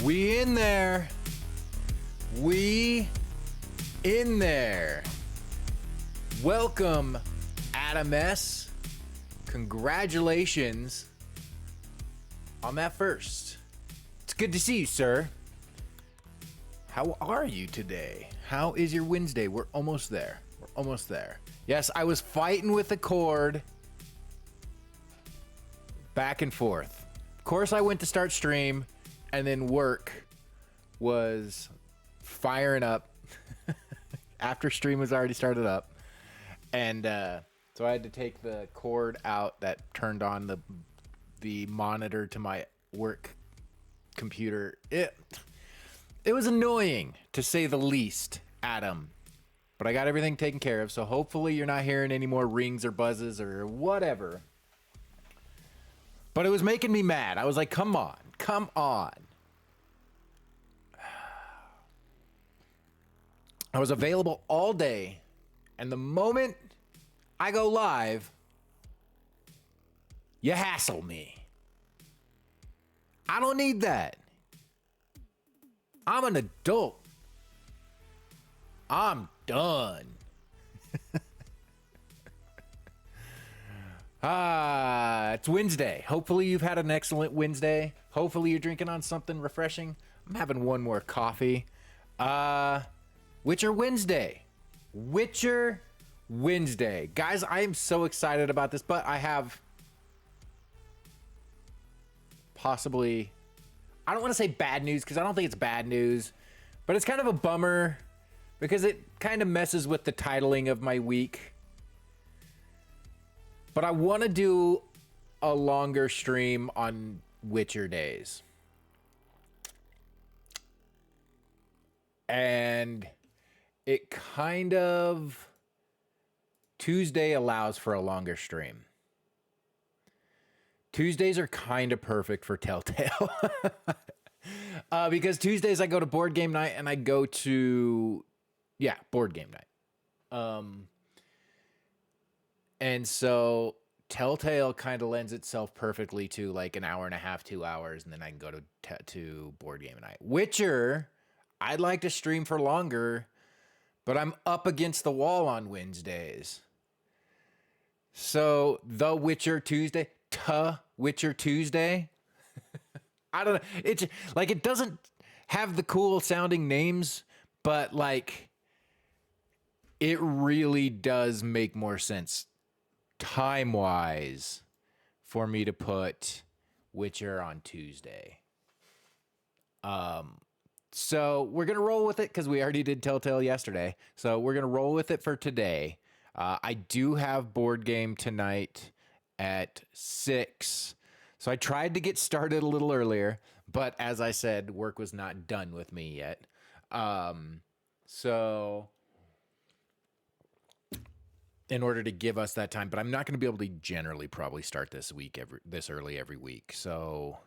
We in there. We in there. Welcome, Adam S. Congratulations on that first. It's good to see you, sir. How are you today? How is your Wednesday? We're almost there. We're almost there. Yes, I was fighting with the cord. Back and forth. Of course, I went to start stream, and then work was firing up after stream was already started up. And so I had to take the cord out that turned on the monitor to my work computer. It was annoying, to say the least, Adam. But I got everything taken care of, so hopefully you're not hearing any more rings or buzzes or whatever. But it was making me mad. I was like, come on. Come on. I was available all day, and the moment I go live, you hassle me. I don't need that. I'm an adult. I'm done. It's Wednesday. Hopefully you've had an excellent Wednesday. Hopefully you're drinking on something refreshing. I'm having one more coffee. Witcher Wednesday. Witcher Wednesday. Guys, I am so excited about this, but I have possibly, I don't want to say bad news because I don't think it's bad news, but it's kind of a bummer because it kind of messes with the titling of my week. But I want to do a longer stream on Witcher days. And it kind of, Tuesday allows for a longer stream. Tuesdays are kind of perfect for Telltale. Because Tuesdays I go to board game night and I go to, board game night. And so Telltale kind of lends itself perfectly to like an hour and a half, 2 hours, and then I can go to board game night. Witcher, I'd like to stream for longer, but I'm up against the wall on Wednesdays. So the Witcher Tuesday, Witcher Tuesday. I don't know. It's like, it doesn't have the cool sounding names, but like it really does make more sense time-wise for me to put Witcher on Tuesday. So we're going to roll with it because we already did Telltale yesterday. So we're going to roll with it for today. I do have board game tonight at 6. So I tried to get started a little earlier, but as I said, work was not done with me yet. So in order to give us that time, but I'm not going to be able to generally probably start this early every week. So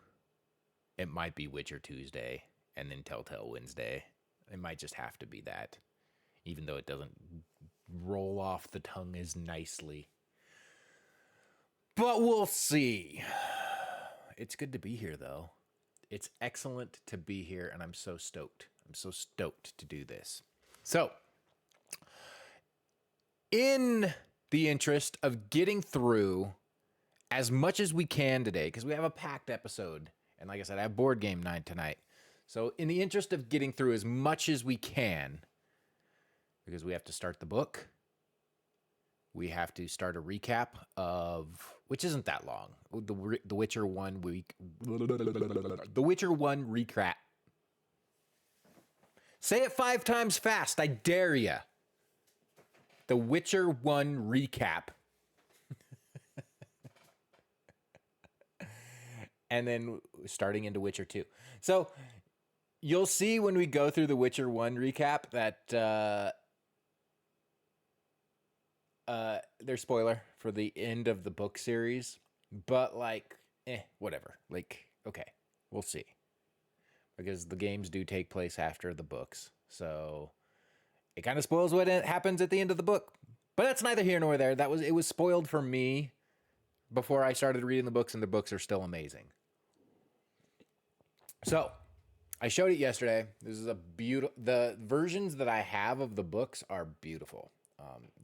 it might be Witcher Tuesday and then Telltale Wednesday. It might just have to be that, even though it doesn't roll off the tongue as nicely. But we'll see. It's good to be here, though. It's excellent to be here, and I'm so stoked. I'm so stoked to do this. So, in the interest of getting through as much as we can today, because we have a packed episode, and like I said, I have board game night tonight. So in the interest of getting through as much as we can, because we have to start the book, we have to start a recap of, which isn't that long, the Witcher 1 week. The Witcher 1 recap. Say it 5 times fast. I dare ya. The Witcher 1 recap. And then starting into Witcher 2. So you'll see when we go through the Witcher 1 recap that there's spoiler for the end of the book series. But like, whatever. Like, okay, we'll see. Because the games do take place after the books. So it kind of spoils what happens at the end of the book. But that's neither here nor there. It was spoiled for me before I started reading the books, and the books are still amazing. So I showed it yesterday. This is a beautiful. The versions that I have of the books are beautiful.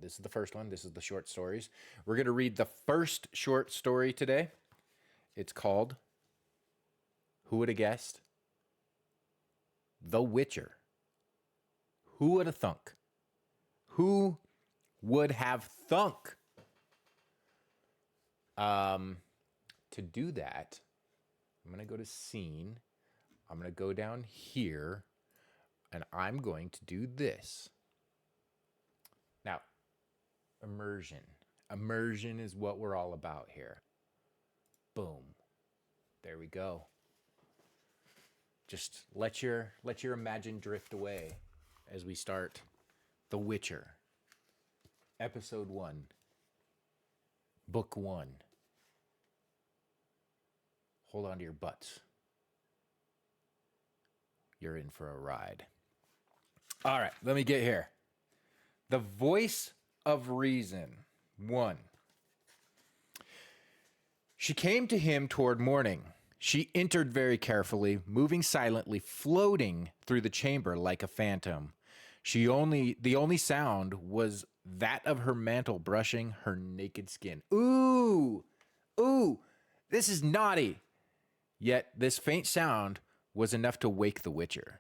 This is the first one. This is the short stories. We're going to read the first short story today. It's called, who would have guessed? The Witcher. Who would have thunk? Who would have thunk? To do that, I'm going to go to scene. I'm going to go down here, and I'm going to do this. Now, immersion. Immersion is what we're all about here. Boom. There we go. Just let your imagine drift away as we start The Witcher. Episode 1. Book 1. Hold on to your butts. You're in for a ride. All right, let me get here. The voice of reason. 1. She came to him toward morning. She entered very carefully, moving silently, floating through the chamber like a phantom. The only sound was that of her mantle brushing her naked skin. Ooh, this is naughty. Yet this faint sound was enough to wake the Witcher.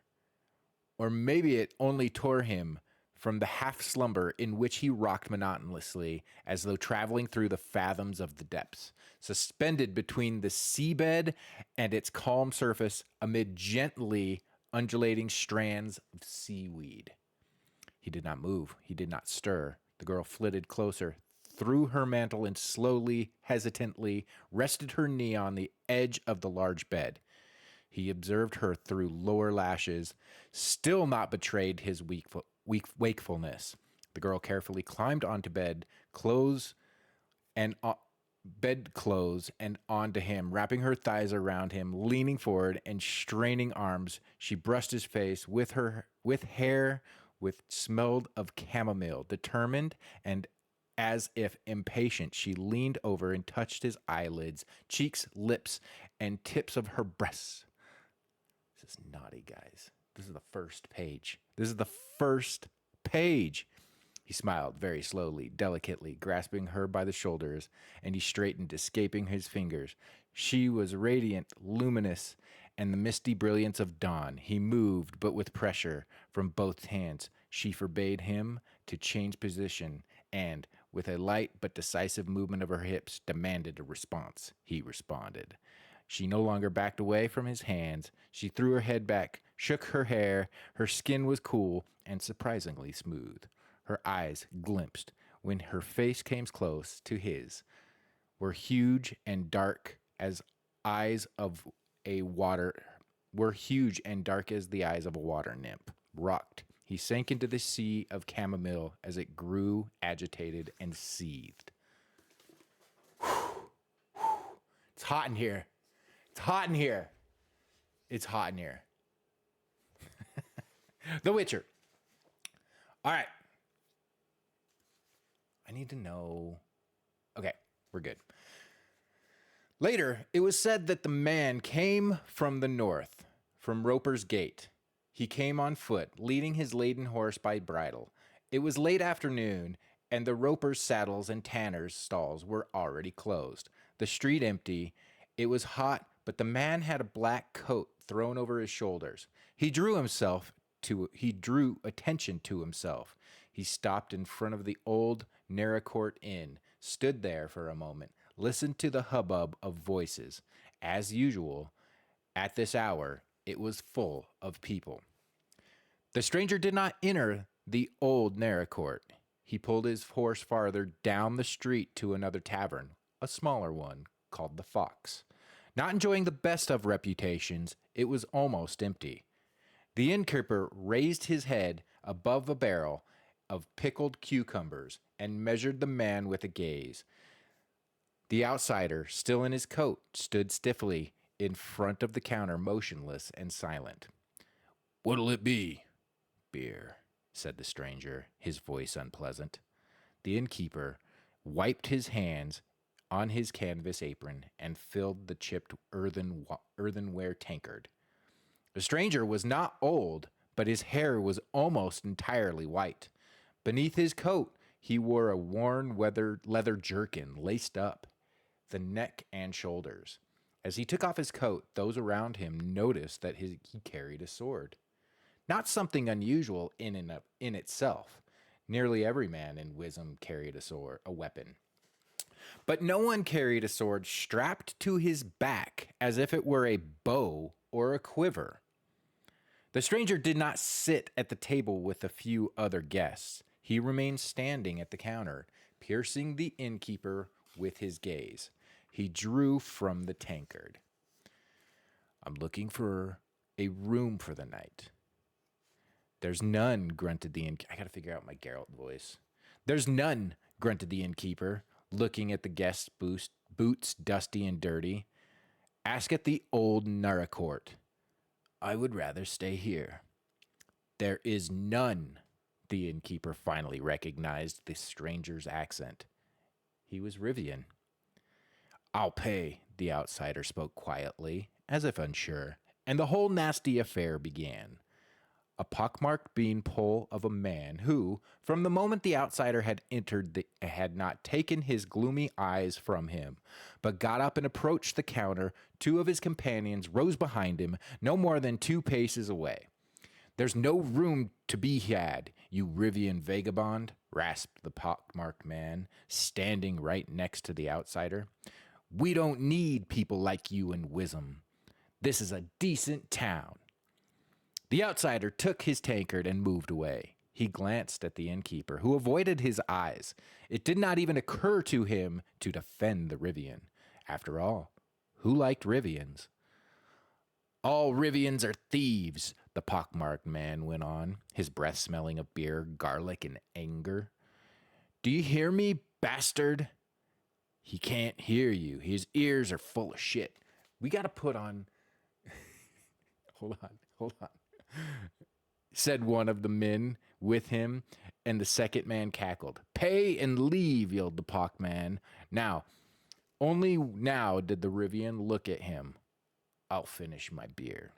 Or maybe it only tore him from the half slumber in which he rocked monotonously, as though traveling through the fathoms of the depths, suspended between the seabed and its calm surface amid gently undulating strands of seaweed. He did not move. He did not stir. The girl flitted closer, threw her mantle, and slowly, hesitantly rested her knee on the edge of the large bed. He observed her through lower lashes, still not betrayed his wakefulness. The girl carefully climbed onto bedclothes and onto him, wrapping her thighs around him, leaning forward and straining arms. She brushed his face with hair with smelled of chamomile. Determined and as if impatient, she leaned over and touched his eyelids, cheeks, lips, and tips of her breasts. This is naughty, guys. This is the first page. He smiled very slowly, delicately, grasping her by the shoulders, and he straightened, escaping his fingers. She was radiant, luminous, and the misty brilliance of dawn. He moved, but with pressure from both hands. She forbade him to change position, and, with a light but decisive movement of her hips, demanded a response. He responded. She no longer backed away from his hands. She threw her head back, shook her hair. Her skin was cool and surprisingly smooth. Her eyes glimpsed, when her face came close to his, were huge and dark as the eyes of a water nymph. Rocked, he sank into the sea of chamomile as it grew agitated and seethed. It's hot in here. The Witcher. All right. I need to know. Okay, we're good. Later, it was said that the man came from the north, from Roper's Gate. He came on foot, leading his laden horse by bridle. It was late afternoon, and the ropers' saddles and tanners' stalls were already closed. The street empty. It was hot, but the man had a black coat thrown over his shoulders. He drew attention to himself. He stopped in front of the old Naracourt Inn, stood there for a moment, listened to the hubbub of voices. As usual, at this hour, it was full of people. The stranger did not enter the old Naracourt. He pulled his horse farther down the street to another tavern, a smaller one, called the Fox. Not enjoying the best of reputations, it was almost empty. The innkeeper raised his head above a barrel of pickled cucumbers and measured the man with a gaze. The outsider, still in his coat, stood stiffly in front of the counter, motionless and silent. "What'll it be?" "Beer," said the stranger, his voice unpleasant. The innkeeper wiped his hands on his canvas apron and filled the chipped earthenware tankard. The stranger was not old, but his hair was almost entirely white. Beneath his coat, he wore a worn leather jerkin laced up the neck and shoulders. As he took off his coat, those around him noticed that he carried a sword. Not something unusual in itself. Nearly every man in Wisdom carried a weapon. But no one carried a sword strapped to his back as if it were a bow or a quiver. The stranger did not sit at the table with a few other guests. He remained standing at the counter, piercing the innkeeper with his gaze. He drew from the tankard. "I'm looking for a room for the night." "There's none," grunted the innkeeper. I gotta figure out my Geralt voice. "There's none," grunted the innkeeper, looking at the guest's boots dusty and dirty. "Ask at the old Naracourt." "I would rather stay here." "There is none." The innkeeper finally recognized the stranger's accent. He was Rivian. "I'll pay," the outsider spoke quietly, as if unsure, and the whole nasty affair began. A pockmarked beanpole of a man who, from the moment the outsider had entered, had not taken his gloomy eyes from him, but got up and approached the counter. Two of his companions rose behind him, no more than 2 paces away. "There's no room to be had, you Rivian vagabond," rasped the pockmarked man, standing right next to the outsider. "We don't need people like you in Wisdom. This is a decent town." The outsider took his tankard and moved away. He glanced at the innkeeper, who avoided his eyes. It did not even occur to him to defend the Rivian. After all, who liked Rivians? "All Rivians are thieves," the pockmarked man went on, his breath smelling of beer, garlic, and anger. "Do you hear me, bastard?" "He can't hear you. His ears are full of shit." We got to put on... Hold on. Said one of the men with him, and the second man cackled. "Pay and leave," yelled the pockman. Only now did the Rivian look at him. "I'll finish my beer."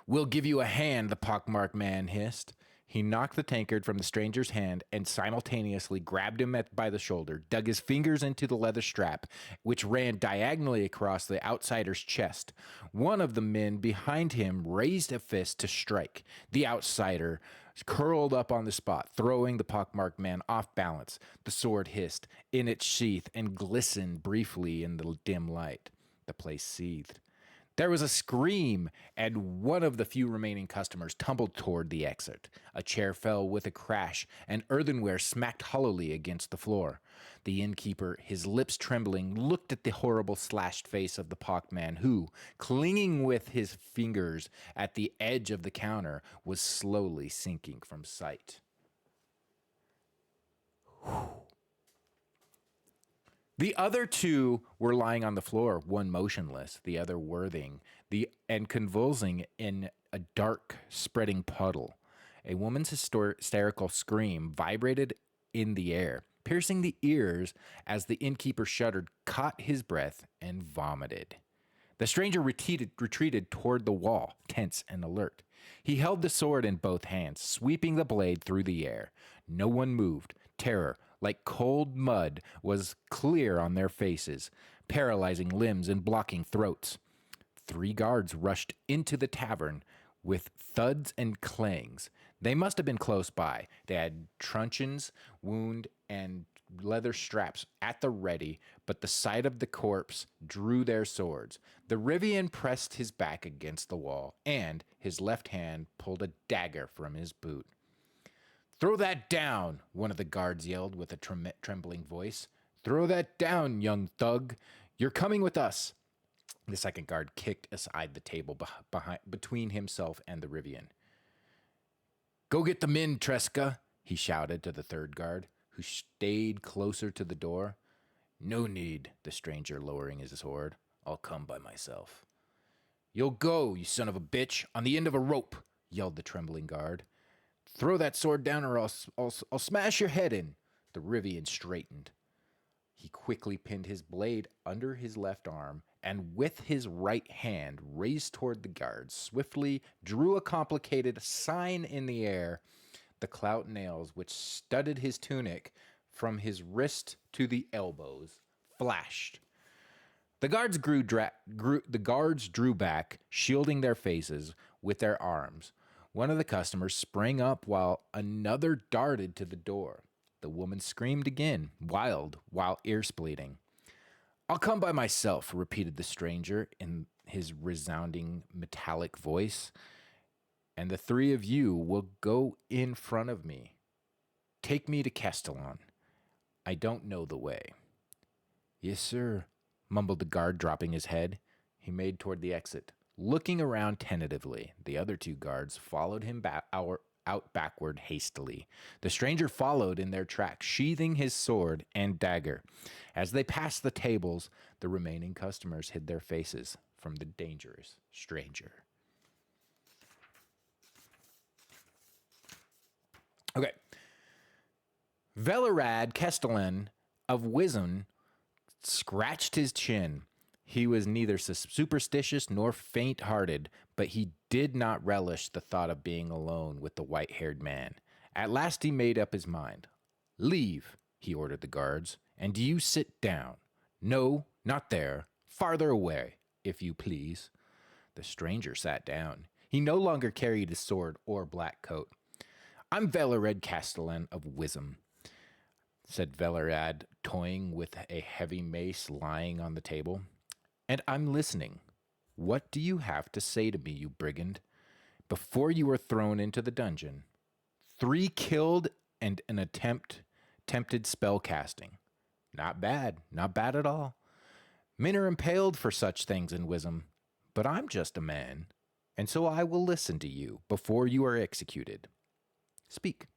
"We'll give you a hand," the pockmarked man hissed. He knocked the tankard from the stranger's hand and simultaneously grabbed him by the shoulder, dug his fingers into the leather strap, which ran diagonally across the outsider's chest. One of the men behind him raised a fist to strike. The outsider curled up on the spot, throwing the pockmarked man off balance. The sword hissed in its sheath and glistened briefly in the dim light. The place seethed. There was a scream, and one of the few remaining customers tumbled toward the exit. A chair fell with a crash, and earthenware smacked hollowly against the floor. The innkeeper, his lips trembling, looked at the horrible slashed face of the pockman who, clinging with his fingers at the edge of the counter, was slowly sinking from sight. The other two were lying on the floor, one motionless, the other writhing, and convulsing in a dark, spreading puddle. A woman's hysterical scream vibrated in the air, piercing the ears as the innkeeper shuddered, caught his breath, and vomited. The stranger retreated toward the wall, tense and alert. He held the sword in both hands, sweeping the blade through the air. No one moved. Terror, like cold mud, was clear on their faces, paralyzing limbs and blocking throats. 3 guards rushed into the tavern with thuds and clangs. They must have been close by. They had truncheons, wound, and leather straps at the ready, but the sight of the corpse drew their swords. The Rivian pressed his back against the wall, and his left hand pulled a dagger from his boot. Throw that down, one of the guards yelled with a trembling voice. Throw that down, young thug. You're coming with us. The second guard kicked aside the table between himself and the Rivian. Go get the men, Tresca, he shouted to the third guard, who stayed closer to the door. No need, the stranger lowering his sword. I'll come by myself. You'll go, you son of a bitch, on the end of a rope, yelled the trembling guard. Throw that sword down or I'll smash your head in. The Rivian straightened. He quickly pinned his blade under his left arm and with his right hand raised toward the guards, swiftly drew a complicated sign in the air. The clout nails which studded his tunic from his wrist to the elbows flashed. The guards drew back, shielding their faces with their arms. One of the customers sprang up while another darted to the door. The woman screamed again, wild, while ear-splitting. I'll come by myself, repeated the stranger in his resounding metallic voice, and the three of you will go in front of me. Take me to Castellan. I don't know the way. Yes, sir, mumbled the guard, dropping his head. He made toward the exit. Looking around tentatively, the other two guards followed him out backward hastily. The stranger followed in their track, sheathing his sword and dagger. As they passed the tables, the remaining customers hid their faces from the dangerous stranger. Okay. Velerad Castellan of Wizen scratched his chin. He was neither superstitious nor faint-hearted, but he did not relish the thought of being alone with the white-haired man. At last he made up his mind. Leave, he ordered the guards, and you sit down. No, not there. Farther away, if you please. The stranger sat down. He no longer carried his sword or black coat. I'm Velerad Castellan of Wism, said Velerad, toying with a heavy mace lying on the table. And I'm listening. What do you have to say to me, you brigand? Before you were thrown into the dungeon, 3 killed and an attempted spell casting. Not bad at all. Men are impaled for such things in Wisdom, but I'm just a man, and so I will listen to you before you are executed. Speak.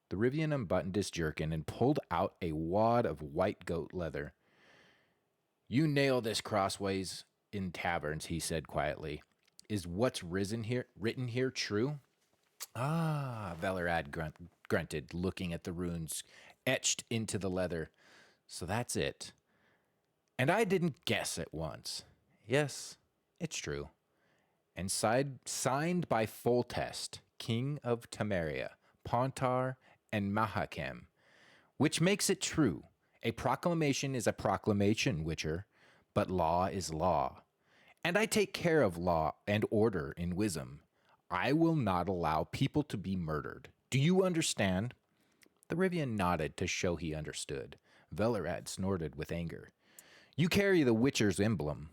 The Rivian unbuttoned his jerkin and pulled out a wad of white goat leather. You nail this crossways in taverns, he said quietly. Is what's written here true? Ah, Velerad grunted, looking at the runes etched into the leather. So that's it. And I didn't guess at once. Yes, it's true. And signed by Foltest, king of Temeria, Pontar, and Mahakem, which makes it true. A proclamation is a proclamation, Witcher, but law is law. And I take care of law and order in Wisdom. I will not allow people to be murdered. Do you understand? The Rivian nodded to show he understood. Velerad snorted with anger. You carry the Witcher's emblem.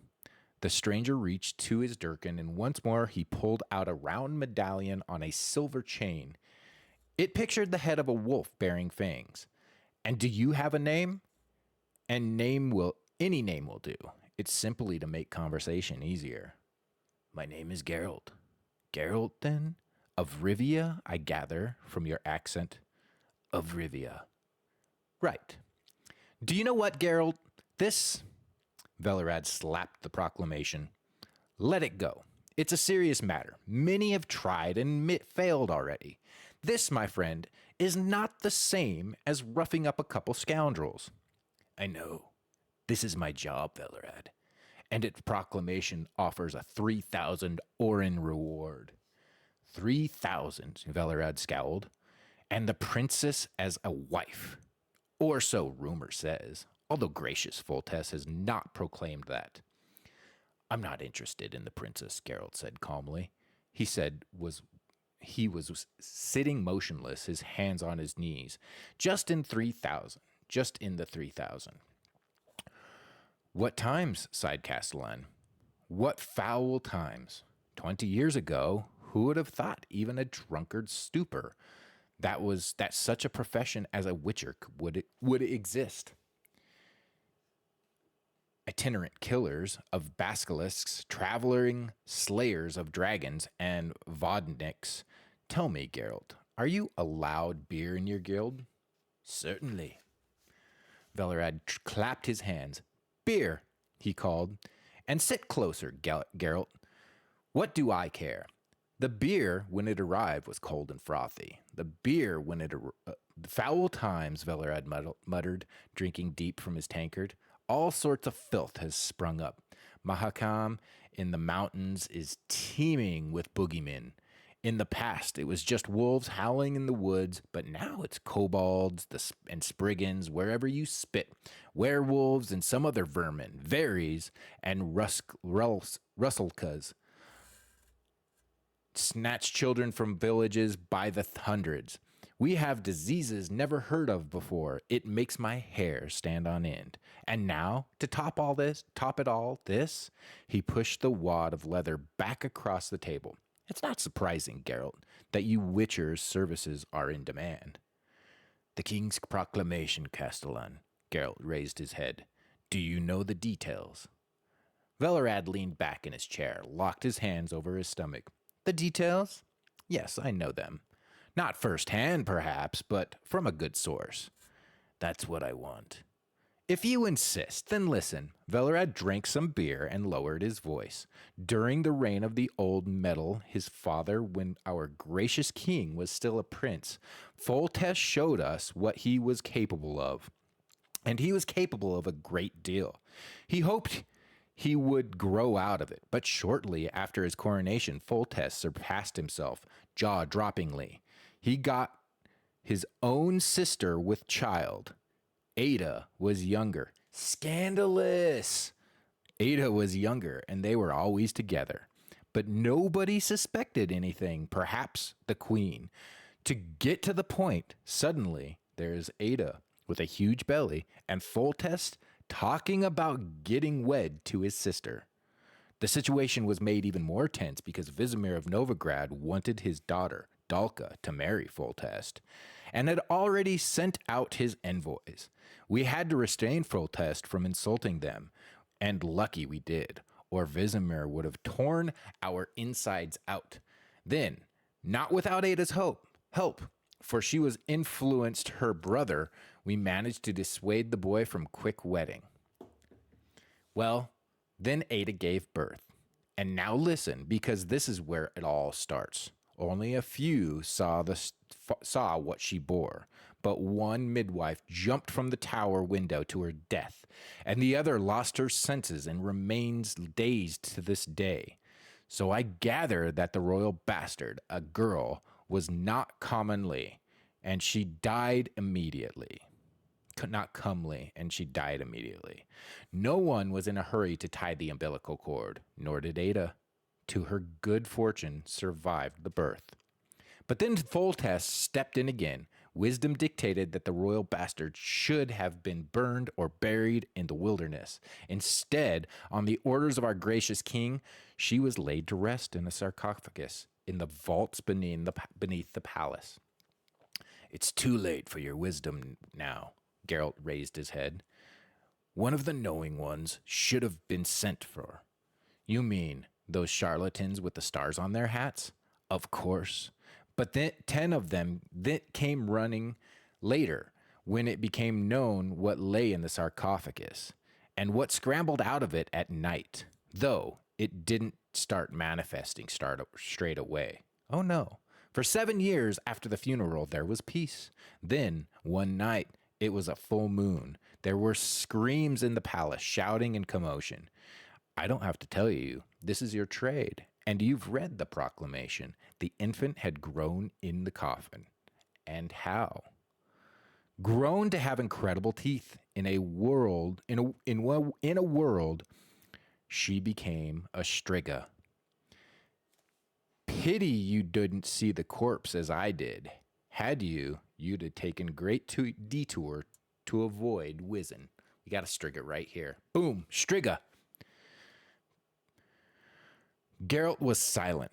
The stranger reached to his jerkin, and once more he pulled out a round medallion on a silver chain. It pictured the head of a wolf bearing fangs. And do you have a name? And any name will do. It's simply to make conversation easier. My name is Geralt. Geralt, then? Of Rivia, I gather, from your accent. Of Rivia. Right. Do you know what, Geralt? This... Velerad slapped the proclamation. Let it go. It's a serious matter. Many have tried and failed already. This, my friend, is not the same as roughing up a couple scoundrels. I know. This is my job, Velerad. And its proclamation offers a 3,000 Orin reward. 3,000, Velerad scowled. And the princess as a wife. Or so rumor says, although gracious Foltest has not proclaimed that. I'm not interested in the princess, Geralt said calmly. He was sitting motionless, his hands on his knees, just in 3,000, just in the 3,000. What times, sighed Castellan. What foul times. 20 years ago, who would have thought even a drunkard's stupor that such a profession as a witcher would exist? Itinerant killers of basilisks, traveling slayers of dragons, and vodniks. Tell me, Geralt, are you allowed beer in your guild? Certainly. Velerad clapped his hands. Beer, he called. And sit closer, Geralt. What do I care? The beer, when it arrived, was cold and frothy. The beer, when it foul times, Velerad muttered, drinking deep from his tankard. All sorts of filth has sprung up. Mahakam in the mountains is teeming with boogeymen. In the past, it was just wolves howling in the woods, but now it's kobolds and spriggans wherever you spit, werewolves and some other vermin, varies, and russelkas. Snatch children from villages by the hundreds. We have diseases never heard of before. It makes my hair stand on end. And now, to top it all, he pushed the wad of leather back across the table. It's not surprising, Geralt, that you Witcher's services are in demand. The king's proclamation, Castellan. Geralt raised his head. Do you know the details? Velerad leaned back in his chair, locked his hands over his stomach. The details? Yes, I know them. Not firsthand, perhaps, but from a good source. That's what I want. If you insist, then listen. Velerad drank some beer and lowered his voice. During the reign of the old metal, his father, when our gracious king was still a prince, Foltest showed us what he was capable of. And he was capable of a great deal. He hoped he would grow out of it, but shortly after his coronation, Foltest surpassed himself, jaw-droppingly. He got his own sister with child. Ada was younger. Scandalous! Ada was younger, and they were always together. But nobody suspected anything, perhaps the queen. To get to the point, suddenly there's Ada with a huge belly, and Foltest talking about getting wed to his sister. The situation was made even more tense because Vizimir of Novigrad wanted his daughter, Dalka, to marry Foltest, and had already sent out his envoys. We had to restrain Foltest from insulting them, and lucky we did, or Vizimir would have torn our insides out. Then, not without Ada's help, for she was influenced her brother, we managed to dissuade the boy from quick wedding. Well, then Ada gave birth. And now listen, because this is where it all starts. Only a few saw what she bore, but one midwife jumped from the tower window to her death, and the other lost her senses and remains dazed to this day. So I gather that the royal bastard, a girl, was not commonly, and she died immediately. Not comely, and she died immediately. No one was in a hurry to tie the umbilical cord, nor did Ada. To her good fortune, survived the birth. But then Foltest stepped in again. Wisdom dictated that the royal bastard should have been burned or buried in the wilderness. Instead, on the orders of our gracious king, she was laid to rest in a sarcophagus in the vaults beneath the palace. It's too late for your wisdom now. Geralt raised his head. One of the knowing ones should have been sent for. You mean those charlatans with the stars on their hats? Of course. But then 10 of them that came running later when it became known what lay in the sarcophagus and what scrambled out of it at night, though it didn't start manifesting straight away. Oh no. For 7 years after the funeral, there was peace. Then, one night, it was a full moon. There were screams in the palace, shouting and commotion. I don't have to tell you, this is your trade, and you've read the proclamation. The infant had grown in the coffin. And how? Grown to have incredible teeth. In a world, she became a striga. Pity you didn't see the corpse as I did. Had you, you'd have taken great detour to avoid whizzing. We got a Striga right here. Boom, Striga. Geralt was silent.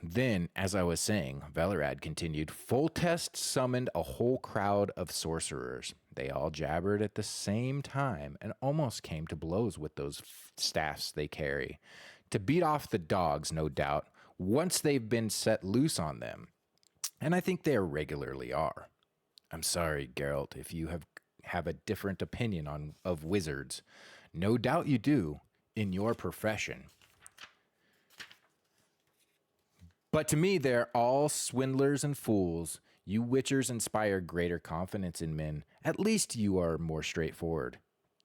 Then, as I was saying, Velerad continued, Foltest summoned a whole crowd of sorcerers. They all jabbered at the same time and almost came to blows with those staffs they carry. To beat off the dogs, no doubt, once they've been set loose on them. And I think they regularly are. I'm sorry, Geralt, if you have a different opinion of wizards. No doubt you do, in your profession. But to me, they're all swindlers and fools. You witchers inspire greater confidence in men. At least you are more straightforward.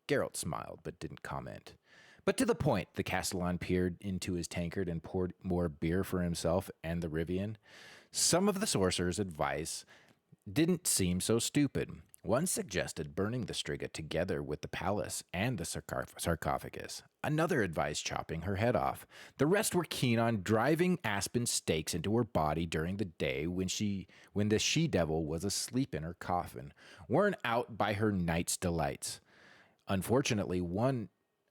Geralt smiled, but didn't comment. But to the point, the Castellan peered into his tankard and poured more beer for himself and the Rivian. Some of the sorcerers' advice didn't seem so stupid. One suggested burning the Striga together with the palace and the sarcophagus. Another advised chopping her head off. The rest were keen on driving aspen stakes into her body during the day when the she-devil was asleep in her coffin, worn out by her night's delights. Unfortunately,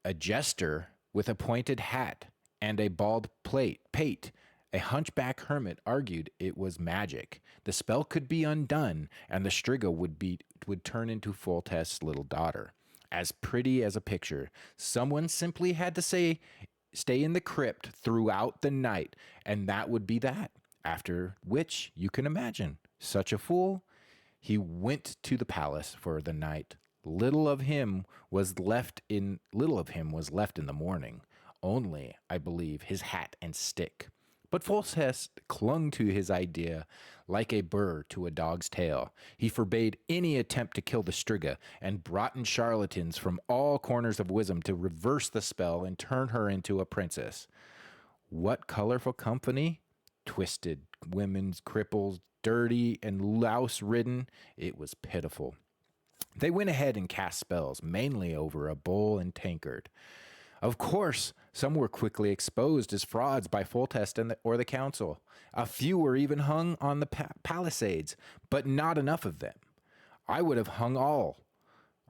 a jester with a pointed hat and a bald pate, a hunchback hermit, argued it was magic. The spell could be undone, and the Striga would turn into Foltest's little daughter, as pretty as a picture. Someone simply had to stay in the crypt throughout the night, and that would be that. After which, you can imagine, such a fool. He went to the palace for the night. Little of him was left in the morning. Only, I believe, his hat and stick. But Foltest clung to his idea like a burr to a dog's tail. He forbade any attempt to kill the Striga and brought in charlatans from all corners of Wisdom to reverse the spell and turn her into a princess. What colorful company? Twisted women's cripples, dirty and louse-ridden. It was pitiful. They went ahead and cast spells, mainly over a bowl and tankard. Of course, some were quickly exposed as frauds by Foltest or the council. A few were even hung on the palisades, but not enough of them. I would have hung all.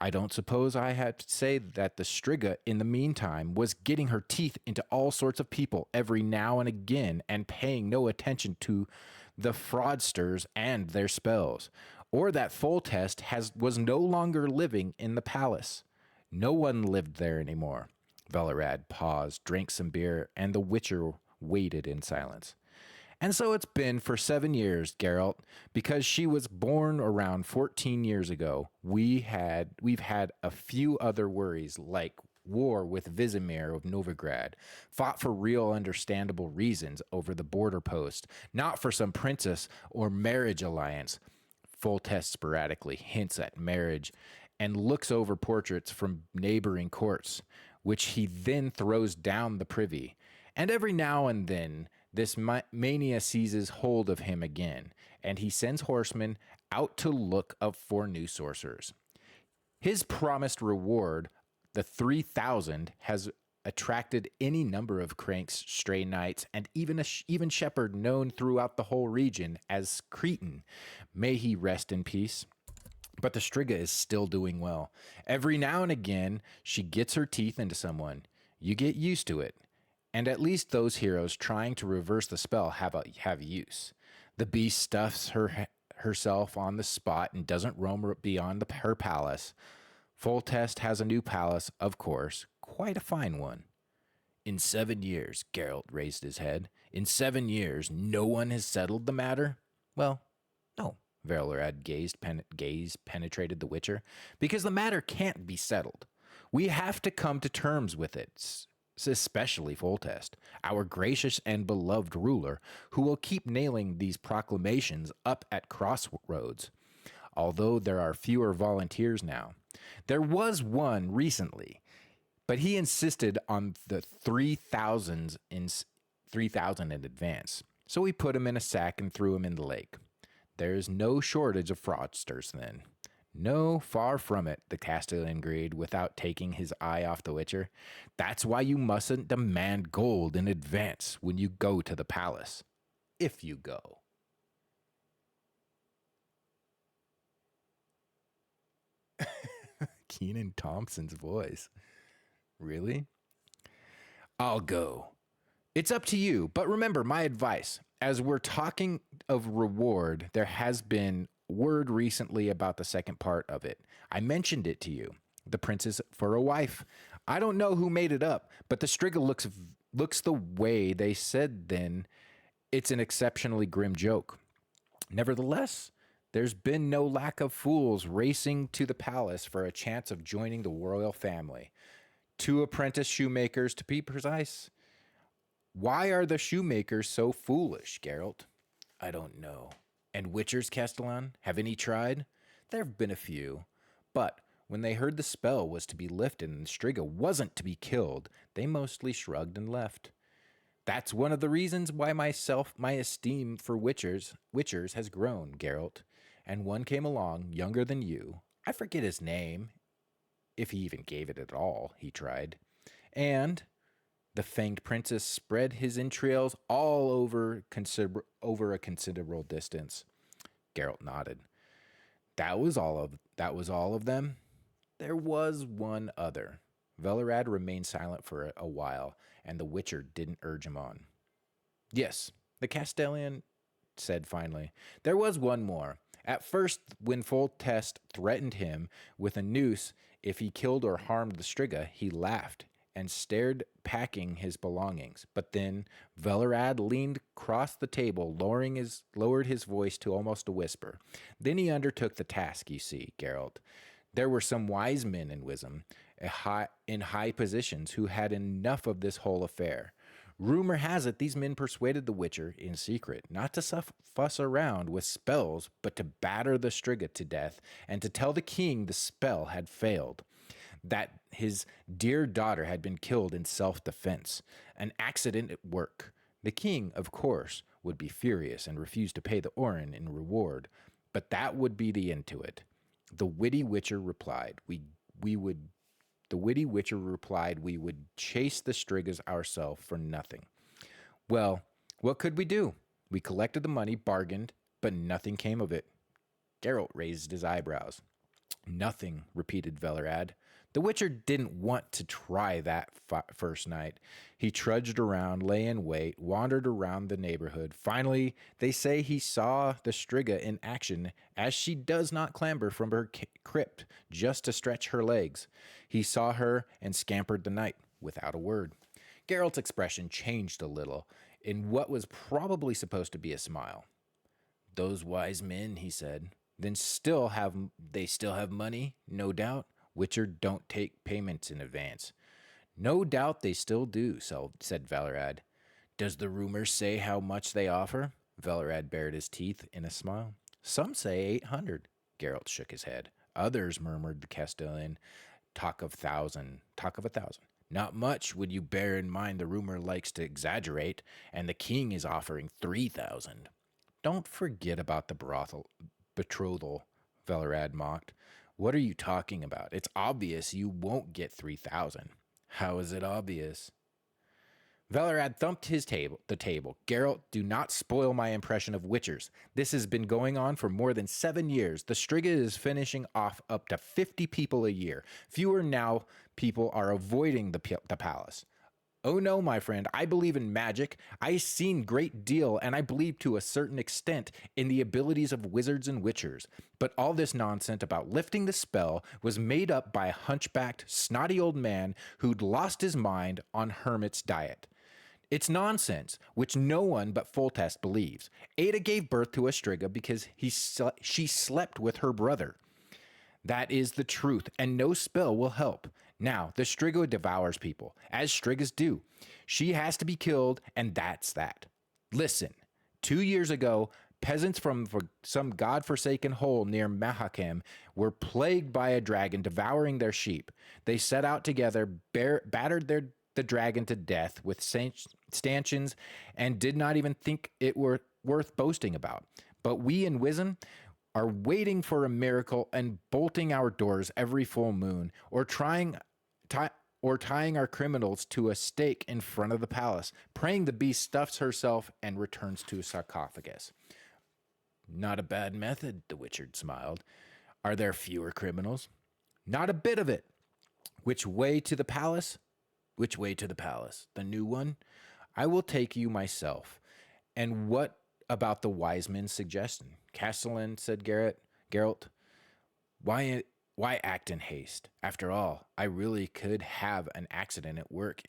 I don't suppose I had to say that the Striga, in the meantime, was getting her teeth into all sorts of people every now and again and paying no attention to the fraudsters and their spells, or that Foltest was no longer living in the palace. No one lived there anymore. Velerad paused, drank some beer, and the Witcher waited in silence. And so it's been for 7 years, Geralt, because she was born around 14 years ago. We've had a few other worries, like war with Vizimir of Novigrad, fought for real understandable reasons over the border post, not for some princess or marriage alliance. Foltest sporadically hints at marriage and looks over portraits from neighboring courts, which he then throws down the privy. And every now and then, this mania seizes hold of him again, and he sends horsemen out to look up for new sorcerers. His promised reward, the 3,000, has attracted any number of cranks, stray knights, and even shepherd known throughout the whole region as Cretan. May he rest in peace. But the Striga is still doing well. Every now and again, she gets her teeth into someone. You get used to it. And at least those heroes trying to reverse the spell have use. The beast stuffs herself on the spot and doesn't roam beyond her palace. Foltest has a new palace, of course, quite a fine one. In 7 years, Geralt raised his head. In 7 years, no one has settled the matter? Well, no. Velerad gaze penetrated the Witcher, because the matter can't be settled. We have to come to terms with it, especially Foltest, our gracious and beloved ruler, who will keep nailing these proclamations up at crossroads, although there are fewer volunteers now. There was one recently, but he insisted on the 3,000 in advance, so we put him in a sack and threw him in the lake. There's no shortage of fraudsters then. No, far from it, the Castellan agreed without taking his eye off the Witcher. That's why you mustn't demand gold in advance when you go to the palace. if you go. Keenan Thompson's voice. Really? I'll go. It's up to you, but remember my advice. As we're talking of reward, there has been word recently about the second part of it. I mentioned it to you. The princess for a wife. I don't know who made it up, but the Striga looks the way they said then. It's an exceptionally grim joke. Nevertheless, there's been no lack of fools racing to the palace for a chance of joining the royal family. Two apprentice shoemakers, to be precise. Why are the shoemakers so foolish, Geralt? I don't know. And witchers, Castellan? Have any tried? There have been a few. But when they heard the spell was to be lifted and Striga wasn't to be killed, they mostly shrugged and left. That's one of the reasons why my esteem for witchers has grown, Geralt. And one came along, younger than you. I forget his name, if he even gave it at all, he tried. And the fanged princess spread his entrails all over a considerable distance. Geralt nodded. That was all of them. There was one other. Velerad remained silent for a while, and the Witcher didn't urge him on. Yes, the Castellan said finally. There was one more. At first, when Foltest threatened him with a noose if he killed or harmed the Striga, he laughed and stared, packing his belongings. But then Velerad leaned across the table, lowered his voice to almost a whisper. Then he undertook the task, you see, Geralt. There were some wise men in Wisdom, in high positions, who had enough of this whole affair. Rumor has it these men persuaded the Witcher, in secret, not to fuss around with spells, but to batter the Striga to death, and to tell the king the spell had failed, that his dear daughter had been killed in self-defense, an accident at work. The king, of course, would be furious and refuse to pay the Orin in reward, but that would be the end to it. The witty Witcher replied, we would chase the Strigas ourselves for nothing. Well, what could we do? We collected the money, bargained, but nothing came of it. Geralt raised his eyebrows. Nothing, repeated Velerad. The Witcher didn't want to try that first night. He trudged around, lay in wait, wandered around the neighborhood. Finally, they say he saw the Striga in action as she does not clamber from her crypt just to stretch her legs. He saw her and scampered the night without a word. Geralt's expression changed a little in what was probably supposed to be a smile. Those wise men, he said. Then they still have money, no doubt. Witcher don't take payments in advance. No doubt they still do, said Velerad. Does the rumor say how much they offer? Velerad bared his teeth in a smile. Some say 800. Geralt shook his head. Others, murmured the Castellan, talk of a thousand. Not much when you bear in mind the rumor likes to exaggerate, and the king is offering 3,000. Don't forget about the betrothal, Velerad mocked. What are you talking about? It's obvious you won't get 3,000. How is it obvious? Velerad thumped the table. Geralt, do not spoil my impression of Witchers. This has been going on for more than 7 years. The Striga is finishing off up to 50 people a year. Fewer now people are avoiding the palace. Oh no, my friend, I believe in magic. I've seen great deal, and I believe to a certain extent in the abilities of wizards and witchers. But all this nonsense about lifting the spell was made up by a hunchbacked, snotty old man who'd lost his mind on hermit's diet. It's nonsense, which no one but Foltest believes. Ada gave birth to a Striga because she slept with her brother. That is the truth, and no spell will help. Now, the Striga devours people, as Strigas do. She has to be killed, and that's that. Listen, 2 years ago, peasants from some godforsaken hole near Mahakam were plagued by a dragon devouring their sheep. They set out together, battered the dragon to death with stanchions, and did not even think it were worth boasting about. But we in Wisdom are waiting for a miracle and bolting our doors every full moon, or trying or tying our criminals to a stake in front of the palace, praying the beast stuffs herself and returns to a sarcophagus. Not a bad method, the Witcher smiled. Are there fewer criminals? Not a bit of it. Which way to the palace? Which way to the palace? The new one? I will take you myself. And what about the wise men's suggestion? Castellan, said Geralt. Why act in haste? After all, I really could have an accident at work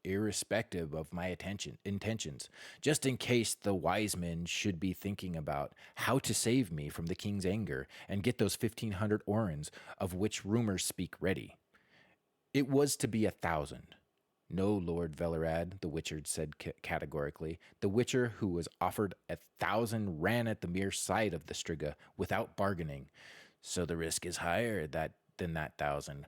irrespective of my intentions, just in case the wise men should be thinking about how to save me from the king's anger and get those 1,500 orens of which rumors speak ready. It was to be 1,000. No, Lord Velerad, the Witcher said categorically. The Witcher who was offered 1,000 ran at the mere sight of the Striga without bargaining. So the risk is higher than that 1,000.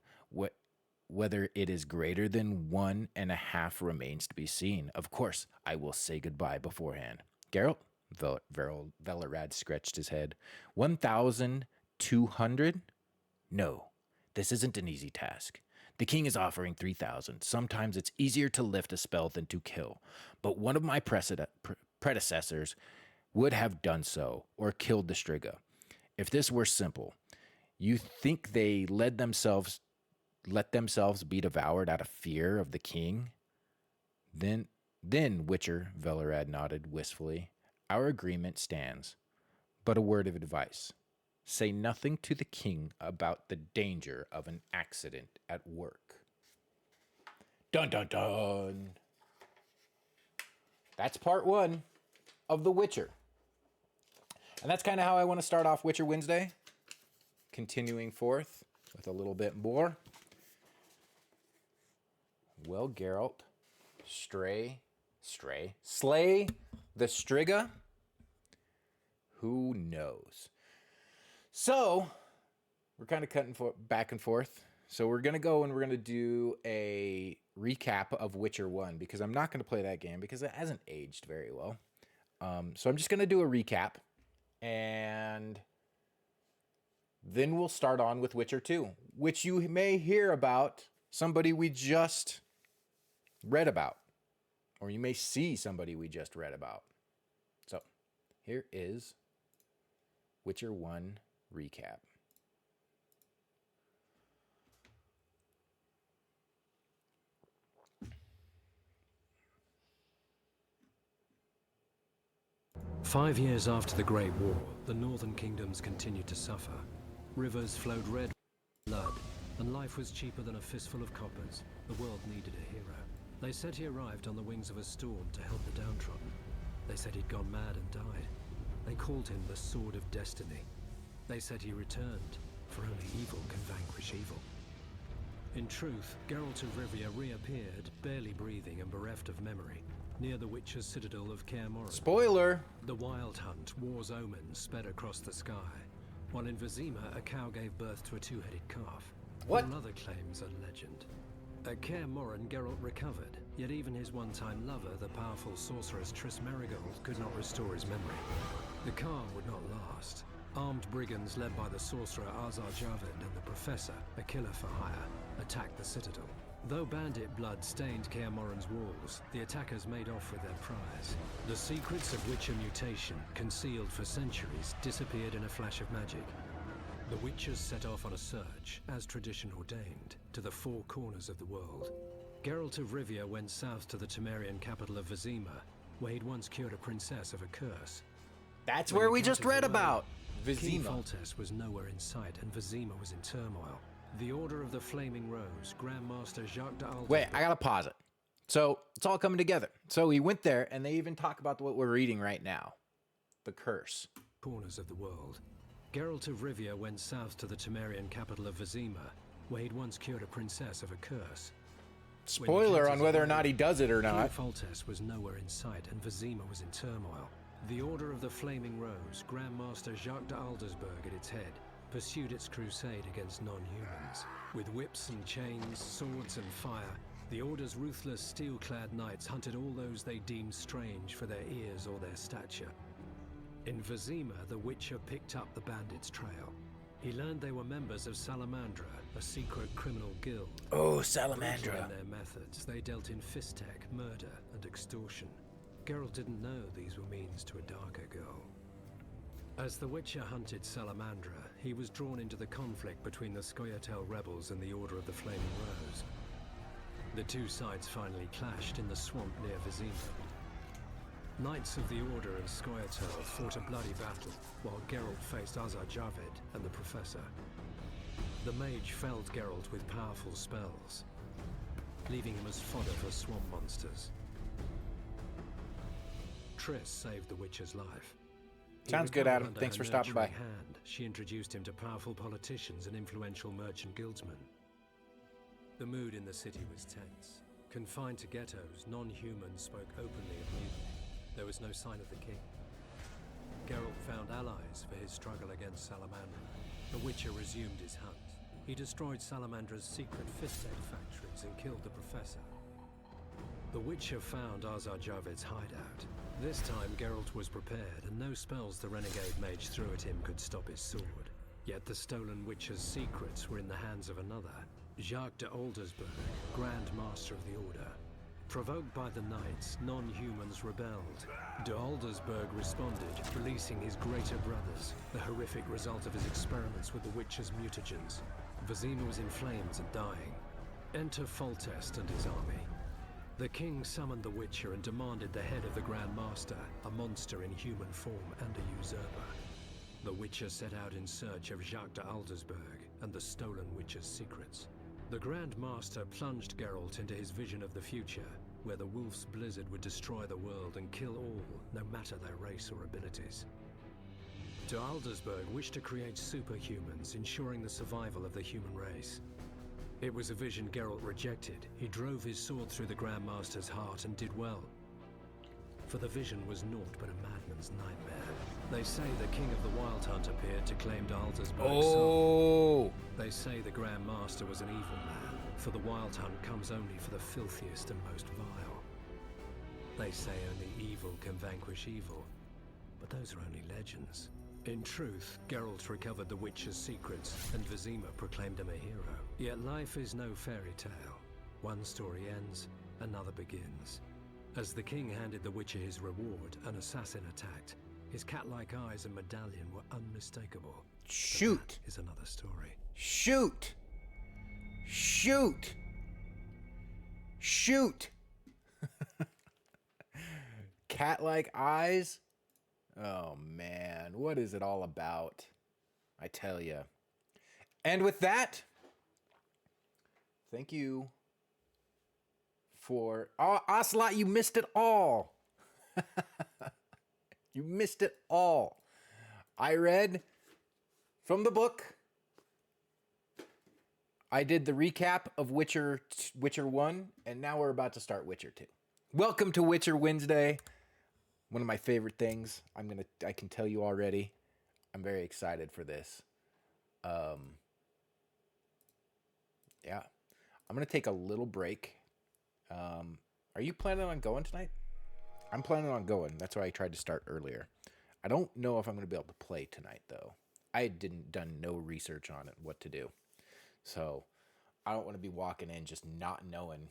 Whether it is greater than 1.5 remains to be seen. Of course, I will say goodbye beforehand. Geralt, Velerad scratched his head. 1,200? No, this isn't an easy task. The king is offering 3,000. Sometimes it's easier to lift a spell than to kill. But one of my predecessors would have done so, or killed the Striga. If this were simple, you think they let themselves be devoured out of fear of the king? Then, Witcher, Velerad nodded wistfully, our agreement stands. But a word of advice. Say nothing to the king about the danger of an accident at work. Dun dun dun. That's part 1 of The Witcher. And that's kind of how I want to start off Witcher Wednesday. Continuing forth with a little bit more. Will Geralt slay the Striga? Who knows? So, we're kind of cutting back and forth. So we're going to go and we're going to do a recap of Witcher 1 because I'm not going to play that game because it hasn't aged very well. So I'm just going to do a recap and then we'll start on with Witcher 2, which you may hear about somebody we just read about, or you may see somebody we just read about. So here is Witcher 1 recap. Five years after the Great War, the northern kingdoms continued to suffer. Rivers flowed red blood, and life was cheaper than a fistful of coppers. The world needed a hero. They said he arrived on the wings of a storm to help the downtrodden. They said he'd gone mad and died. They called him the Sword of Destiny. They said he returned, for only evil can vanquish evil. In truth, Geralt of Rivia reappeared, barely breathing and bereft of memory, near the Witcher's citadel of Kaer Morhen. Spoiler! The Wild Hunt, war's omens, sped across the sky, while in Vizima, a cow gave birth to a two-headed calf. What? All other claims are legend. At Kaer Morhen, Geralt recovered, yet even his one-time lover, the powerful sorceress Triss Merigold, could not restore his memory. The calm would not last. Armed brigands led by the sorcerer Azar Javed and the professor, a killer for hire, attacked the citadel. Though bandit blood stained Kaer Morhen's walls, the attackers made off with their prize. The secrets of Witcher mutation, concealed for centuries, disappeared in a flash of magic. The Witchers set off on a search, as tradition ordained, to the four corners of the world. Geralt of Rivia went south to the Temerian capital of Vizima, where he'd once cured a princess of a curse. That's where we just read about King Vizima. Foltest was nowhere in sight, and Vizima was in turmoil. The Order of the Flaming Rose, Grandmaster Jacques d'Alder... Wait, I gotta pause it. So, it's all coming together. So we went there, and they even talk about what we're reading right now. The curse. Corners of the world. Geralt of Rivia went south to the Temerian capital of Vizima, where he'd once cured a princess of a curse. Spoiler on whether or not he does it or not. King Foltest was nowhere in sight, and Vizima was in turmoil. The Order of the Flaming Rose, Grandmaster Jacques d'Aldersberg at its head, pursued its crusade against non-humans. With whips and chains, swords and fire, the Order's ruthless steel-clad knights hunted all those they deemed strange for their ears or their stature. In Vizima, the Witcher picked up the bandits' trail. He learned they were members of Salamandra, a secret criminal guild. Oh, Brutal Salamandra. in their methods, they dealt in fisstech, murder, and extortion. Geralt didn't know these were means to a darker goal. As the Witcher hunted Salamandra, he was drawn into the conflict between the Scoia'tael rebels and the Order of the Flaming Rose. The two sides finally clashed in the swamp near Vizima. Knights of the Order and Scoia'tael fought a bloody battle, while Geralt faced Azar-Javed and the Professor. The mage felled Geralt with powerful spells, leaving him as fodder for swamp monsters. Triss saved the Witcher's life. He Sounds good, recovered Adam. under Thanks her for stopping by. nurturing hand. She introduced him to powerful politicians and influential merchant guildsmen. The mood in the city was tense. Confined to ghettos, non-humans spoke openly of mutiny. There was no sign of the king. Geralt found allies for his struggle against Salamandra. The Witcher resumed his hunt. He destroyed Salamandra's secret fisstech factories and killed the Professor. The Witcher found Azar-Javed's hideout. This time Geralt was prepared, and no spells the renegade mage threw at him could stop his sword. Yet the stolen Witcher's secrets were in the hands of another, Jacques de Aldersberg, Grand Master of the Order. Provoked by the Knights, non-humans rebelled. De Aldersberg responded, releasing his greater brothers, the horrific result of his experiments with the Witcher's mutagens. Vizima was in flames and dying. Enter Foltest and his army. The king summoned the Witcher and demanded the head of the Grand Master, a monster in human form and a usurper. The Witcher set out in search of Jacques de Aldersberg and the stolen Witcher's secrets. The Grand Master plunged Geralt into his vision of the future, where the Wolf's Blizzard would destroy the world and kill all, no matter their race or abilities. De Aldersberg wished to create superhumans, ensuring the survival of the human race. It was a vision Geralt rejected. He drove his sword through the Grand Master's heart and did well. For the vision was naught but a madman's nightmare. They say the King of the Wild Hunt appeared to claim de Aldersberg's soul. They say the Grand Master was an evil man, for the Wild Hunt comes only for the filthiest and most vile. They say only evil can vanquish evil, but those are only legends. In truth, Geralt recovered the Witcher's secrets, and Vizima proclaimed him a hero. Yet life is no fairy tale. One story ends, another begins. As the king handed the Witcher his reward, an assassin attacked. His cat-like eyes and medallion were unmistakable. Shoot! But that is another story. Shoot! Shoot! Shoot! Cat-like eyes? Oh man, what is it all about? I tell you. And with that, thank you for... Oh, Ocelot, you missed it all. You missed it all. I read from the book. I did the recap of Witcher 1, and now we're about to start Witcher 2. Welcome to Witcher Wednesday. One of my favorite things. I can tell you already. I'm very excited for this. Yeah. I'm going to take a little break. Are you planning on going tonight? I'm planning on going. That's why I tried to start earlier. I don't know if I'm going to be able to play tonight, though. I done no research on it, what to do. So I don't want to be walking in just not knowing.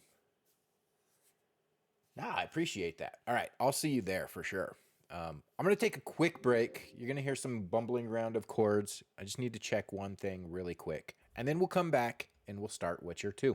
Nah, I appreciate that. All right, I'll see you there for sure. I'm going to take a quick break. You're going to hear some bumbling around of chords. I just need to check one thing really quick. And then we'll come back and we'll start Witcher 2.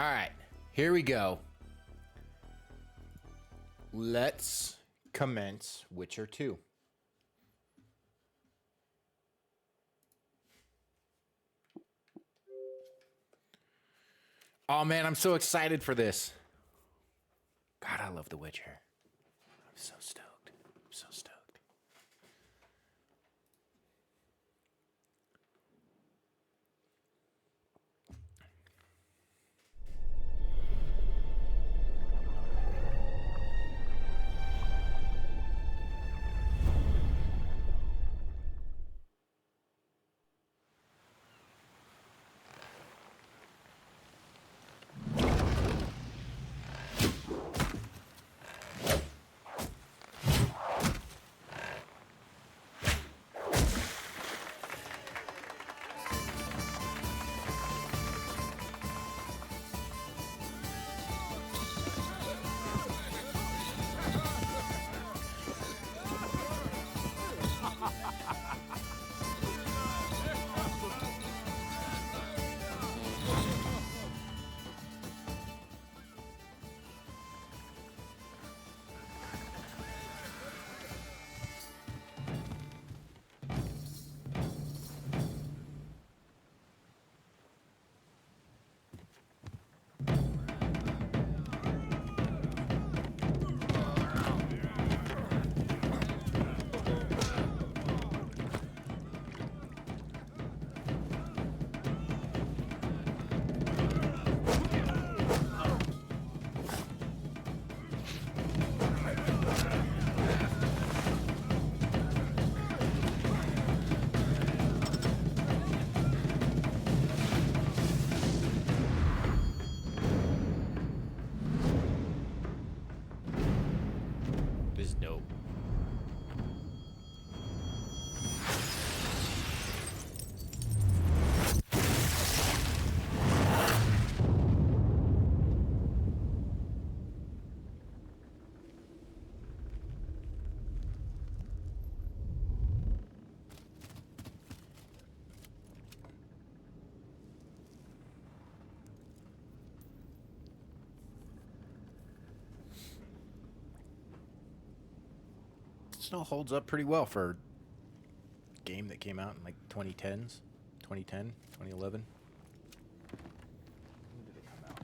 All right, here we go. Let's commence Witcher 2. Oh man, I'm so excited for this. God, I love The Witcher. I'm so stoked. I'm so stoked. This is dope. Still holds up pretty well for a game that came out in like 2010s, 2010, 2011. When did it come out?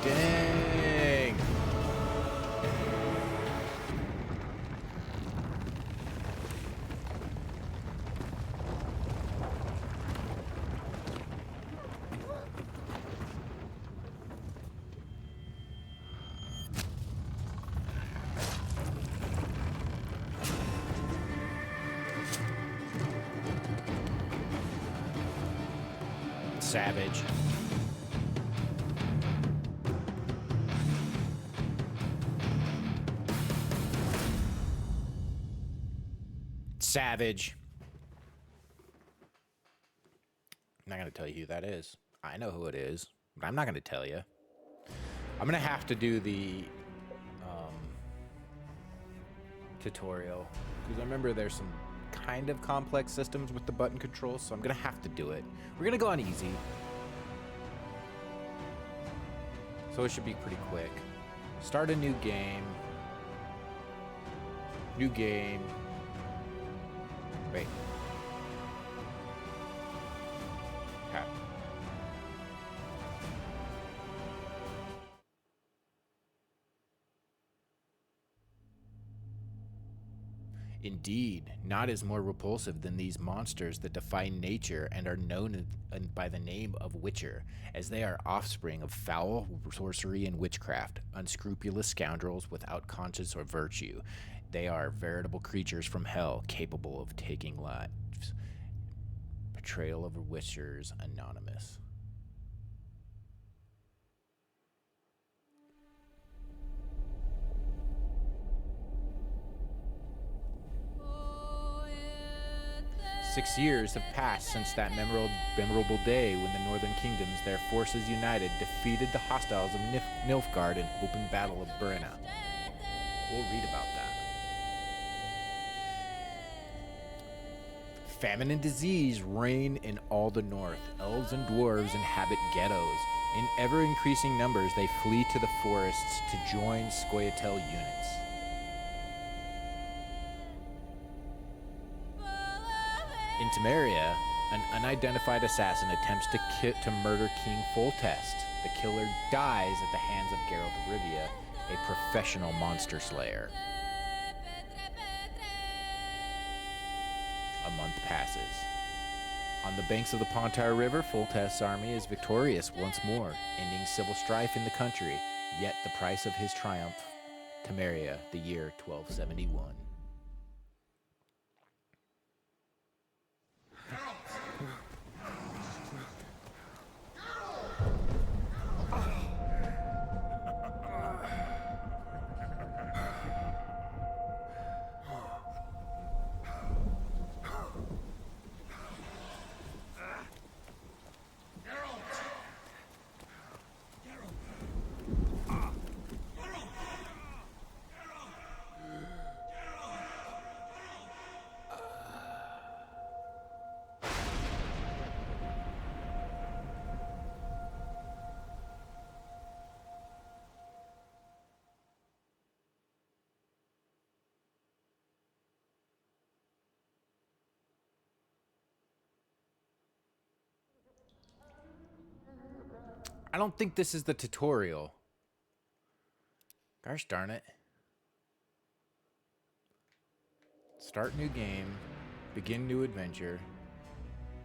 Dang. Savage. Savage. I'm not going to tell you who that is. I know who it is, but I'm not going to tell you. I'm going to have to do the tutorial because I remember there's some kind of complex systems with the button controls, so I'm going to have to do it. We're going to go on easy. So it should be pretty quick. Start a new game. New game. Wait. Indeed, naught is more repulsive than these monsters that defy nature and are known by the name of Witcher, as they are offspring of foul sorcery and witchcraft, unscrupulous scoundrels without conscience or virtue. They are veritable creatures from hell, capable of taking lives. Portrayal of Witchers Anonymous. Six years have passed since that memorable day when the northern kingdoms, their forces united, defeated the hostiles of Nilfgaard in open battle of Brenna. We'll read about that. Famine and disease reign in all the north. Elves and dwarves inhabit ghettos. In ever-increasing numbers, they flee to the forests to join Scoia'tael units. In Temeria, an unidentified assassin attempts to murder King Foltest. The killer dies at the hands of Geralt of Rivia, a professional monster slayer. A month passes. On the banks of the Pontar River, Foltest's army is victorious once more, ending civil strife in the country, yet the price of his triumph, Temeria, the year 1271. I don't think this is the tutorial. Gosh darn it. Start new game. Begin new adventure.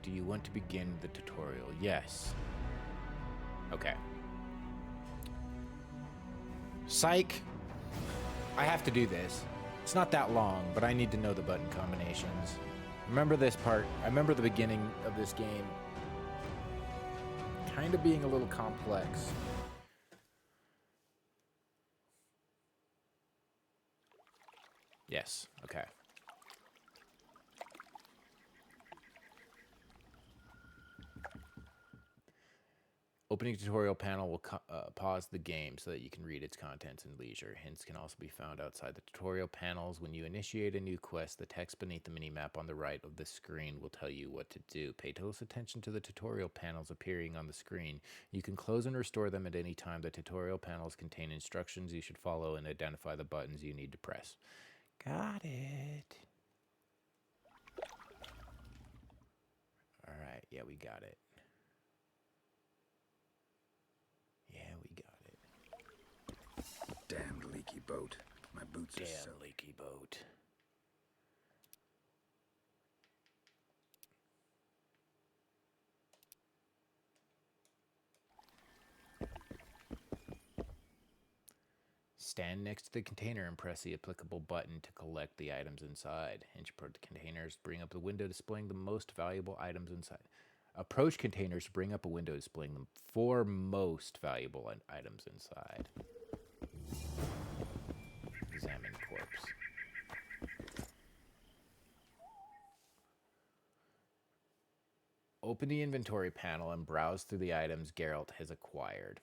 Do you want to begin the tutorial? Yes. Okay. Psych. I have to do this. It's not that long, but I need to know the button combinations. Remember this part. I remember the beginning of this game kind of being a little complex. Yes, okay. Opening tutorial panel will pause the game so that you can read its contents in leisure. Hints can also be found outside the tutorial panels. When you initiate a new quest, the text beneath the minimap on the right of the screen will tell you what to do. Pay close attention to the tutorial panels appearing on the screen. You can close and restore them at any time. The tutorial panels contain instructions you should follow and identify the buttons you need to press. Got it. All right, yeah, we got it. Yeah, we got it. Damned leaky boat. My boots are Damn soaked. leaky boat. Stand next to the container and press the applicable button to collect the items inside. Approach the containers, bring up the window displaying the most valuable items inside. Approach containers to bring up a window displaying the 4 most valuable items inside. Examine corpse. Open the inventory panel and browse through the items Geralt has acquired.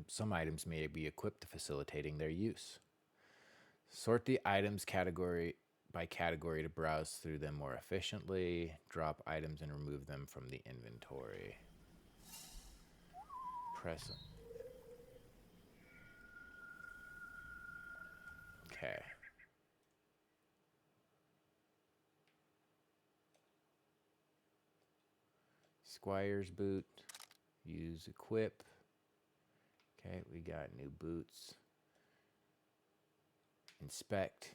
Some items may be equipped, facilitating their use. Sort the items by category to browse through them more efficiently. Drop items and remove them from the inventory. Press. Okay. Squire's boot. Use equip. Okay, we got new boots. Inspect.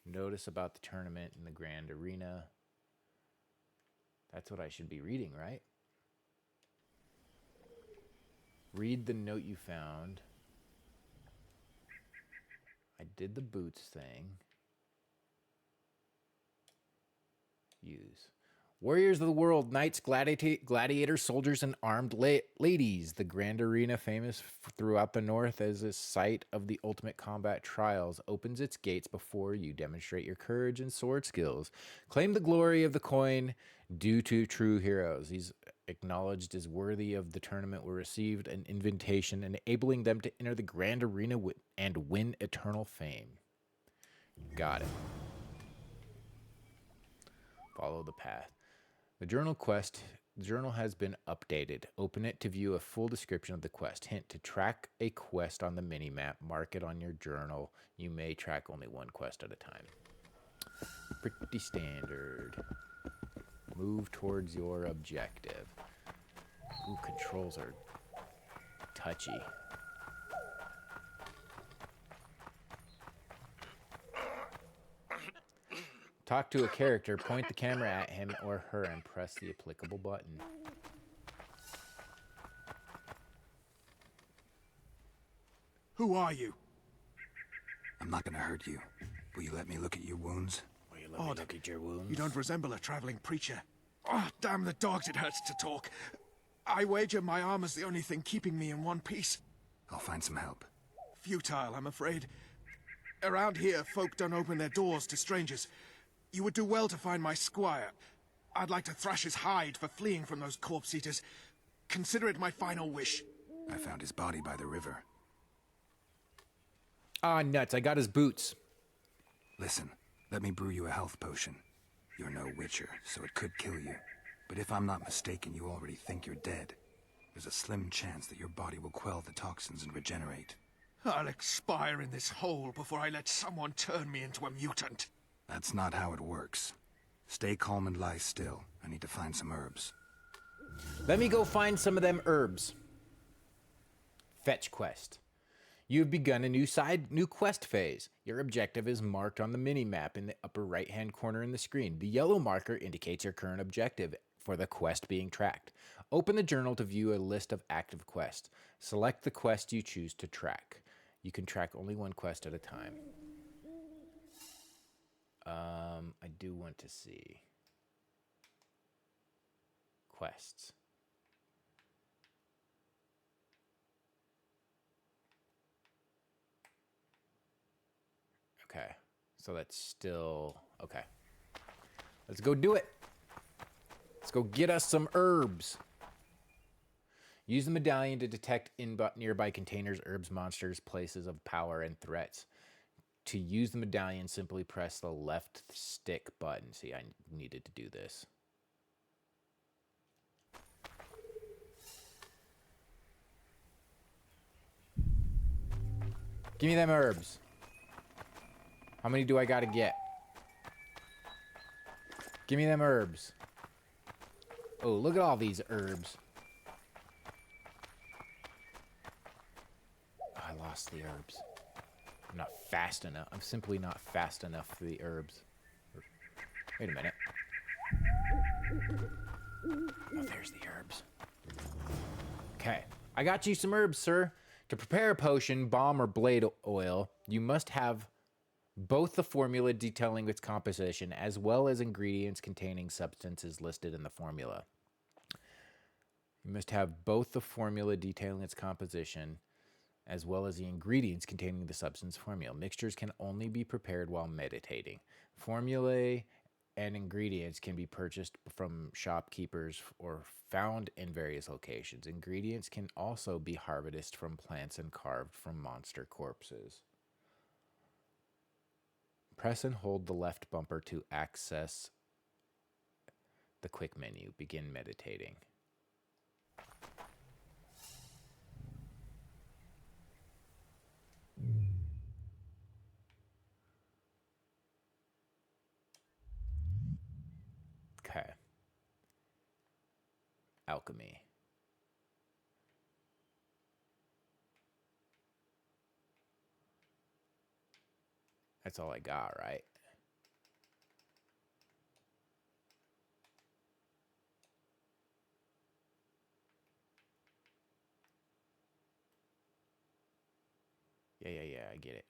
Notice about the tournament in the Grand Arena. That's what I should be reading, right? Read the note you found. I did the boots thing. Use. Warriors of the world, knights, gladiators, soldiers, and armed ladies. The Grand Arena, famous throughout the North as a site of the ultimate combat trials, opens its gates before you demonstrate your courage and sword skills. Claim the glory of the coin due to true heroes. These acknowledged as worthy of the tournament were received an invitation enabling them to enter the Grand Arena and win eternal fame. Got it. Follow the path. The journal has been updated. Open it to view a full description of the quest. Hint, to track a quest on the mini-map, mark it on your journal. You may track only one quest at a time. Pretty standard. Move towards your objective. Ooh, controls are touchy. Talk to a character, point the camera at him or her, and press the applicable button. Who are you? I'm not gonna hurt you. Will you let me look at your wounds? Will you let me look at your wounds? You don't resemble a traveling preacher. Oh, damn the dogs, it hurts to talk. I wager my armor's the only thing keeping me in one piece. I'll find some help. Futile, I'm afraid. Around here, folk don't open their doors to strangers. You would do well to find my squire. I'd like to thrash his hide for fleeing from those corpse-eaters. Consider it my final wish. I found his body by the river. Ah, nuts. I got his boots. Listen, let me brew you a health potion. You're no witcher, so it could kill you. But if I'm not mistaken, you already think you're dead. There's a slim chance that your body will quell the toxins and regenerate. I'll expire in this hole before I let someone turn me into a mutant. That's not how it works. Stay calm and lie still. I need to find some herbs. Let me go find some of them herbs. Fetch quest. You've begun a new quest phase. Your objective is marked on the mini-map in the upper right-hand corner in the screen. The yellow marker indicates your current objective for the quest being tracked. Open the journal to view a list of active quests. Select the quest you choose to track. You can track only one quest at a time. I do want to see quests. Okay, so that's still okay. Let's go do it. Let's go get us some herbs. Use the medallion to detect in nearby containers, herbs, monsters, places of power, and threats. To use the medallion, simply press the left stick button. See, I needed to do this. Give me them herbs. How many do I gotta get? Give me them herbs. Oh, look at all these herbs. Oh, I lost the herbs. I'm not fast enough. I'm simply not fast enough for the herbs. Wait a minute. Oh, there's the herbs. Okay. I got you some herbs, sir. To prepare a potion, balm, or blade oil, you must have both the formula detailing its composition as well as ingredients containing substances listed in the formula. You must have both the formula detailing its composition as well as the ingredients containing the substance formula. Mixtures can only be prepared while meditating. Formulae and ingredients can be purchased from shopkeepers or found in various locations. Ingredients can also be harvested from plants and carved from monster corpses. Press and hold the left bumper to access the quick menu. Begin meditating. Okay. Alchemy. That's all I got, right? Yeah, I get it.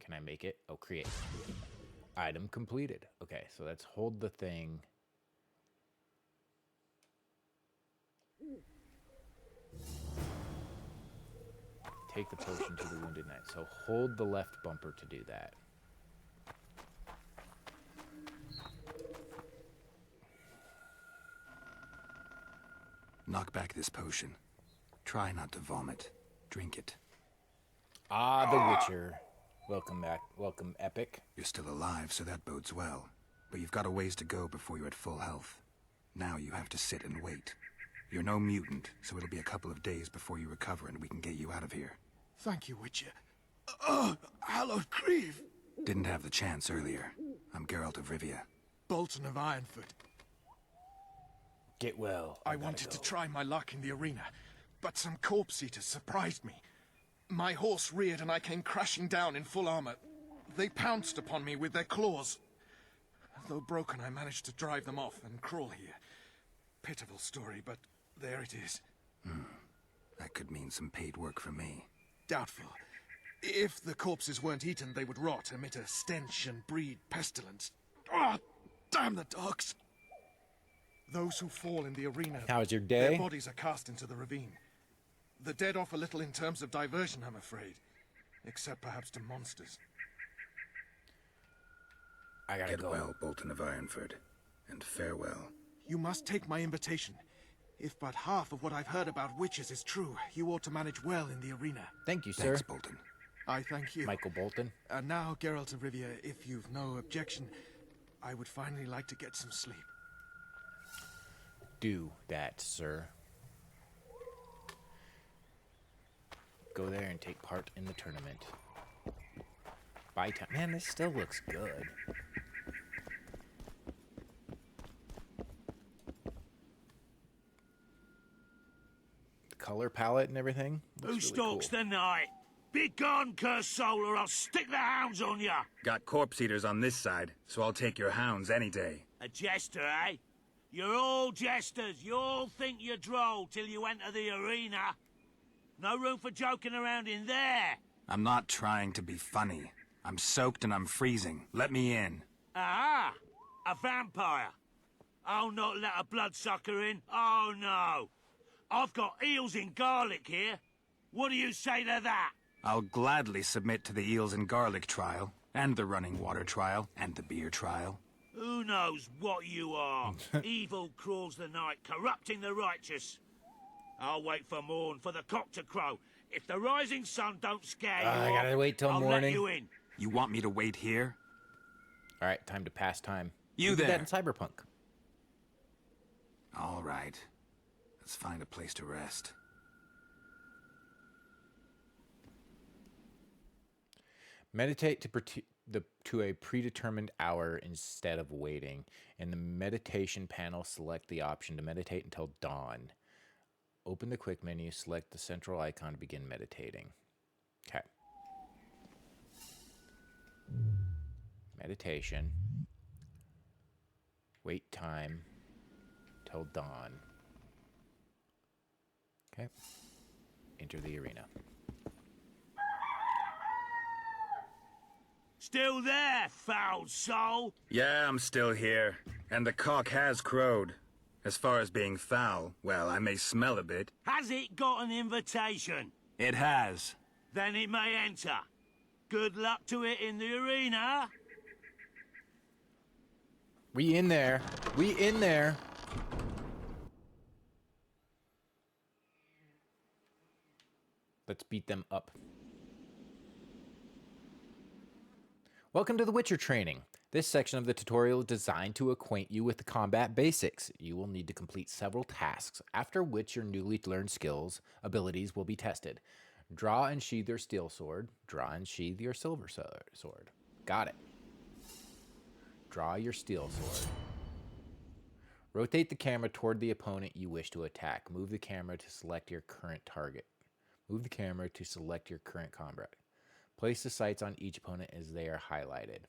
Can I make it? Oh, create. Item completed. Okay, so let's hold the thing. Take the potion to the wounded knight. So hold the left bumper to do that. Knock back this potion. Try not to vomit. Drink it. Ah, The Witcher. Welcome back. Welcome, Epic. You're still alive, so that bodes well. But you've got a ways to go before you're at full health. Now you have to sit and wait. You're no mutant, so it'll be a couple of days before you recover and we can get you out of here. Thank you, Witcher. Oh, hallowed grieve! Didn't have the chance earlier. I'm Geralt of Rivia. Bolton of Ironfoot. Get well. I wanted to try my luck in the arena, but some corpse eaters surprised me. My horse reared and I came crashing down in full armor. They pounced upon me with their claws. Though broken, I managed to drive them off and crawl here. Pitiful story, but there it is. That could mean some paid work for me. Doubtful. If the corpses weren't eaten, they would rot, emit a stench and breed pestilence. Ah, damn the dogs! Those who fall in the arena, How's your their day? bodies are cast into the ravine. The dead offer little in terms of diversion, I'm afraid. Except perhaps to monsters. I gotta Get go. well, Bolton of Ironford. And farewell. You must take my invitation. If but half of what I've heard about witches is true, you ought to manage well in the arena. Thank you, sir. Thanks, Bolton. I thank you. Michael Bolton. And now, Geralt of Rivia, if you've no objection, I would finally like to get some sleep. Do that, sir. Go there and take part in the tournament. Buy time. Man, this still looks good. The color palette and everything. Who Looks really stalks cool. the night? Be gone, cursed soul, or I'll stick the hounds on ya! Got corpse eaters on this side, so I'll take your hounds any day. A jester, eh? You're all jesters. You all think you're droll till you enter the arena. No room for joking around in there. I'm not trying to be funny. I'm soaked and I'm freezing. Let me in. Ah, a vampire. I'll not let a bloodsucker in. Oh, no. I've got eels in garlic here. What do you say to that? I'll gladly submit to the eels and garlic trial, and the running water trial, and the beer trial. Who knows what you are? Evil crawls the night, corrupting the righteous. I'll wait for morn, for the cock to crow. If the rising sun don't scare you I gotta off, wait till I'll morning. let you in. You want me to wait here? All right, time to pass time. You We did there. that in Cyberpunk. All right. Let's find a place to rest. Meditate to a predetermined hour instead of waiting. In the meditation panel, select the option to meditate until dawn. Open the quick menu, select the central icon to begin meditating. Okay. Meditation. Wait time till dawn. Okay. Enter the arena. Still there, foul soul? Yeah, I'm still here. And the cock has crowed. As far as being foul, well, I may smell a bit. Has it got an invitation? It has. Then it may enter. Good luck to it in the arena. We in there. We in there. Let's beat them up. Welcome to the Witcher training. This section of the tutorial is designed to acquaint you with the combat basics. You will need to complete several tasks, after which your newly learned abilities will be tested. Draw and sheathe your steel sword. Draw and sheathe your silver sword. Got it. Draw your steel sword. Rotate the camera toward the opponent you wish to attack. Move the camera to select your current target. Move the camera to select your current combat. Place the sights on each opponent as they are highlighted.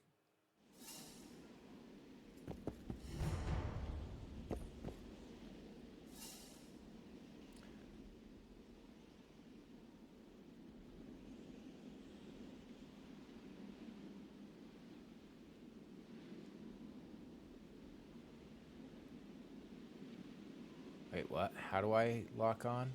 Wait, what? How do I lock on?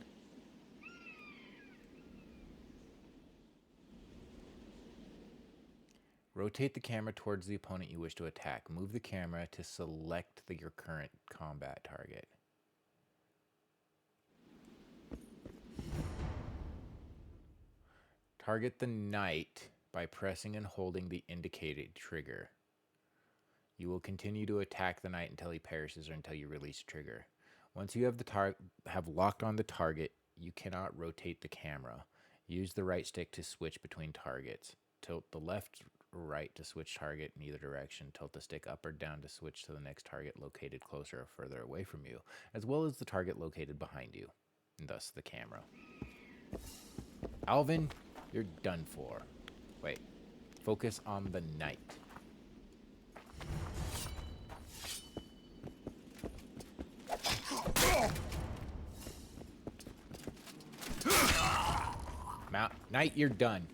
Rotate the camera towards the opponent you wish to attack. Move the camera to select your current combat target. Target the knight by pressing and holding the indicated trigger. You will continue to attack the knight until he perishes or until you release the trigger. Once you have locked on the target, you cannot rotate the camera. Use the right stick to switch between targets. Tilt the left or right to switch target in either direction. Tilt the stick up or down to switch to the next target located closer or further away from you, as well as the target located behind you, and thus the camera. Alvin, you're done for. Wait. Focus on the knight. Knight, you're done.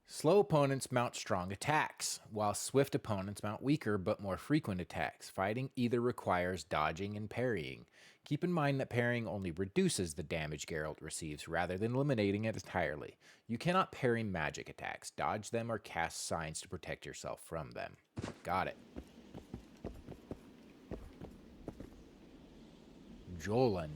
Slow opponents mount strong attacks, while swift opponents mount weaker but more frequent attacks. Fighting either requires dodging and parrying. Keep in mind that parrying only reduces the damage Geralt receives rather than eliminating it entirely. You cannot parry magic attacks, dodge them, or cast signs to protect yourself from them. Got it. Jolan.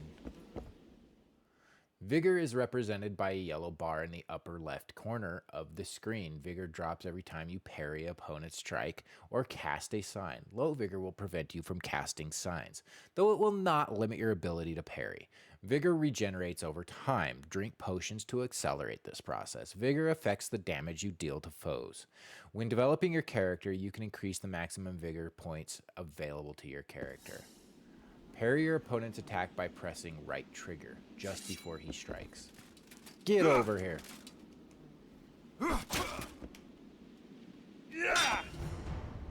Vigor is represented by a yellow bar in the upper left corner of the screen. Vigor drops every time you parry an opponent's strike or cast a sign. Low vigor will prevent you from casting signs, though it will not limit your ability to parry. Vigor regenerates over time. Drink potions to accelerate this process. Vigor affects the damage you deal to foes. When developing your character, you can increase the maximum vigor points available to your character. Parry your opponent's attack by pressing right trigger just before he strikes. Get over here.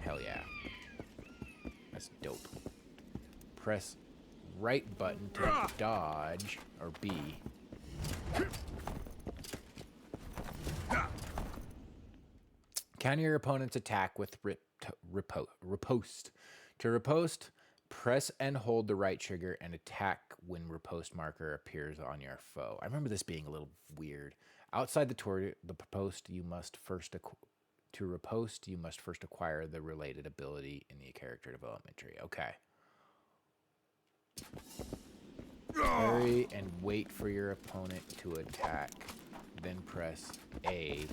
Hell yeah. That's dope. Press right button to dodge, or B. Counter your opponent's attack with riposte. To riposte, press and hold the right trigger and attack when riposte marker appears on your foe. I remember this being a little weird. Outside the riposte, you must first acquire the related ability in the character development tree. Okay. Parry and wait for your opponent to attack. Then press A.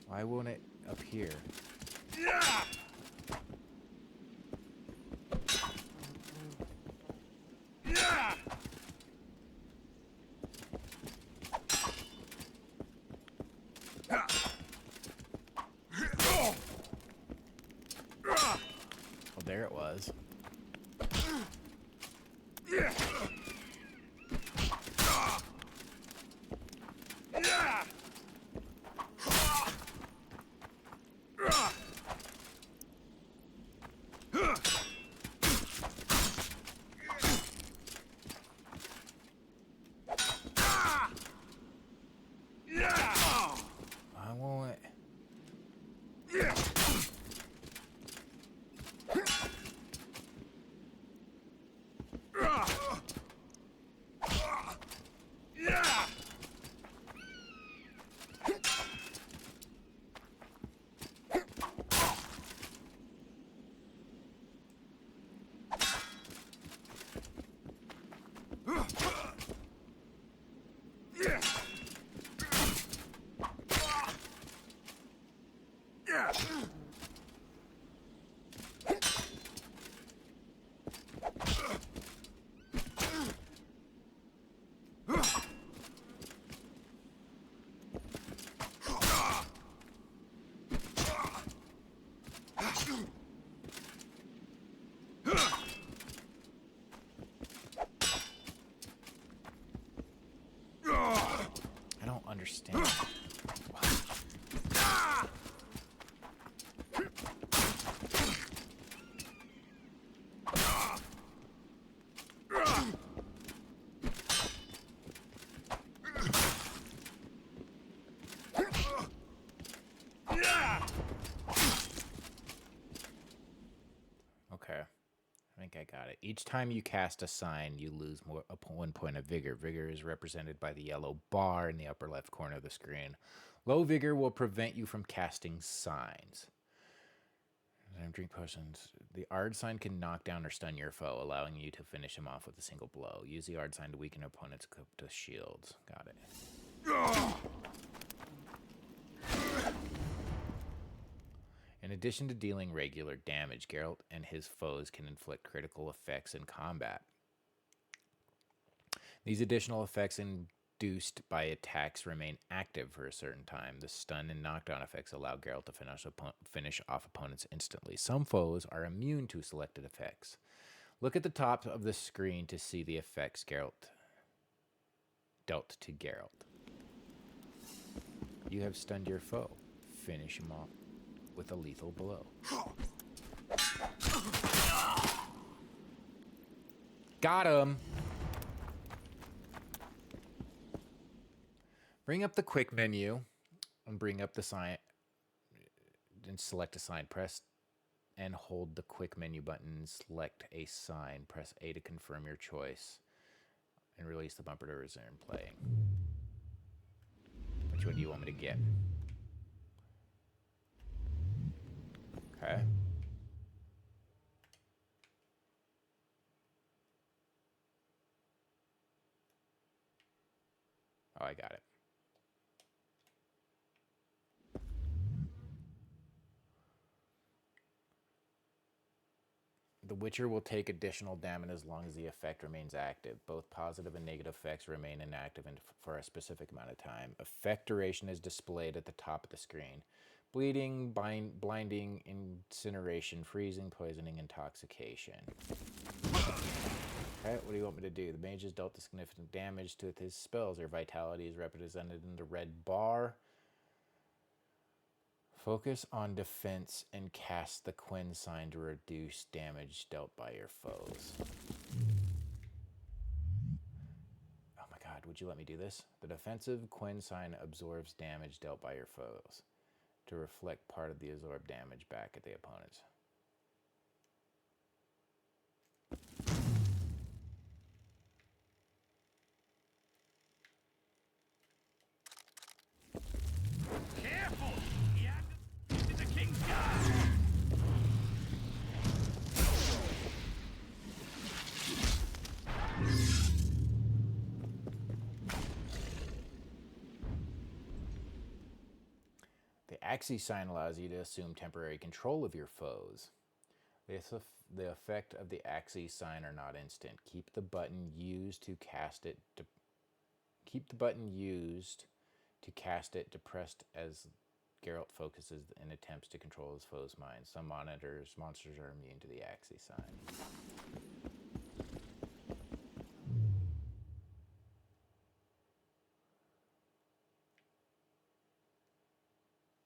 Why won't it appear? Oh, there it was. I won't. I don't understand. Okay. I think I got it. Each time you cast a sign, you lose 1 point of vigor. Vigor is represented by the yellow bar in the upper left corner of the screen. Low vigor will prevent you from casting signs. Drink potions. The Ard sign can knock down or stun your foe, allowing you to finish him off with a single blow. Use the Ard sign to weaken opponents equipped with shields. Got it. In addition to dealing regular damage, Geralt and his foes can inflict critical effects in combat. These additional effects induced by attacks remain active for a certain time. The stun and knockdown effects allow Geralt to finish off opponents instantly. Some foes are immune to selected effects. Look at the top of the screen to see the effects Geralt dealt to Geralt. You have stunned your foe. Finish him off with a lethal blow. Got him! Bring up the quick menu and bring up the sign and select a sign. Press and hold the quick menu button. Select a sign. Press A to confirm your choice and release the bumper to resume playing. Which one do you want me to get? Okay. Oh, I got it. The Witcher will take additional damage as long as the effect remains active. Both positive and negative effects remain inactive for a specific amount of time. Effect duration is displayed at the top of the screen. Bleeding, blinding, incineration, freezing, poisoning, intoxication. Okay, what do you want me to do? The mage has dealt significant damage to his spells. Their vitality is represented in the red bar. Focus on defense and cast the Quen sign to reduce damage dealt by your foes. Oh my god, would you let me do this? The defensive Quen sign absorbs damage dealt by your foes to reflect part of the absorbed damage back at the opponents. Careful! This is a king's guard! The Axii sign allows you to assume temporary control of your foes. The effect of the Axii sign are not instant. Keep the button used to cast it depressed as Geralt focuses and attempts to control his foe's mind. Some monsters are immune to the Axii sign.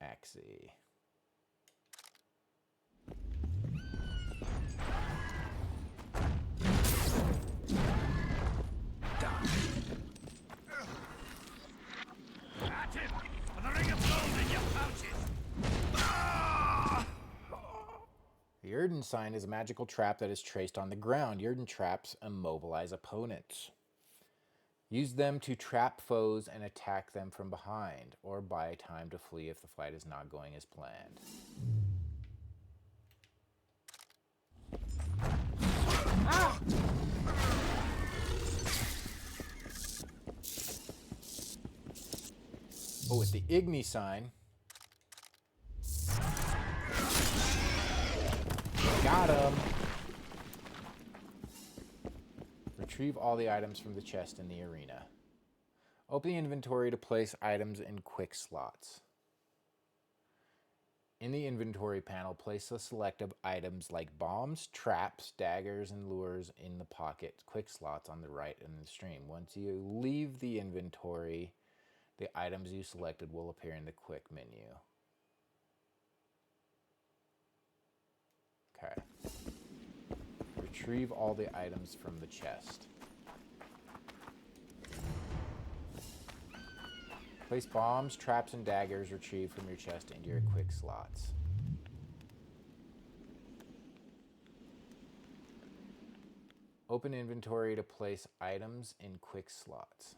Axii. At him! With a ring of gold in your pouches! The Yrden sign is a magical trap that is traced on the ground. Yrden traps immobilize opponents. Use them to trap foes and attack them from behind, or buy time to flee if the fight is not going as planned. Ah! Oh, with the Igni sign. Got him! Retrieve all the items from the chest in the arena. Open the inventory to place items in quick slots. In the inventory panel, place the selective items like bombs, traps, daggers, and lures in the pocket quick slots on the right in the stream. Once you leave the inventory, the items you selected will appear in the quick menu. Okay. Retrieve all the items from the chest. Place bombs, traps, and daggers retrieved from your chest into your quick slots. Open inventory to place items in quick slots.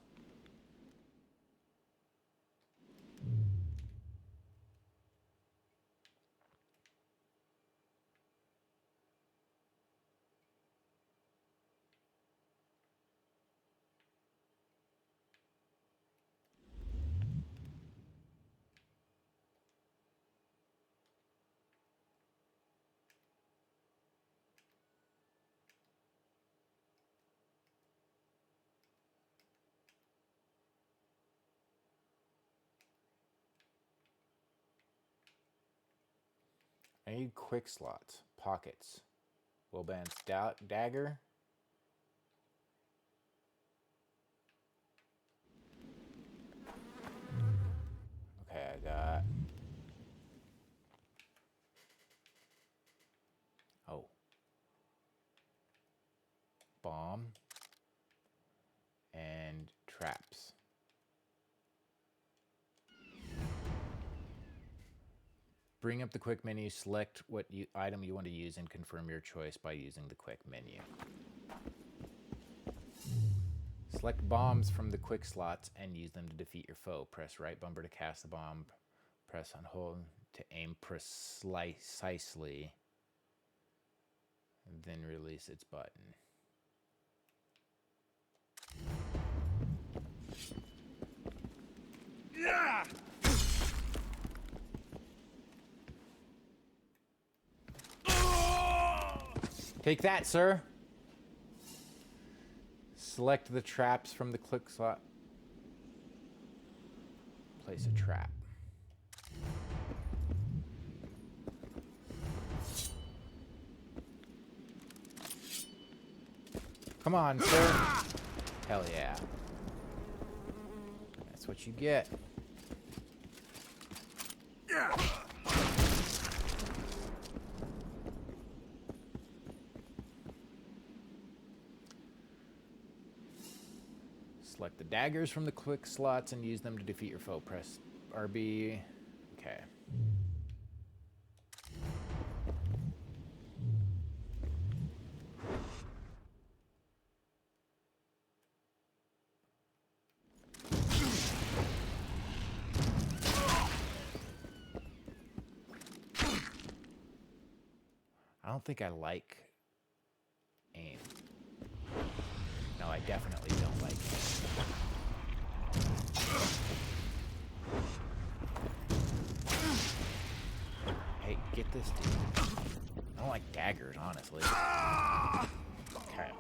I need quick slots. Pockets. Wilban's dagger. Okay, I got... Oh. Bomb. And traps. Bring up the quick menu, select what item you want to use, and confirm your choice by using the quick menu. Select bombs from the quick slots and use them to defeat your foe. Press right bumper to cast the bomb. Press on hold to aim precisely. Then release its button. Yeah! Take that, sir. Select the traps from the click slot. Place a trap. Come on, sir. Hell yeah. That's what you get. Yeah! Select the daggers from the quick slots and use them to defeat your foe. Press RB. Okay. I don't think I like aim. No, I definitely don't like aim. Hey, get this dude. I don't like daggers, honestly. Okay.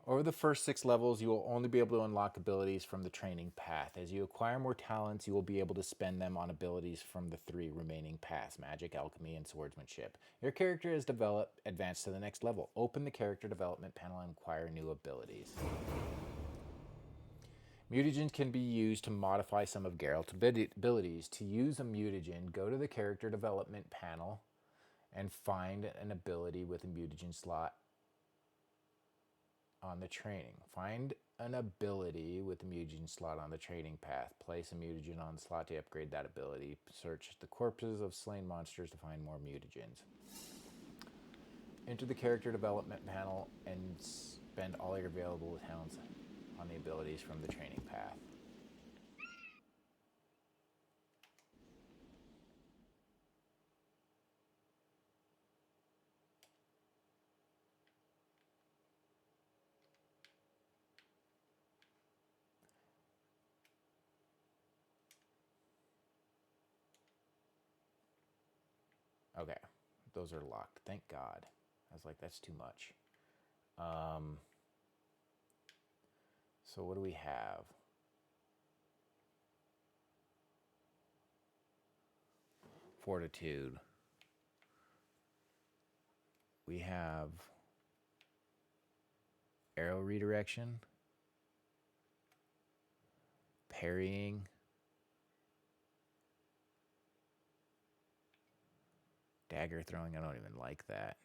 Over the first 6 levels, you will only be able to unlock abilities from the training path. As you acquire more talents, you will be able to spend them on abilities from the 3 remaining paths: magic, alchemy, and swordsmanship. Your character has advanced to the next level. Open the character development panel and acquire new abilities. Mutagens can be used to modify some of Geralt's abilities. To use a mutagen, go to the character development panel and find an ability with a mutagen slot on the training. Find an ability with a mutagen slot on the training path. Place a mutagen on the slot to upgrade that ability. Search the corpses of slain monsters to find more mutagens. Enter the character development panel and spend all your available talents on the abilities from the training path. Okay, those are locked. Thank God. I was like, that's too much. So what do we have? Fortitude. We have arrow redirection, parrying, dagger throwing. I don't even like that.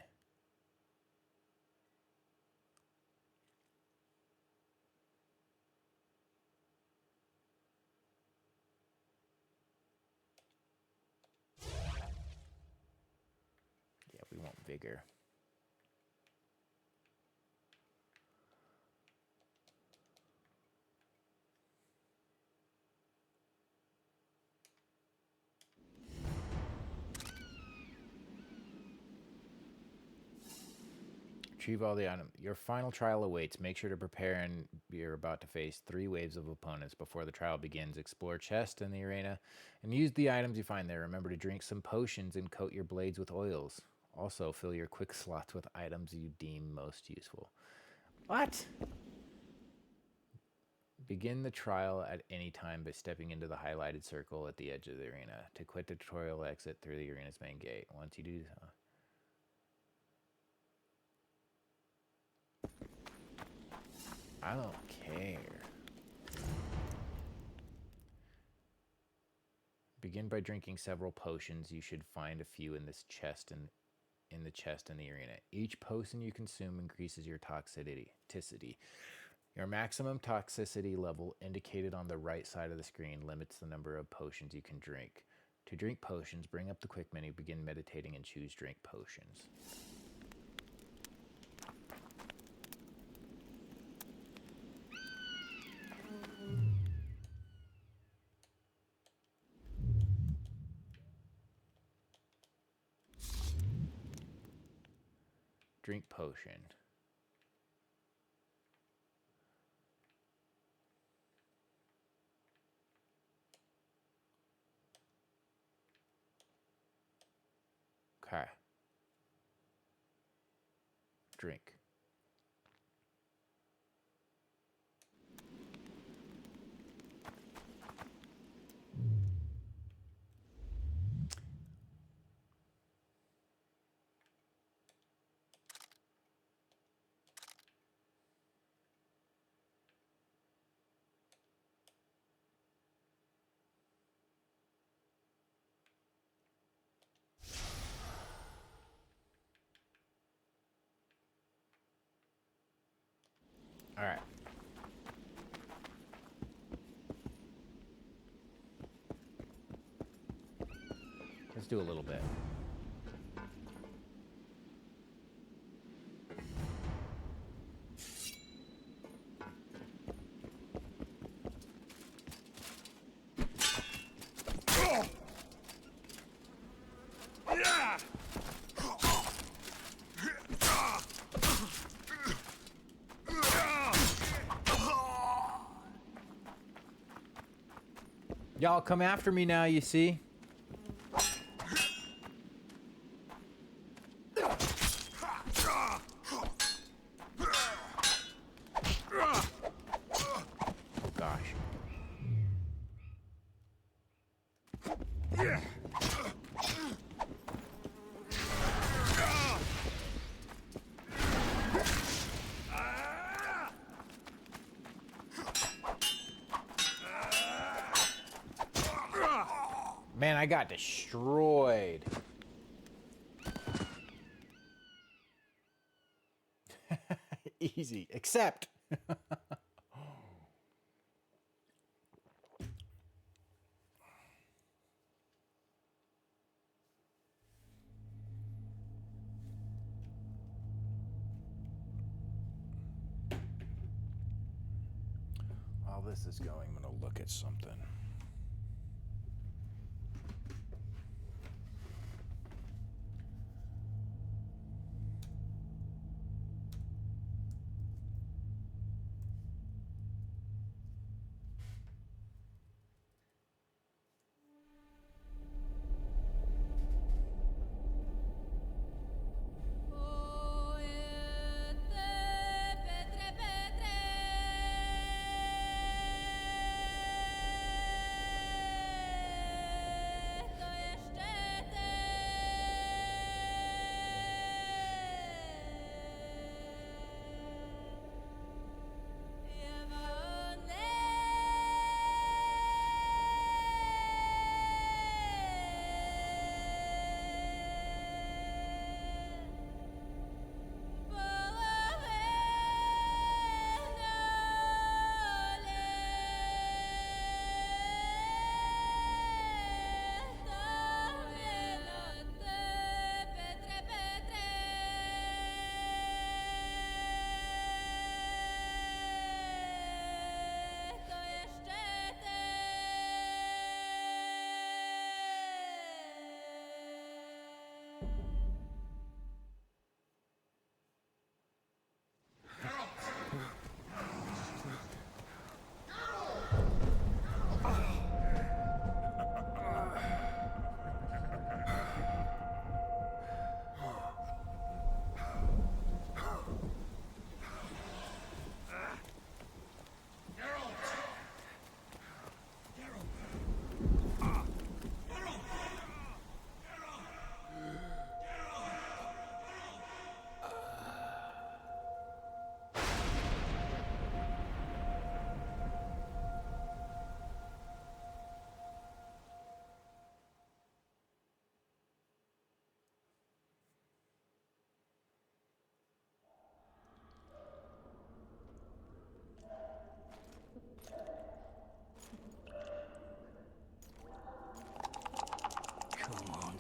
Yeah, we want vigor. Retrieve all the items. Your final trial awaits. Make sure to prepare, and you're about to face 3 waves of opponents before the trial begins. Explore chests in the arena and use the items you find there. Remember to drink some potions and coat your blades with oils. Also, fill your quick slots with items you deem most useful. What? Begin the trial at any time by stepping into the highlighted circle at the edge of the arena. To quit the tutorial, exit through the arena's main gate. Once you do so... I don't care. Begin by drinking several potions. You should find a few in this chest and in the chest in the arena. Each potion you consume increases your toxicity. Your maximum toxicity level, indicated on the right side of the screen, limits the number of potions you can drink. To drink potions, bring up the quick menu, begin meditating, and choose drink potions. Drink potion. Okay. Drink. All right. Let's do a little bit. Y'all come after me now, you see? Gosh. Man, I got destroyed. Easy, except. While this is going, I'm going to look at something.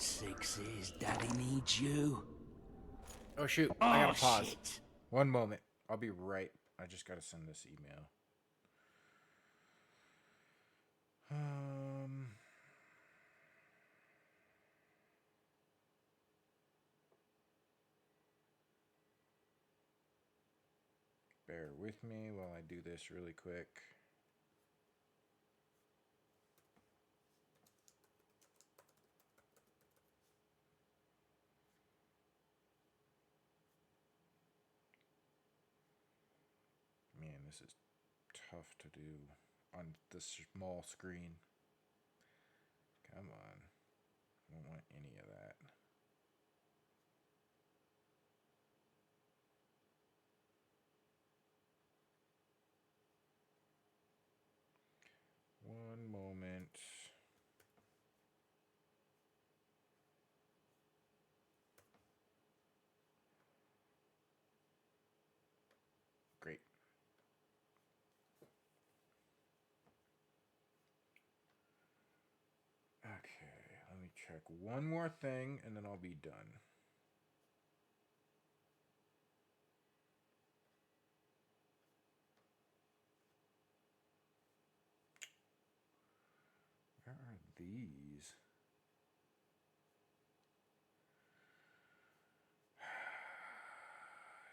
sixes, Daddy needs you. Oh shoot, I gotta pause. Shit. One moment. I'll be right. I just gotta send this email. Bear with me while I do this really quick. Man, this is tough to do on this small screen. Come on. I don't want any of that. One moment. Great. Okay, let me check one more thing and then I'll be done. Where are these?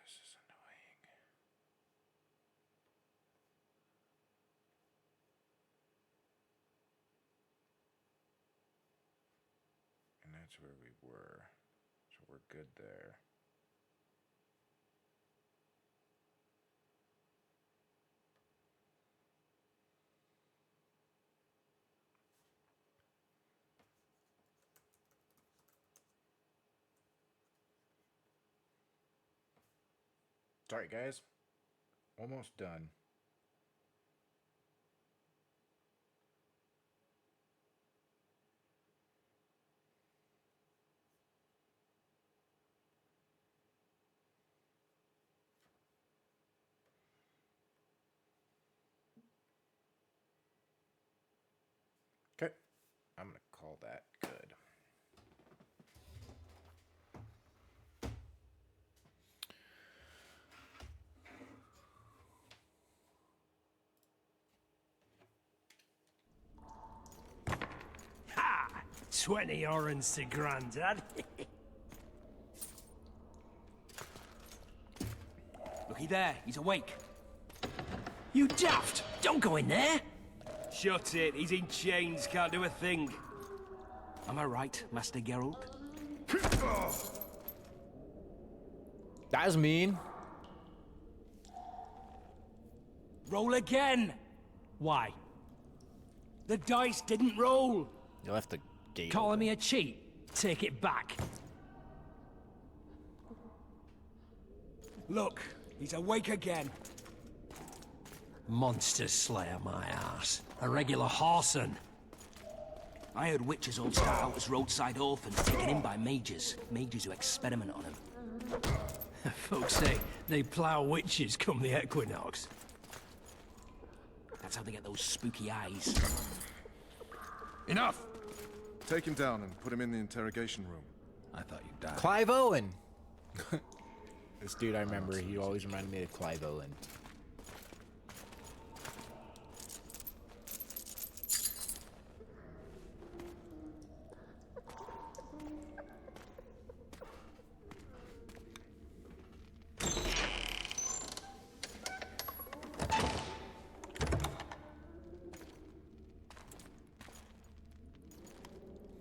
This is annoying. And that's where we were. So we're good there. Sorry, guys. Almost done. Okay. I'm going to call that good. Ha! 20 orange to Grandad. Looky there, he's awake. You daft! Don't go in there! Shut it, he's in chains, can't do a thing. Am I right, Master Geralt? That was mean. Roll again! Why? The dice didn't roll! You left the gate. Calling open. me a cheat? Take it back. Look, he's awake again. Monster Slayer, my ass. A regular horson. I heard witches all start out as roadside orphans taken in by mages. Mages who experiment on them. Folks say they plough witches come the equinox. That's how they get those spooky eyes. Enough! Take him down and put him in the interrogation room. I thought you'd die. Clive Owen. This dude, I remember, he always reminded me of Clive Owen.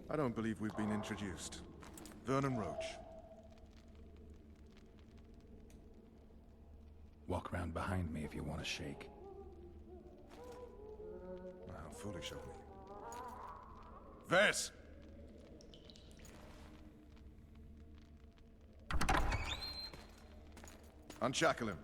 I don't believe we've been introduced. Vernon Roach. Walk around behind me if you want to shake. How foolish of me. Vess! Unshackle him.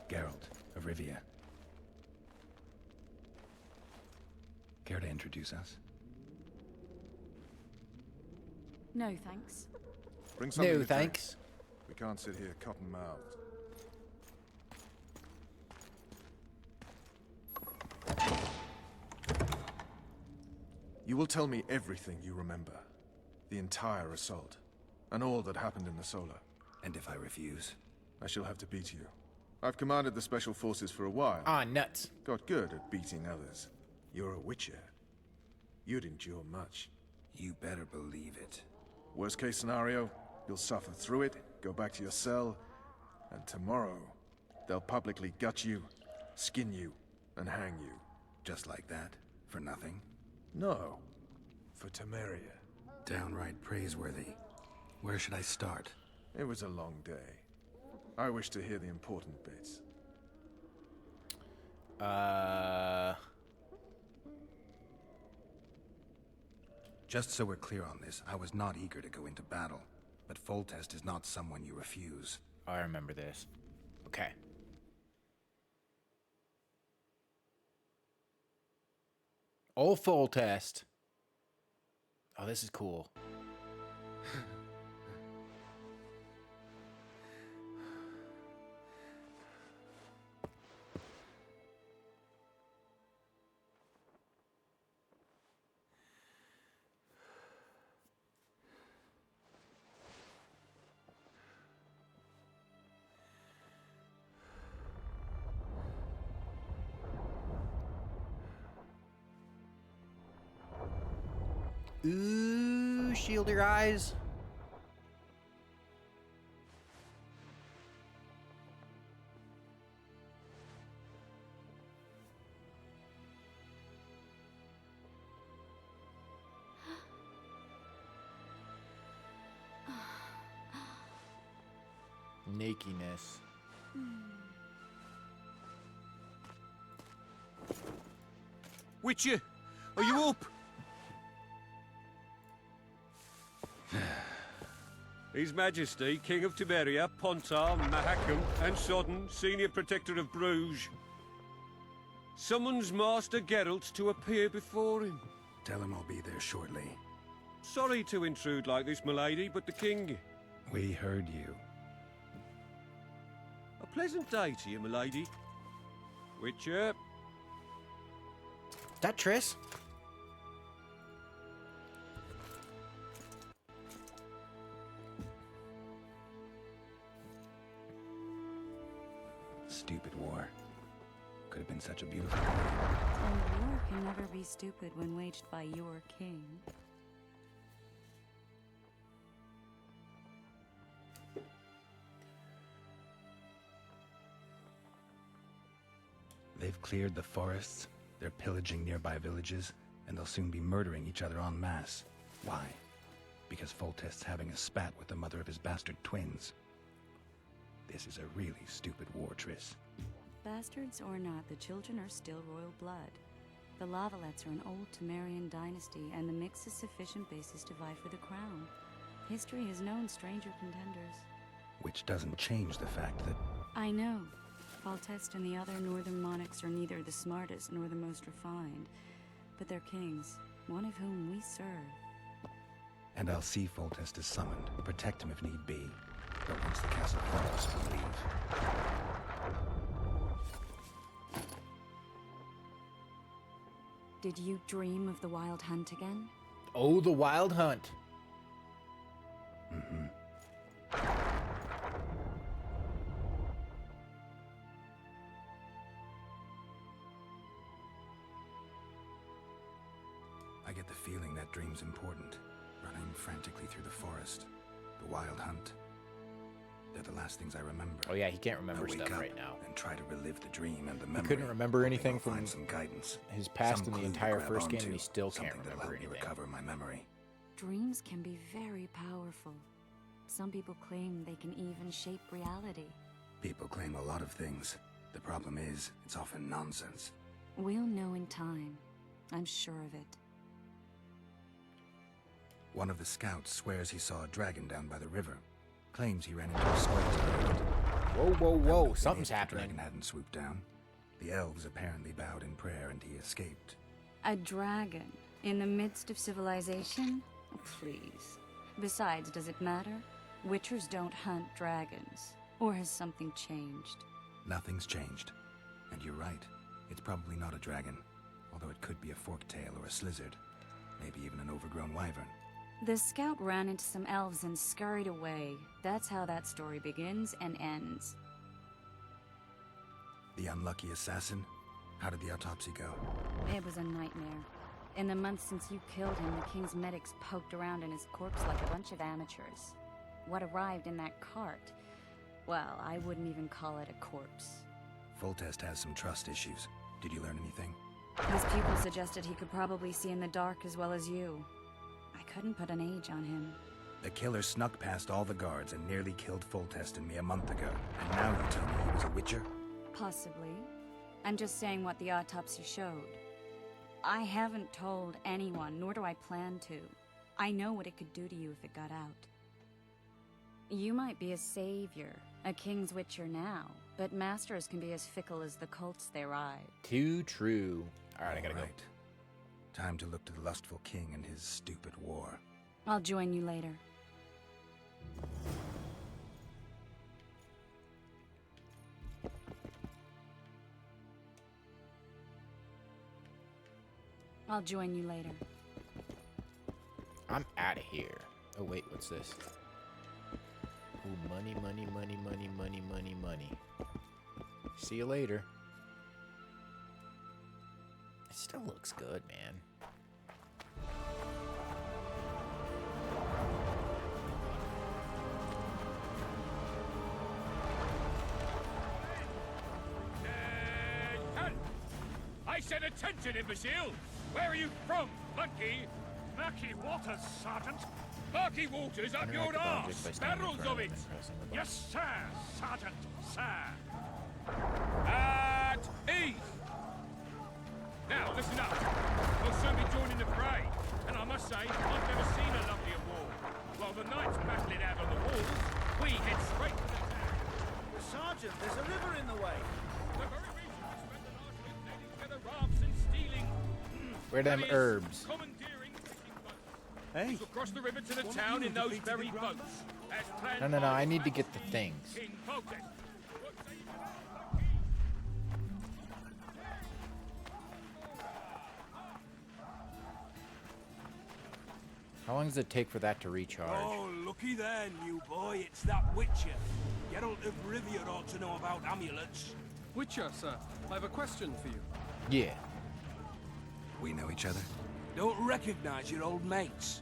Geralt of Rivia. Care to introduce us? No, thanks. Bring something No, to drink. thanks. We can't sit here cotton-mouthed. You will tell me everything you remember. The entire assault. And all that happened in the Solar. And if I refuse? I shall have to beat you. I've commanded the Special Forces for a while. Ah, nuts. Got good at beating others. You're a Witcher. You'd endure much. You better believe it. Worst case scenario, you'll suffer through it, go back to your cell, and tomorrow, they'll publicly gut you, skin you, and hang you. Just like that? For nothing? No, for Temeria. Downright praiseworthy. Where should I start? It was a long day. I wish to hear the important bits. Just so we're clear on this, I was not eager to go into battle. But Foltest is not someone you refuse. I remember this. Okay. Old full test. Oh, this is cool. Ooh, shield your eyes. Nakiness. Witcher, are you up? His Majesty, King of Temeria, Pontar, Mahakam, and Sodden, Senior Protector of Bruges, summons Master Geralt to appear before him. Tell him I'll be there shortly. Sorry to intrude like this, milady, but the King... We heard you. A pleasant day to you, milady. Witcher. Is that Triss? Stupid war. Could have been such a beautiful A war can never be stupid when waged by your king. They've cleared the forests, they're pillaging nearby villages, and they'll soon be murdering each other en masse. Why? Because Foltest's having a spat with the mother of his bastard twins. This is a really stupid war, Triss. Bastards or not, the children are still royal blood. The Lavalettes are an old Temerian dynasty, and the mix is sufficient basis to vie for the crown. History has known stranger contenders. Which doesn't change the fact that... I know. Foltest and the other northern monarchs are neither the smartest nor the most refined, but they're kings, one of whom we serve. And I'll see Foltest is summoned, protect him if need be. But once the castle falls, we'll leave. Did you dream of the Wild Hunt again? Oh, the Wild Hunt. Mm-hmm. I get the feeling that dream's important. Running frantically through the forest. The Wild Hunt. They're the last things I remember. Oh yeah, he can't remember I wake stuff up right now. and try to relive the dream and the memory. He couldn't remember hoping anything I'll from find some guidance, his past some in the clue to entire grab first game, onto, and he still can't something that'll remember help me anything. recover my memory. Dreams can be very powerful. Some people claim they can even shape reality. People claim a lot of things. The problem is, it's often nonsense. We'll know in time. I'm sure of it. One of the scouts swears he saw a dragon down by the river. Claims he ran into a square. Whoa, whoa, whoa! Something's The happening. dragon hadn't swooped down. The elves apparently bowed in prayer and he escaped. A dragon in the midst of civilization? Oh, please. Besides, does it matter? Witchers don't hunt dragons. Or has something changed? Nothing's changed. And you're right. It's probably not a dragon. Although it could be a forktail or a slizzard. Maybe even an overgrown wyvern. The scout ran into some elves and scurried away. That's how that story begins and ends. The unlucky assassin? How did the autopsy go? It was a nightmare. In the months since you killed him, the king's medics poked around in his corpse like a bunch of amateurs. What arrived in that cart? Well, I wouldn't even call it a corpse. Foltest has some trust issues. Did you learn anything? His people suggested he could probably see in the dark as well as you. I couldn't put an age on him. The killer snuck past all the guards and nearly killed Foltest and me a month ago. And now you tell me he was a witcher? Possibly. I'm just saying what the autopsy showed. I haven't told anyone, nor do I plan to. I know what it could do to you if it got out. You might be a savior, a king's witcher now, but masters can be as fickle as the cults they ride. Too true. Alright, I gotta go. Right. Time to look to the lustful king and his stupid war. I'll join you later. I'll join you later. I'm out of here. Oh wait, what's this? Ooh, money, money, money, money, money, money, money. See you later. It still looks good, man. I said attention, imbecile! Where are you from, monkey? Murky Waters, Sergeant. Murky Waters up your Interact with arse! objects by standing in Barrels front of of it! them and pressing the button. Yes, sir, Sergeant, sir. At ease! Now, listen up. We'll soon be joining the fray. And I must say, I've never seen a lovelier war. While the knights battle it out on the walls, we head straight for the town. Sergeant, there's a river in the way. The very reason we spent the last week nailing together rafts and stealing... Where them that is, herbs? commandeering fishing boats. Hey. We'll cross the river to the town in those very boats. As planned No, no, no, by I need to my get the things. King Foltest. What say you to that, How long does it take for that to recharge? Oh, looky there, new boy. It's that Witcher. Geralt of Rivia ought to know about amulets. Witcher, sir. I have a question for you. Yeah. We know each other? Don't recognize your old mates.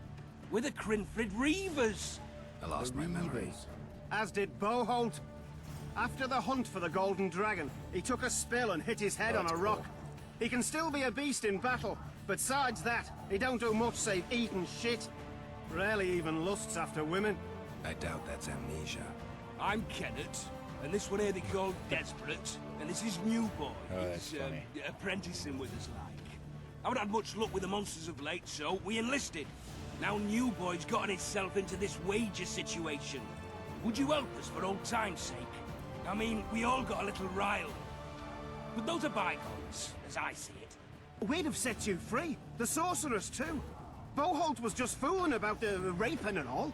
We're the Crinfrid Reavers. I lost my memory. As did Boholt. After the hunt for the Golden Dragon, he took a spill and hit his head on a rock. He can still be a beast in battle, but besides that, he don't do much save eat and shit. Rarely even lusts after women. I doubt that's amnesia. I'm Kenneth, and this one here they call Desperate, and this is New Boy. Oh, that's He's funny. apprenticing with us like. I haven't had much luck with the monsters of late, so we enlisted. Now New Boy's gotten himself into this wager situation. Would you help us for old time's sake? I mean, we all got a little riled. But those are bygones, as I see it. We'd have set you free. The sorceress, too. Boholt was just fooling about the raping and all.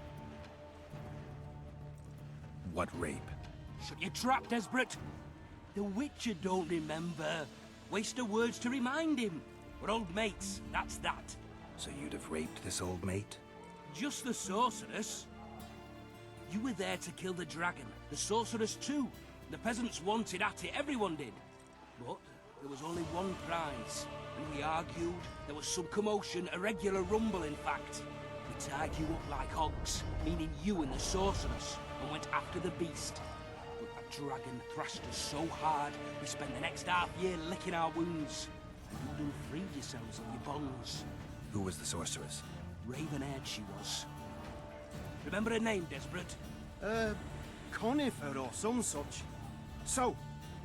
What rape? Shut your trap, Desperate. The Witcher don't remember. Waste of words to remind him. We're old mates, that's that. So you'd have raped this old mate? Just the sorceress. You were there to kill the dragon. The sorceress too. The peasants wanted at it, everyone did. But there was only one prize. And we argued. There was some commotion, a regular rumble in fact. We tied you up like hogs, meaning you and the sorceress, and went after the beast. But that dragon thrashed us so hard, we spent the next half year licking our wounds. And you freed yourselves of your bonds. Who was the sorceress? Raven-haired she was. Remember her name, Desperate? Conifer or some such. So,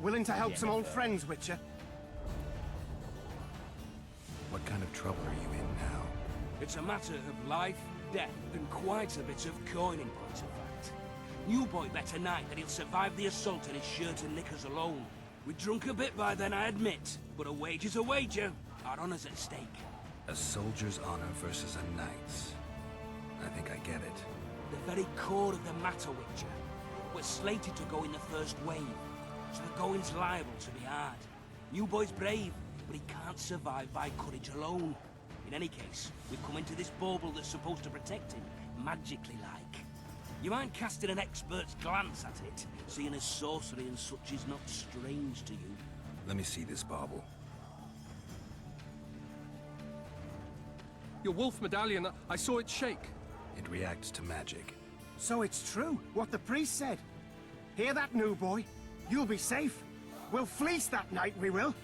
willing to help some old friends, Witcher? What kind of trouble are you in now? It's a matter of life, death, and quite a bit of coin in point of fact. New Boy bet tonight that he'll survive the assault in his shirt and knickers alone. We drunk a bit by then, I admit, but a wager's a wager. Our honor's at stake. A soldier's honor versus a knight's. I think I get it. the very core of the matter, Witcher. We're slated to go in the first wave, so the going's liable to be hard. New boy's brave, but he can't survive by courage alone. In any case, we've come into this bauble that's supposed to protect him, magically like. You mind casting an expert's glance at it, seeing as sorcery and such is not strange to you? Let me see this bauble. Your wolf medallion, I saw it shake. It reacts to magic. So it's true, what the priest said. Hear that, new boy? You'll be safe. We'll fleece that night, we will.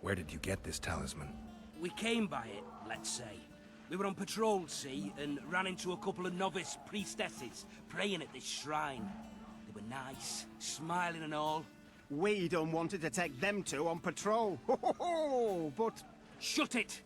Where did you get this talisman? We came by it, let's say. We were on patrol, see, and ran into a couple of novice priestesses praying at this shrine. They were nice, smiling and all. We don't wanted to take them two on patrol. But... Shut it!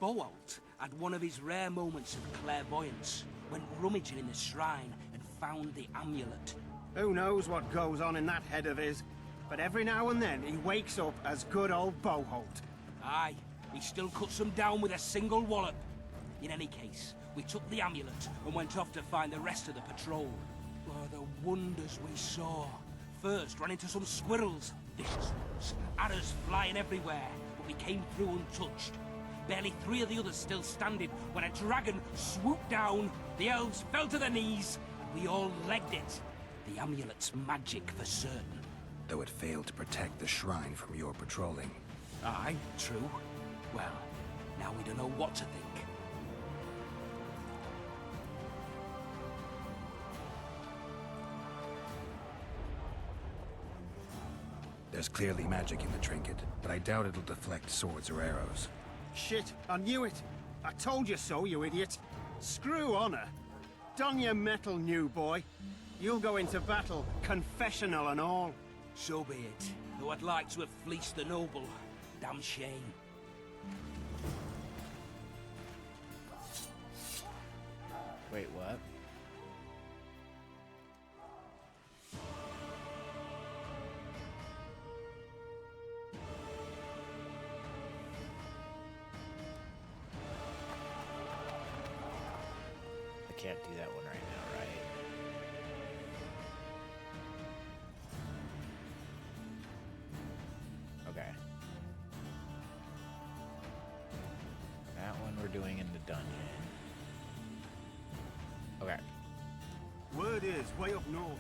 Boalt had one of his rare moments of clairvoyance, went rummaging in the shrine and found the amulet. who knows what goes on in that head of his? But every now and then he wakes up as good old Boholt. Aye, he still cuts them down with a single wallop. In any case, we took the amulet and went off to find the rest of the patrol. Oh, the wonders we saw. First, ran into some squirrels, vicious ones, arrows flying everywhere, but we came through untouched. Barely 3 of the others still standing when a dragon swooped down, the elves fell to their knees, and we all legged it. The amulet's magic for certain. Though it failed to protect the shrine from your patrolling. Aye, true. Well, now we don't know what to think. There's clearly magic in the trinket, but I doubt it'll deflect swords or arrows. Shit, I knew it. I told you so, you idiot. Screw honor. Don your metal, new boy. You'll go into battle, confessional and all. So be it. Though I'd like to have fleeced the noble. Damn shame. Wait, what? I can't do that one right now, right? Okay. That one we're doing in the dungeon. Okay. Word is, way up north.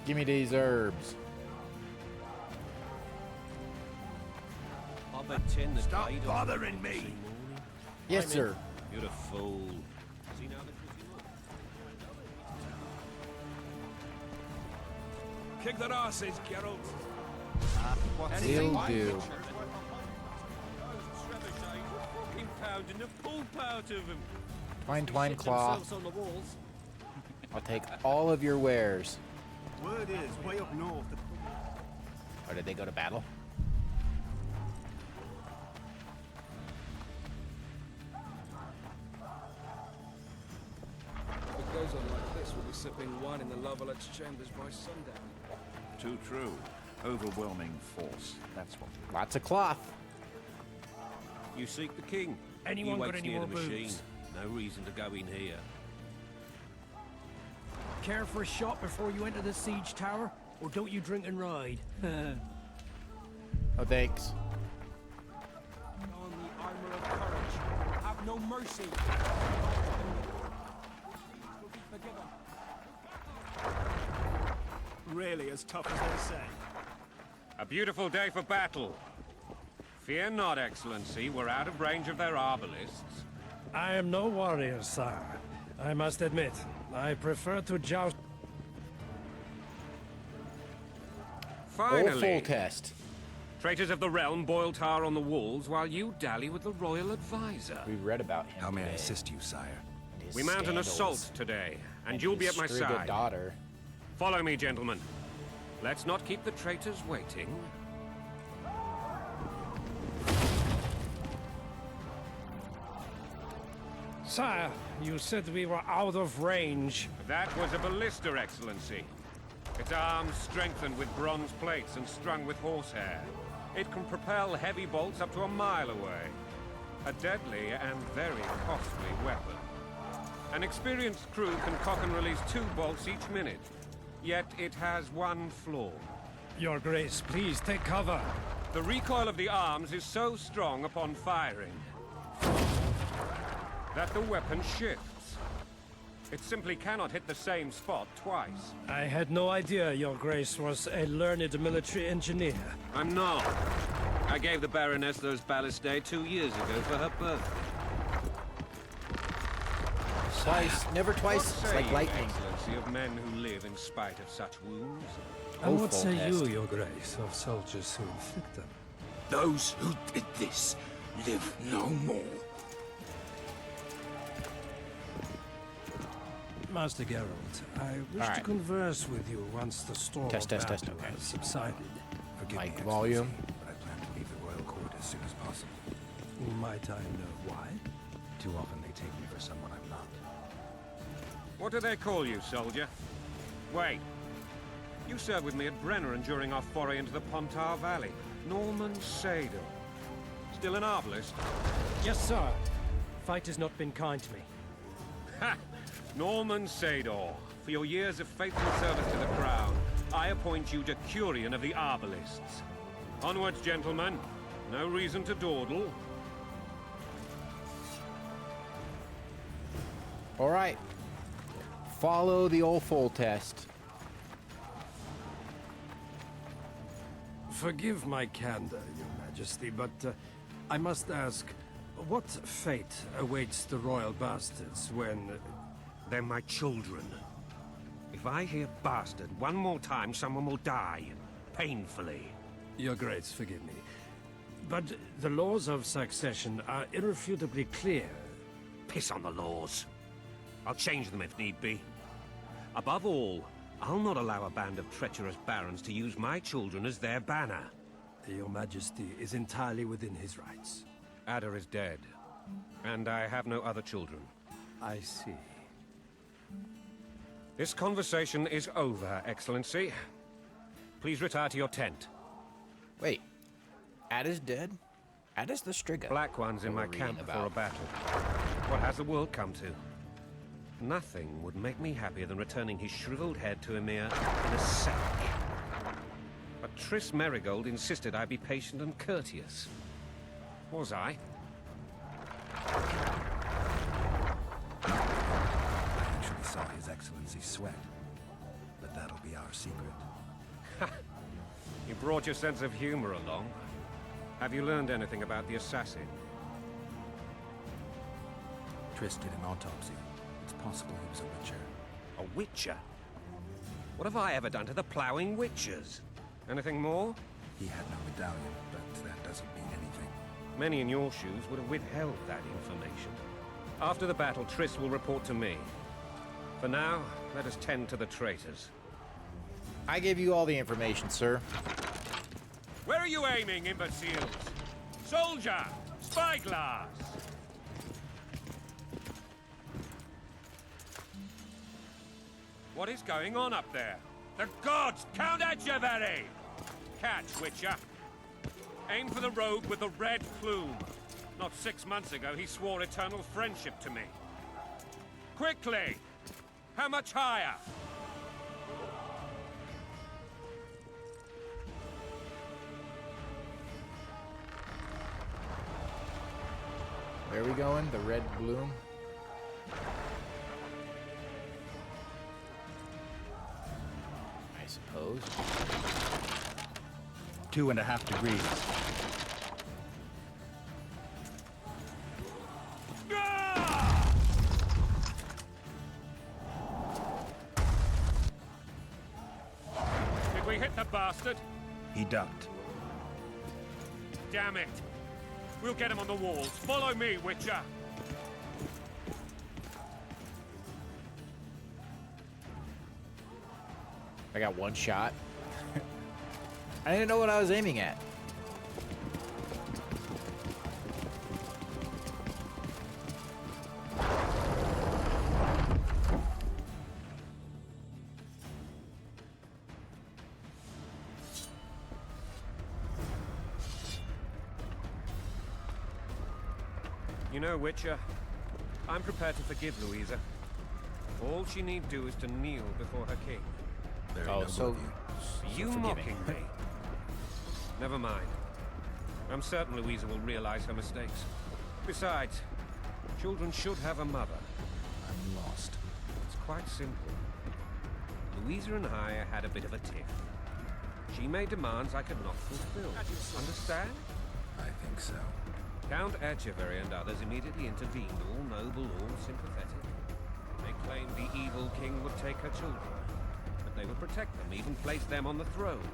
Give me these herbs. I bet 10 the Stop tide bothering on me. Tuesday morning. Yes, sir. You're a fool. See now that you Kick their asses, Geralt. Will do. Impounding the pulp out of them. Twine claw. On the walls. I'll take all of your wares. Word is, way up north. Or did they go to battle? If it goes on like this, we'll be sipping wine in the Lovelet's chambers by sundown. Too true. Overwhelming force. That's what. Lots of cloth. You seek the king. Anyone he got waits any near more the machine. booze? No reason to go in here. Care for a shot before you enter the siege tower? Or don't you drink and ride? Oh, thanks. On the armor of courage. Have no mercy. Will be forgiven. Really as tough as they say. A beautiful day for battle. Fear not, Excellency. We're out of range of their arbalists. I am no warrior, sire. I must admit, I prefer to joust. Or Finally, full test. traitors of the realm boil tar on the walls while you dally with the royal advisor. We read about him. How may I today. assist you, sire? And his We mount an scandals. assault today, and you'll be his at my striga side. daughter. Follow me, gentlemen. Let's not keep the traitors waiting. Sire, you said we were out of range. That was a ballista, Excellency. Its arms strengthened with bronze plates and strung with horsehair. It can propel heavy bolts up to a mile away. A deadly and very costly weapon. An experienced crew can cock and release 2 bolts each minute. Yet it has one flaw. Your Grace, please take cover. The recoil of the arms is so strong upon firing that the weapon shifts. It simply cannot hit the same spot twice. I had no idea Your Grace was a learned military engineer. I'm not. I gave the Baroness those ballistae 2 years ago for her birthday. Twice, never twice. What It's say like you, lightning. Excellency, of men who live in spite of such wounds? And what Awful say test. you, Your Grace, of soldiers who inflict them? Those who did this live no more. Master Geralt, I wish All to right. converse with you once the storm Test, of test, test, battle okay. has subsided. Forgive Mic me, volume. Excellency, but I plan to leave the royal court as soon as possible. Might I know why? Too often they take me for someone I'm not. What do they call you, soldier? Wait. You served with me at Brenner and during our foray into the Pontar Valley. Norman Sador. Still an arbalist? Yes, sir. Fight has not been kind to me. Ha! Norman Sador. For your years of faithful service to the Crown, I appoint you Decurion of the Arbalists. Onwards, gentlemen. No reason to dawdle. All right. Follow the old full test. Forgive my candor, Your Majesty, but I must ask, what fate awaits the royal bastards when... They're my children. If I hear bastard one more time, someone will die. Painfully. Your Grace, forgive me. But the laws of succession are irrefutably clear. Piss on the laws. I'll change them if need be. Above all, I'll not allow a band of treacherous barons to use my children as their banner. Your Majesty is entirely within his rights. Ada is dead, and I have no other children. I see. This conversation is over, Excellency. Please retire to your tent. Wait. Ada's dead? Ada's the Striga. Black One's in my What we're reading camp before a about. battle. What has the world come to? Nothing would make me happier than returning his shriveled head to Emir in a sack. But Triss Merigold insisted I be patient and courteous. Was I? I actually saw His Excellency sweat. But that'll be our secret. You brought your sense of humor along. Have you learned anything about the assassin? Triss did an autopsy. It's possible he was a witcher. A witcher? What have I ever done to the ploughing witchers? Anything more? He had no medallion, but that doesn't mean anything. Many in your shoes would have withheld that information. After the battle, Triss will report to me. For now, let us tend to the traitors. I gave you all the information, sir. Where are you aiming, imbeciles? Soldier! Spyglass! What is going on up there? The gods! Count Etcheverry! Catch, Witcher. Aim for the rogue with the red plume. Not 6 months ago, he swore eternal friendship to me. Quickly! How much higher? Where are we going? The red bloom? I suppose. 2.5 degrees. Did we hit the bastard? He ducked. Damn it! We'll get him on the walls. Follow me, Witcher! I got one shot. I didn't know what I was aiming at. You know, Witcher, I'm prepared to forgive Louisa. All she need do is to kneel before her king. Very Oh, noble so of you. You forgiving. mocking me? Never mind. I'm certain Louisa will realize her mistakes. Besides, children should have a mother. I'm lost. It's quite simple. Louisa and I had a bit of a tiff. She made demands I could not fulfill. Understand? I think so. Count Etcheverry and others immediately intervened, all noble, all sympathetic. They claimed the evil king would take her children, but they would protect them, even place them on the throne.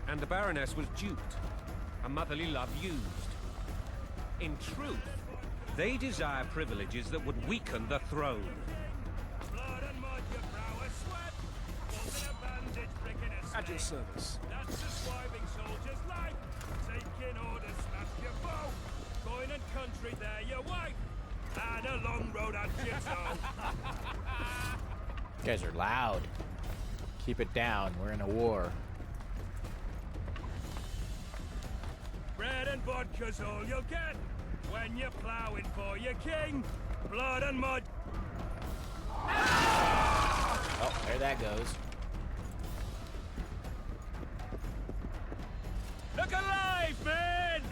And the Baroness was duped, her motherly love used. In truth, they desire privileges that would weaken the throne. Blood and mud, your brow is sweat. Holding a bandage, pricking a At your snake. service. That's the swiving soldier's life. Taking orders, smash your bow. Going and country, there your wife. And a long road at Jigsaw. You guys are loud. Keep it down. We're in a war. Bread and vodka's all you'll get when you're plowing for your king. Blood and mud. Oh, there that goes. Look alive, men!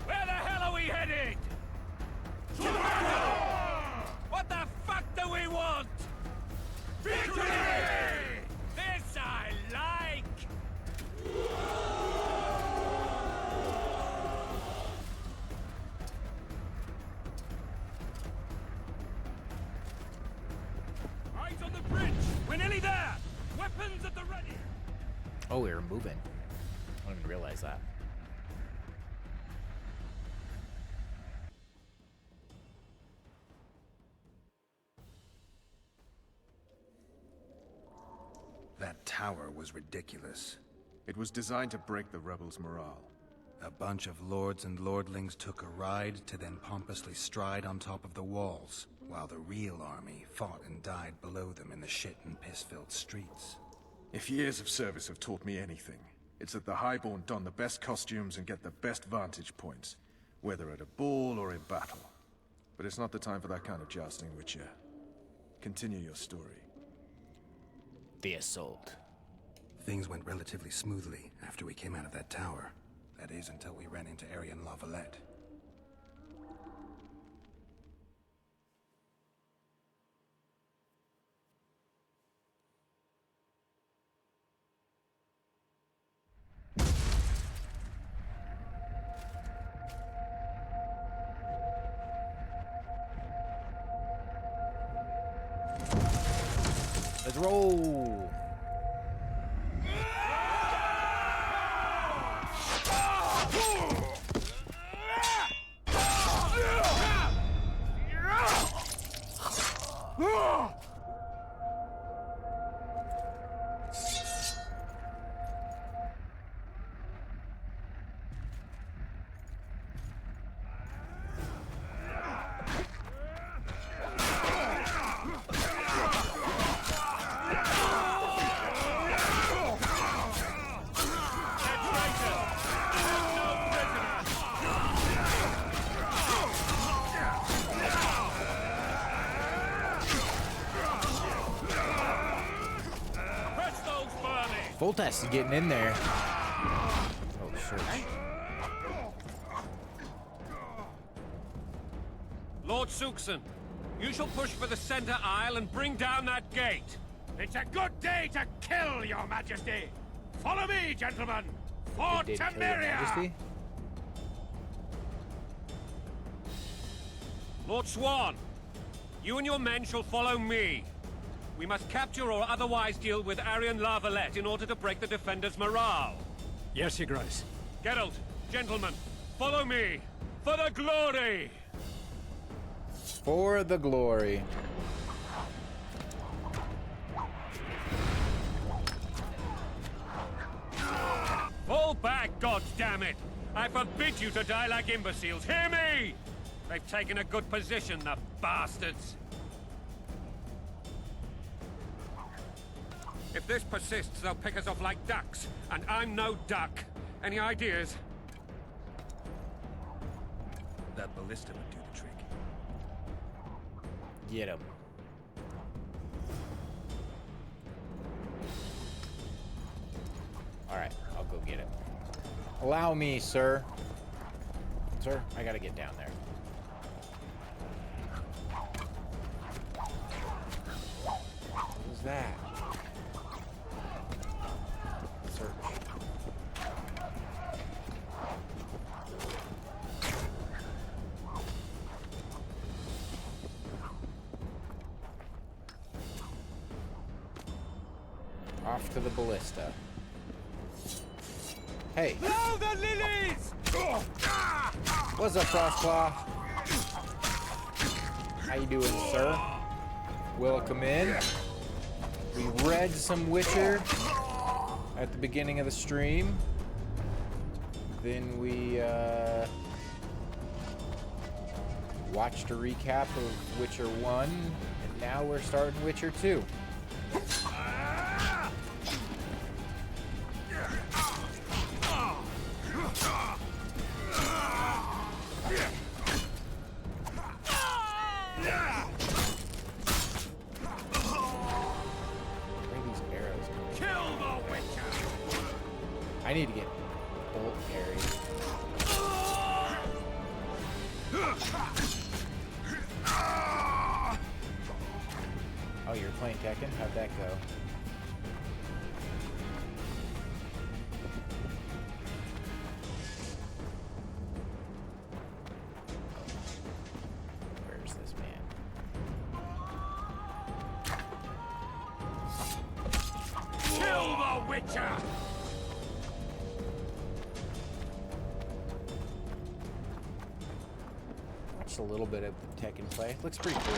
Where the hell are we headed? What the fuck do we want? Victory! This I like! Eyes on the bridge! We're nearly there! Weapons at the ready! Oh, we were moving. I didn't realize that. That tower was ridiculous. It was designed to break the rebels' morale. A bunch of lords and lordlings took a ride to then pompously stride on top of the walls, while the real army fought and died below them in the shit and piss-filled streets. If years of service have taught me anything, it's that the Highborn don the best costumes and get the best vantage points, whether at a ball or in battle. But it's not the time for that kind of jousting, Witcher. Continue your story. The assault. Things went relatively smoothly after we came out of that tower. That is, until we ran into Arian Lavalette. Let's roll. Voltas is getting in there. Oh, shit. Lord Suxon, you shall push for the center aisle and bring down that gate. It's a good day to kill, your majesty! Follow me, gentlemen! For They did kill Your Temeria! Majesty? Lord Swan, you and your men shall follow me. We must capture or otherwise deal with Arian Lavalette in order to break the defenders' morale. Yes, Your Grace. Geralt, gentlemen, follow me. For the glory! For the glory. Fall back, goddammit! I forbid you to die like imbeciles. Hear me! They've taken a good position, the bastards. If this persists, they'll pick us off like ducks, and I'm no duck. Any ideas? That ballista would do the trick. Get him. Alright, I'll go get it. Allow me, sir. Sir, I gotta get down there. What was that? Search. Off to the ballista. Hey. Blow the lilies! What's up, Frostclaw? How you doing, sir? Welcome in. We read some Witcher at the beginning of the stream. Then we watched a recap of Witcher 1, and now we're starting Witcher 2. I need to get bolt carried. Oh, you're playing Tekken? How'd that go? Where's this man? Kill the Witcher! Watched a little bit of Tekken play. Looks pretty cool.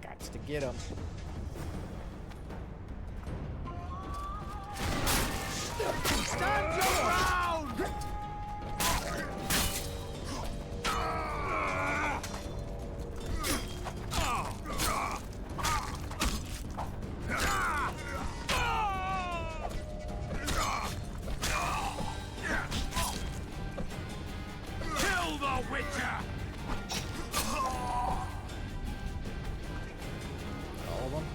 Gots to get him. Stand your ground! Kill the Witcher! All of them.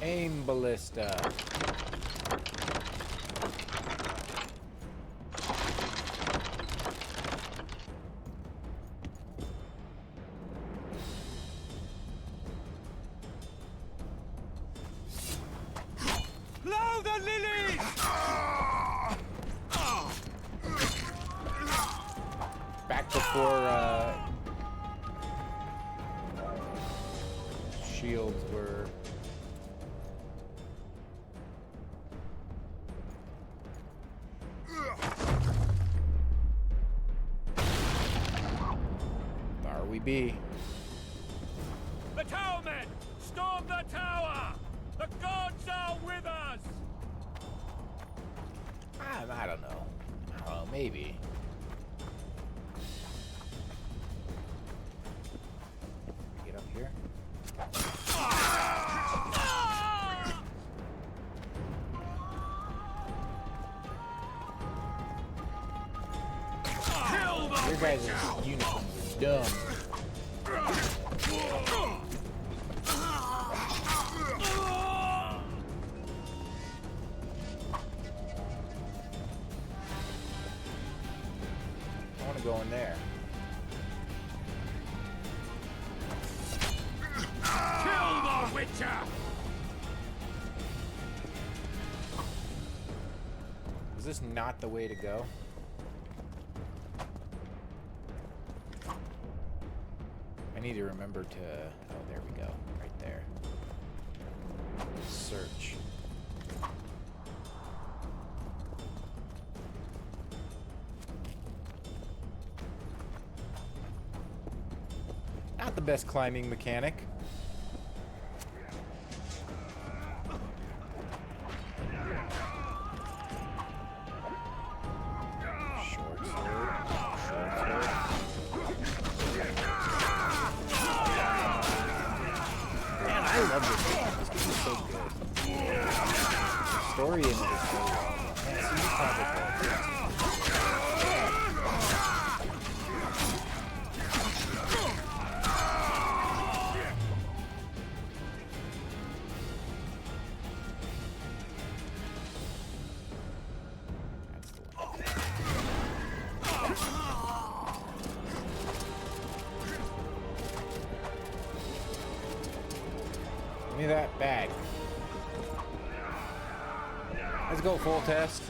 Aim ballista. Blow the lilies! Back before shields were there we be. The tower men! Storm the tower! The gods are with us! I don't know. Maybe. Get up here. Your guys' uniforms are dumb. I want to go in there. Kill the Witcher! Is this not the way to go? I need to remember to... Oh, there we go. Right there. Search. Not the best climbing mechanic. Give me that bag. Let's go full test.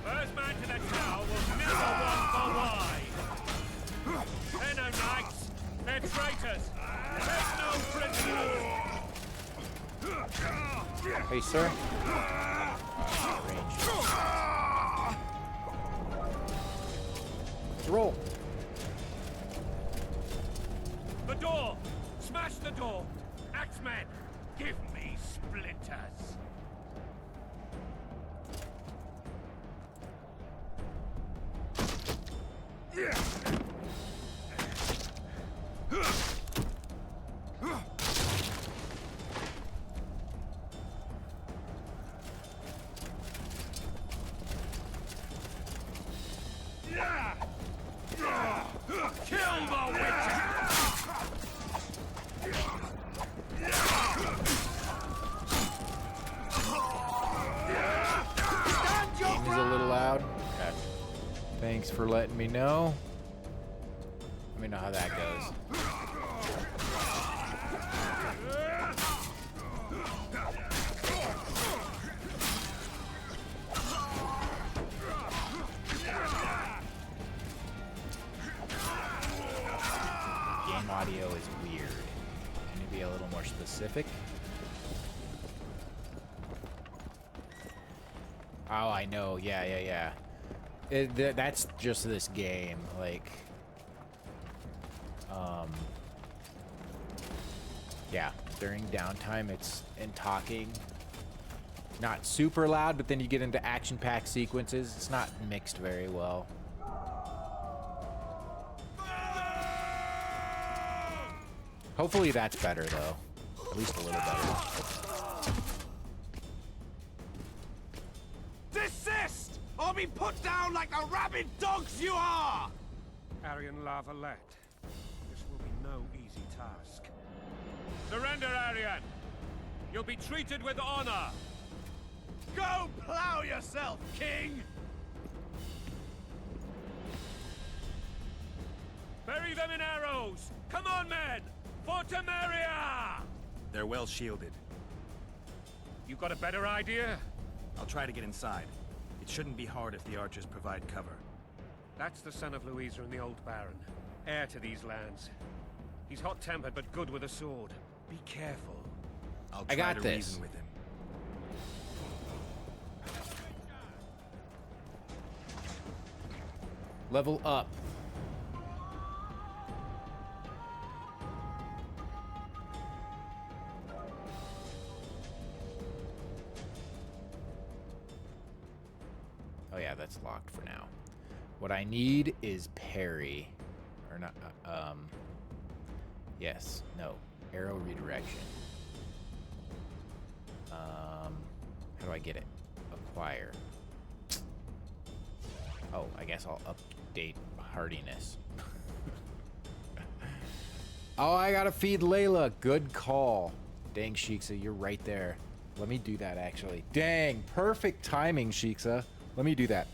First man to the tower will never walk for wide. They're no knights. They're traitors. There's no prisoners. Hey, sir. Let's roll. The door! Smash the door! Axemen, give me splinters! Kill the witcher! Game is a little loud. Okay. Thanks for letting me know. Let me know how that goes. Game audio is weird. Can you be a little more specific? Oh, I know. Yeah. That's just this game. Like, yeah. During downtime, it's and talking. Not super loud, but then you get into action-packed sequences. It's not mixed very well. Hopefully that's better, though. At least a little better. Desist! Or be put down like the rabid dogs you are! Arian Lavalette, this will be no easy task. Surrender, Arian! You'll be treated with honor! Go plow yourself, King! Bury them in arrows! Come on, men! For Temeria! They're well shielded. You got a better idea? I'll try to get inside. It shouldn't be hard if the archers provide cover. That's the son of Louisa and the old Baron, heir to these lands. He's hot-tempered but good with a sword. Be careful. I'll I try got to this. reason with him. Level up. Oh yeah, that's locked for now. What I need is parry. Or not, yes, no. Arrow redirection. How do I get it? Acquire. Oh, I guess I'll update hardiness. Oh, I gotta feed Layla. Good call. Dang, Shiksa, you're right there. Let me do that, actually. Dang, perfect timing, Shiksa. Let me do that.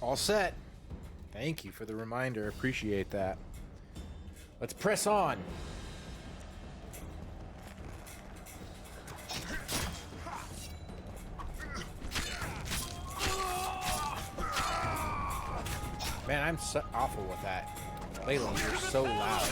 All set. Thank you for the reminder. Appreciate that. Let's press on. Man, I'm so awful with that. Leyland, you're so loud.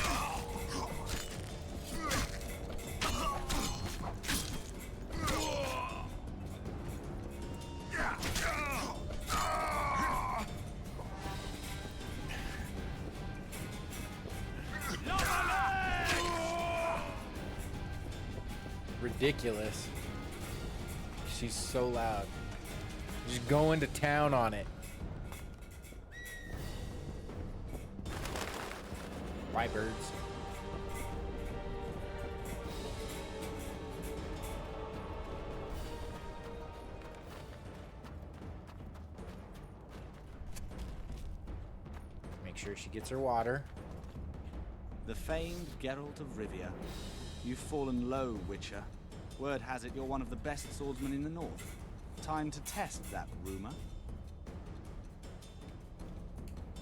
Ridiculous. She's so loud. Just going to town on it. Bye, birds. Make sure she gets her water. The famed Geralt of Rivia. You've fallen low, Witcher. Word has it you're one of the best swordsmen in the north. Time to test that rumor.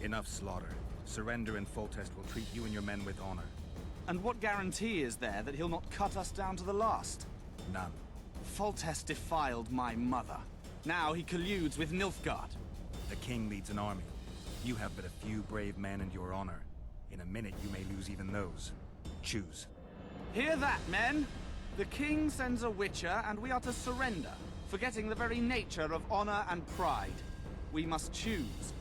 Enough slaughter. Surrender and Foltest will treat you and your men with honor. And what guarantee is there that he'll not cut us down to the last? None. Foltest defiled my mother. Now he colludes with Nilfgaard. The king leads an army. You have but a few brave men and your honor. In a minute you may lose even those. Choose. Hear that, men? The king sends a Witcher, and we are to surrender, forgetting the very nature of honor and pride. We must choose.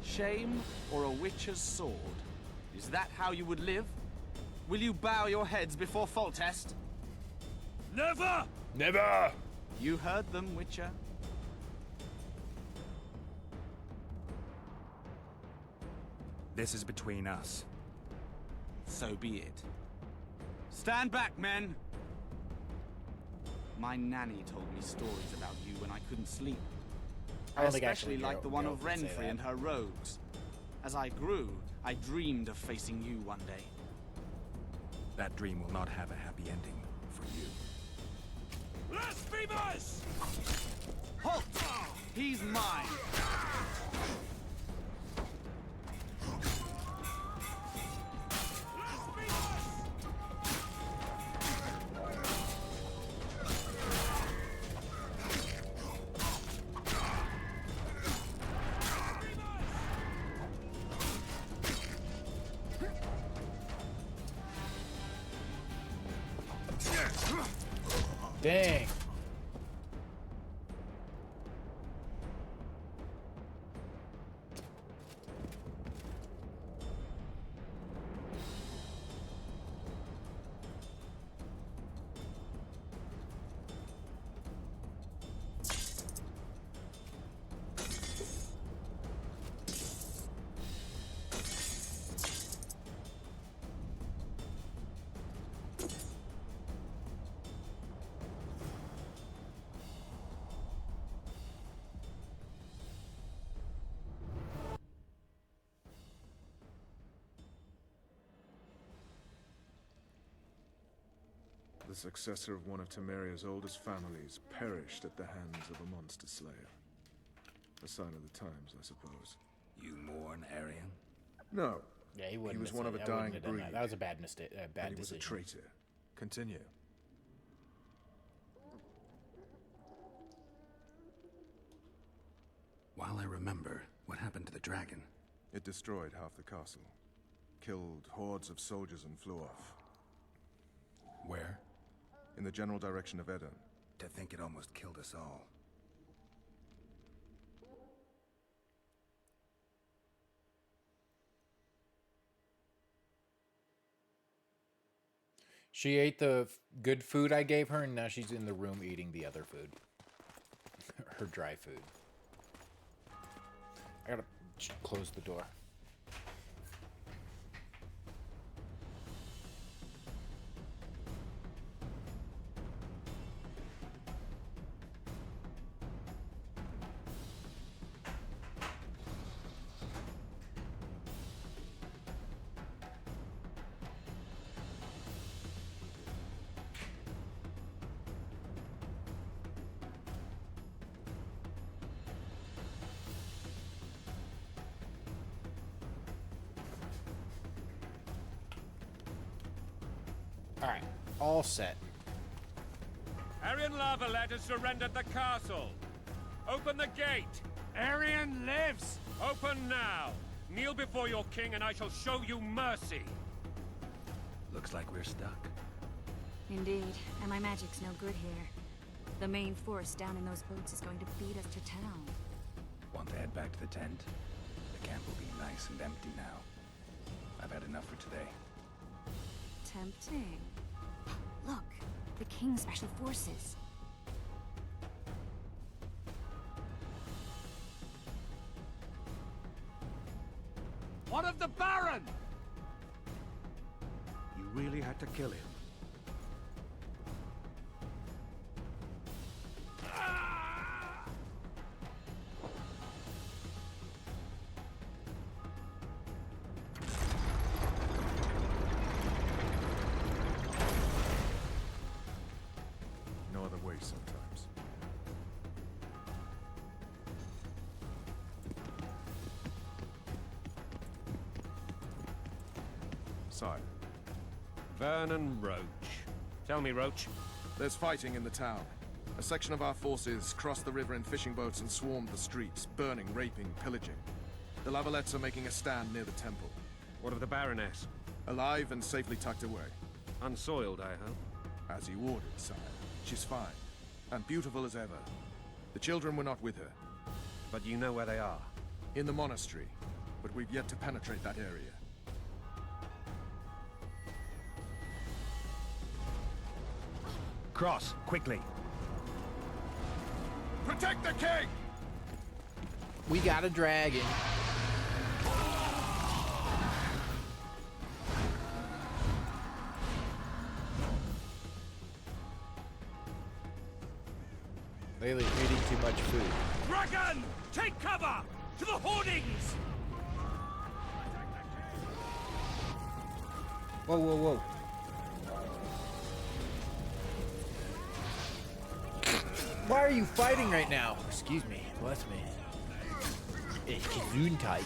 Shame or a Witcher's sword? Is that how you would live? Will you bow your heads before Foltest? Never! Never! You heard them, Witcher. This is between us. So be it. Stand back, men! My nanny told me stories about you when I couldn't sleep. I especially liked the one of Renfri and her rogues. As I grew, I dreamed of facing you one day. That dream will not have a happy ending for you. Blasphemous! Halt! He's mine! Dang. The successor of one of Temeria's oldest families perished at the hands of a monster slayer. A sign of the times, I suppose. You mourn Arian? No. Yeah, he wouldn't. He was have one of said- a I wouldn't dying have done breed. that. That was a bad mistake. Bad And he was a decision. traitor. Continue. While I remember, what happened to the dragon? It destroyed half the castle. Killed hordes of soldiers and flew off. Where? In the general direction of Edern. To think it almost killed us all. She ate the good food I gave her, and now she's in the room eating the other food. Her dry food. I gotta close the door. Alright, all set. Arian Lavalet has surrendered the castle. Open the gate. Arian lives! Open now. Kneel before your king and I shall show you mercy. Looks like we're stuck. Indeed, and my magic's no good here. The main force down in those boats is going to beat us to town. Want to head back to the tent? The camp will be nice and empty now. I've had enough for today. Tempting. Look, the King's Special Forces. What of the Baron? You really had to kill him. No other way sometimes. Sire, Vernon Roach. Tell me, Roach. there's fighting in the town. A section of our forces crossed the river in fishing boats and swarmed the streets, burning, raping, pillaging. The Lavalets are making a stand near the temple. What of the Baroness? Alive and safely tucked away. Unsoiled, I hope. As you ordered, sire. She's fine. And beautiful as ever. The children were not with her. But you know where they are. In the monastery. But we've yet to penetrate that area. Cross, quickly. Protect the king! We got a dragon. Lately, eating too much food. Dragon! Take cover! To the hoardings! Whoa, whoa, whoa. Why are you fighting right now? Excuse me. Bless me. It's Gesundheit.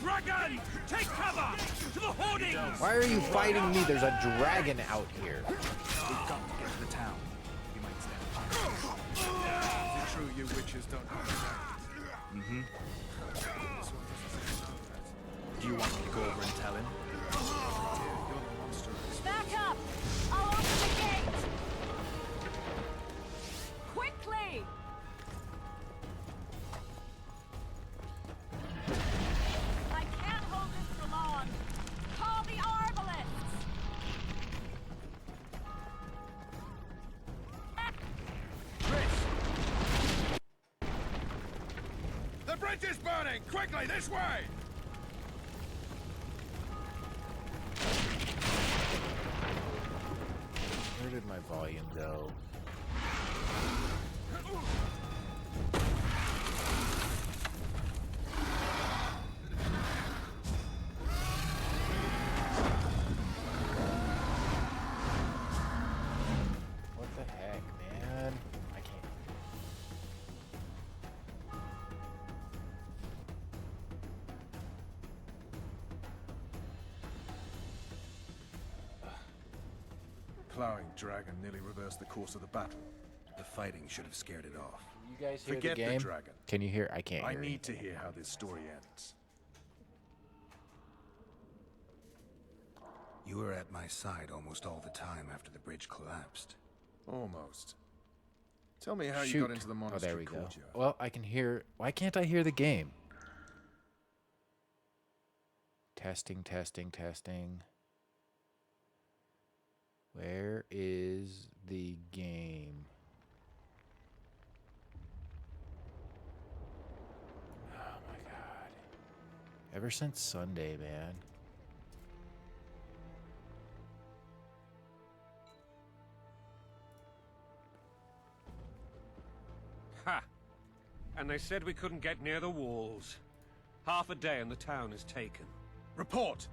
Dragon! Take cover! To the hoardings! Why are you fighting me? There's a dragon out here. We've got to get to the town. We might stand Is it true you witches don't have Mm-hmm. Do you want me to go over and tell him? Back up! I'll open the gate! Quickly! I can't hold this for long. Call the Arbalists! The bridge is burning! Quickly, this way! Where did my volume go? What the heck, man? I can't. Plowing dragon nearly reversed the course of the battle. The fighting should have scared it off. You guys hear Forget the the game? dragon. Can you hear? I can't I hear. need to hear how this story ends. You were at my side almost all the time after the bridge collapsed. Almost. Tell me how Shoot. you got into the Oh, monastery there we go. courtyard. Well, I can hear. Why can't I hear the game? Testing, testing, testing. Where is the game? Oh my god. Ever since Sunday, man. Ha! And they said we couldn't get near the walls. Half a day and the town is taken. Report!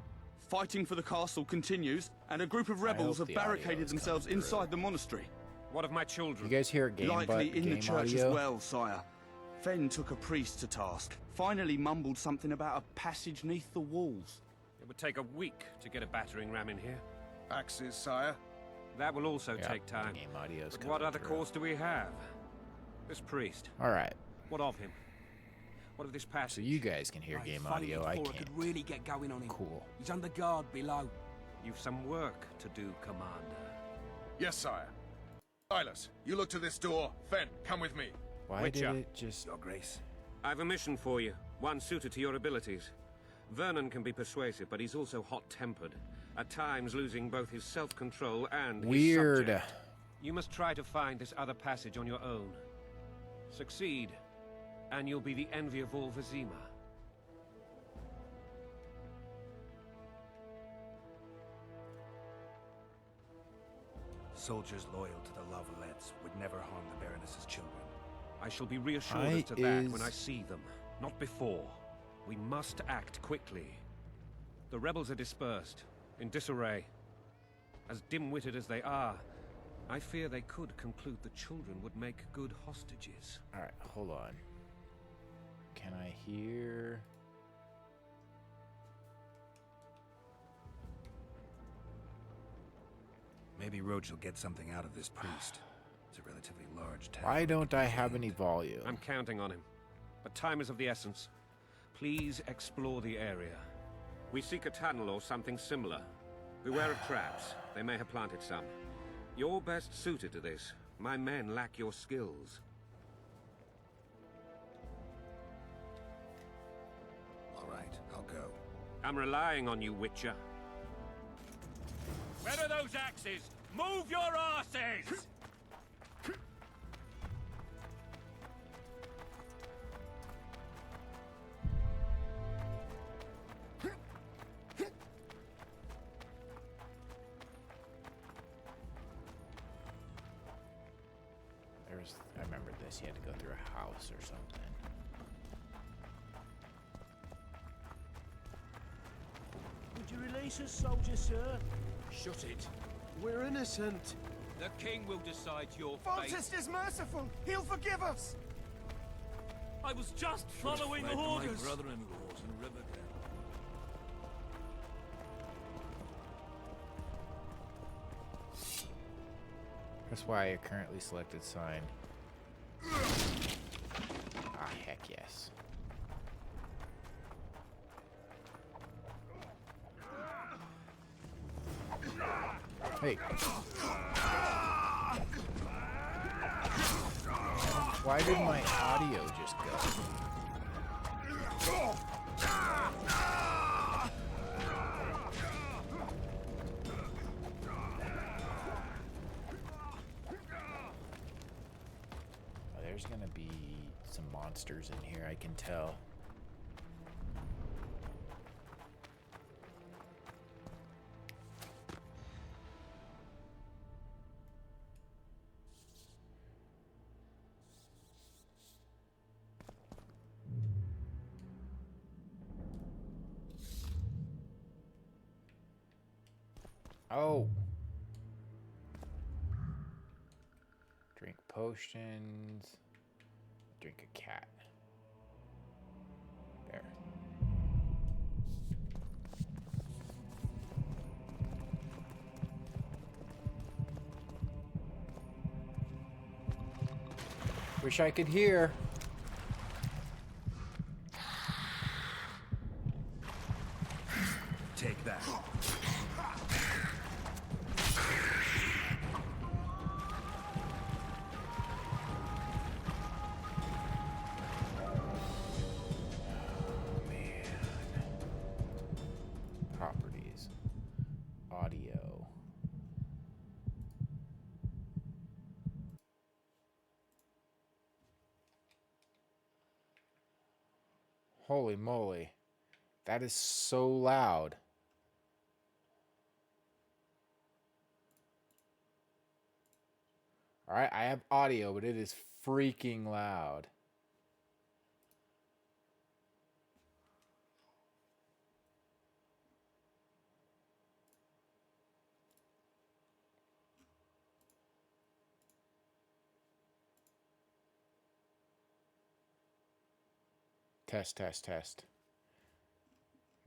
Fighting for the castle continues, and a group of rebels hope have the audio barricaded is themselves coming through. inside the monastery. What of my children? You guys hear game, Likely in the game church audio? as well, sire. Fen took a priest to task. Finally mumbled something about a passage neath the walls. It would take a week to get a battering ram in here. Axes, sire. That will also take time. Game audio's But what coming other through. course do we have? This priest. All right. What of him? What of this passage? So you guys can hear game audio. I Before can't. could really get going on him. Cool. He's under guard below. You've some work to do, Commander. Yes, sire. Silas, you look to this door. Fen, come with me. Why Witcher. did it just... Your Grace. I've a mission for you, one suited to your abilities. Vernon can be persuasive, but he's also hot-tempered, at times losing both his self-control and his Weird. subject. You must try to find this other passage on your own. Succeed, and you'll be the envy of all Vizima. Soldiers loyal to the Lavalettes would never harm the Baroness's children. I shall be reassured as to that when I see them, not before. We must act quickly. The rebels are dispersed, in disarray. As dim-witted as they are, I fear they could conclude the children would make good hostages. All right, hold on. Can I hear... Maybe Roach will get something out of this priest. It's a relatively large town. Why don't I have any volume? I'm counting on him. But time is of the essence. Please explore the area. We seek a tunnel or something similar. Beware of traps. They may have planted some. You're best suited to this. My men lack your skills. All right, I'll go. I'm relying on you, Witcher. Where are those axes? Move your asses! I remember this. You had to go through a house or something. Would you release us, soldier, sir? Shut it. We're innocent. The king will decide your fate. Foltest is merciful. He'll forgive us. I was just following Fled my orders. brother-in-law's in Riverdale. That's why I currently selected sign. Ah, heck yes. Hey. Why did my audio just go? Oh, there's gonna be some monsters in here, I can tell. Oh. Drink potions. Drink a cat. There. Wish I could hear. Take that. Properties. Audio. Holy moly. That is so loud. Alright, I have audio, but it is freaking loud. Test, test, test.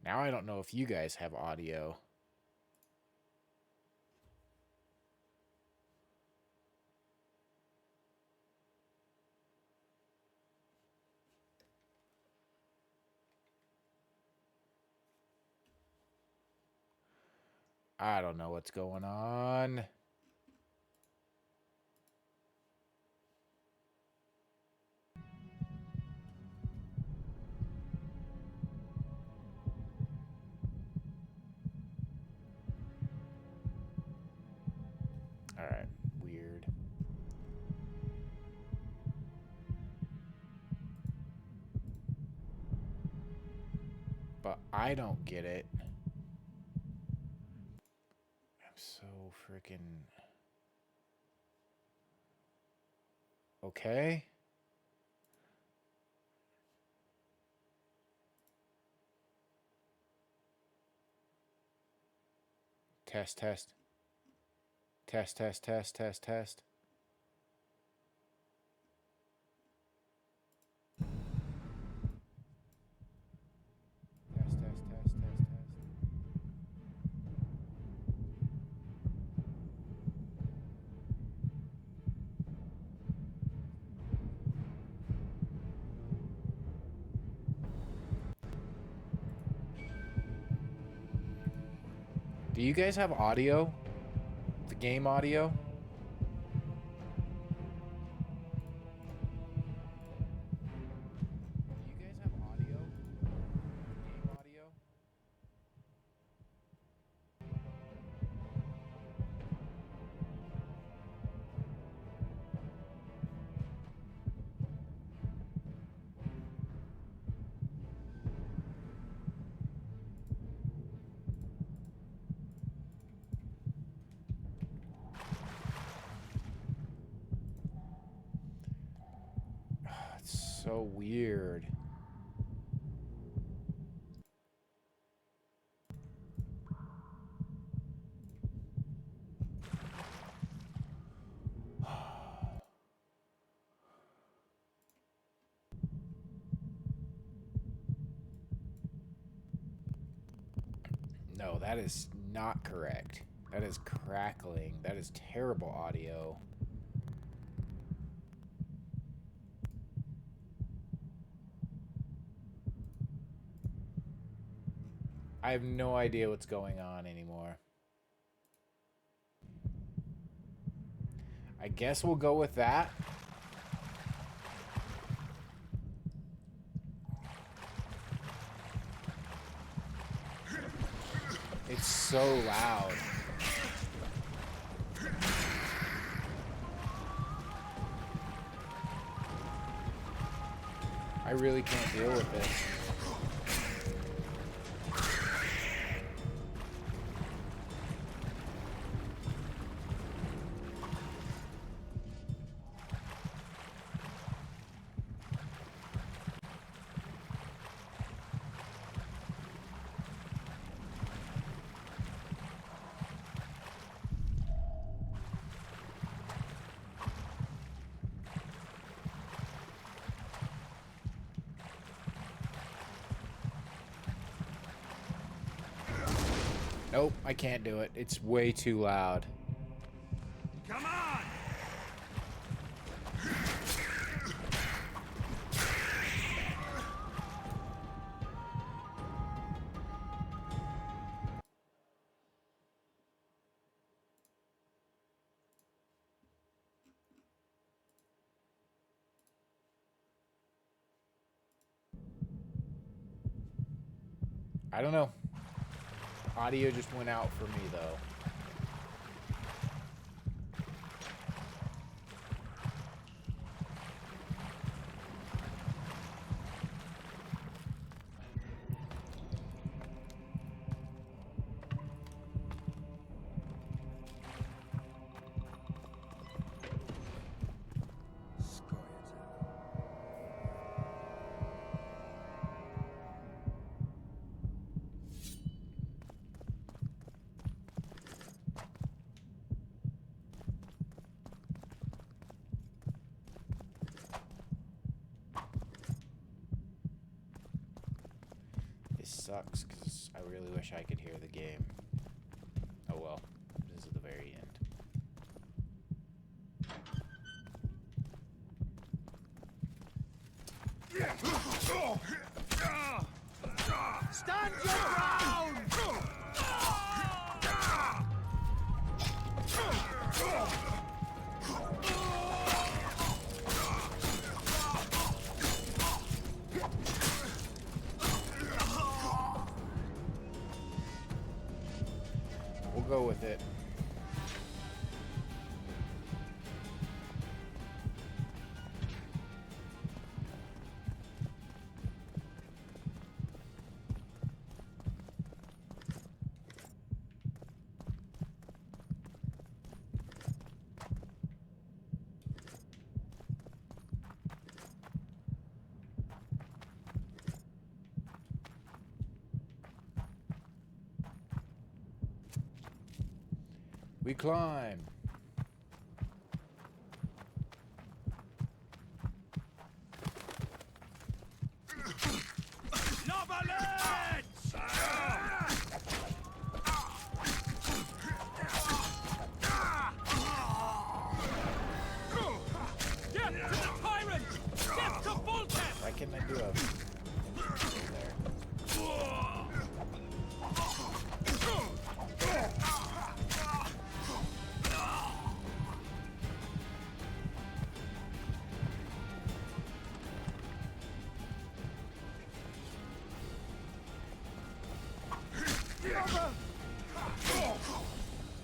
Now I don't know if you guys have audio. I don't know what's going on. All right, weird. But I don't get it. I'm so freaking... Okay. Test, test. Test, test, test, test, test. Test, test, test, test, test. Do you guys have audio? The game audio? Do you guys have audio? Game audio? It's so weird. No, that is not correct. That is crackling. That is terrible audio. I have no idea what's going on anymore. I guess we'll go with that. It's so loud. I really can't deal with this. Nope, I can't do it. It's way too loud. Come on! I don't know. Audio just went out for me, though. sucks because I really wish I could hear the game. Oh well, this is the very end. Stand your ground! We'll go with it. We climb. Why can't I do a...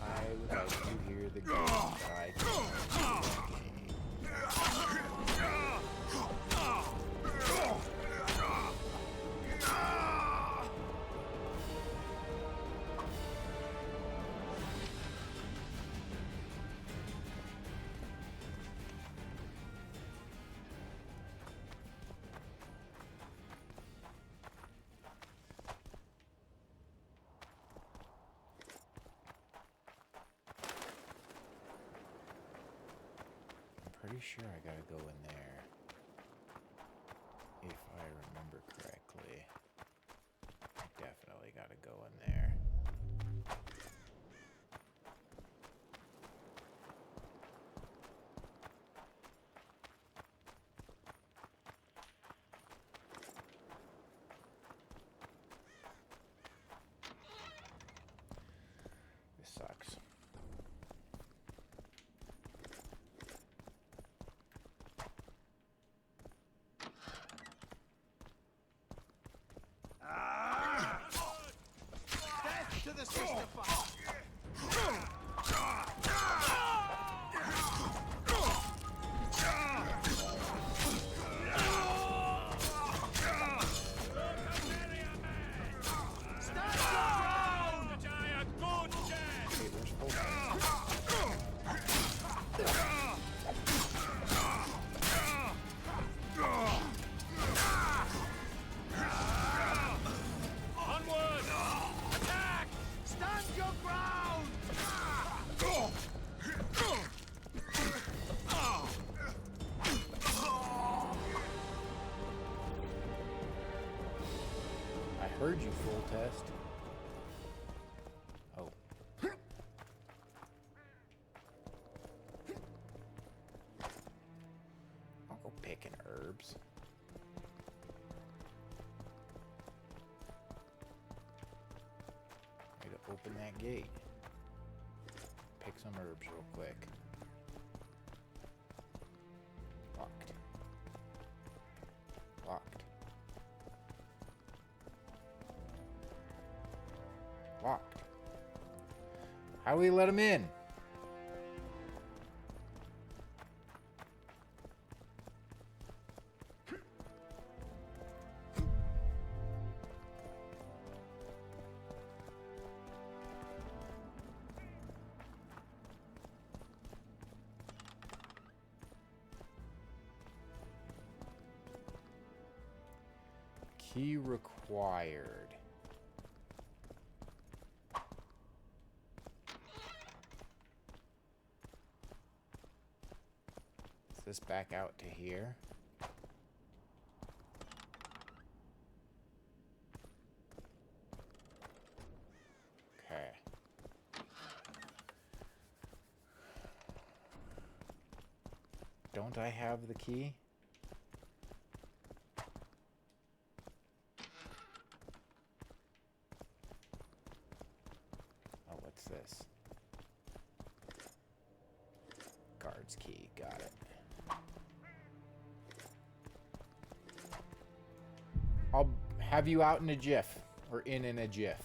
I would like to hear the game, but I can't. Pretty sure I gotta go in there, if I remember correctly. I definitely gotta go in there. This sucks. To the sister fight! I heard you, full test. Oh. I'll go picking herbs. I gotta open that gate. Pick some herbs real quick. Locked. Locked. Locked. How do we let him in? Key required. Is this back out to here? Don't I have the key? Oh, what's this? Guard's key. Got it. I'll have you out in a jiff. Or in a jiff.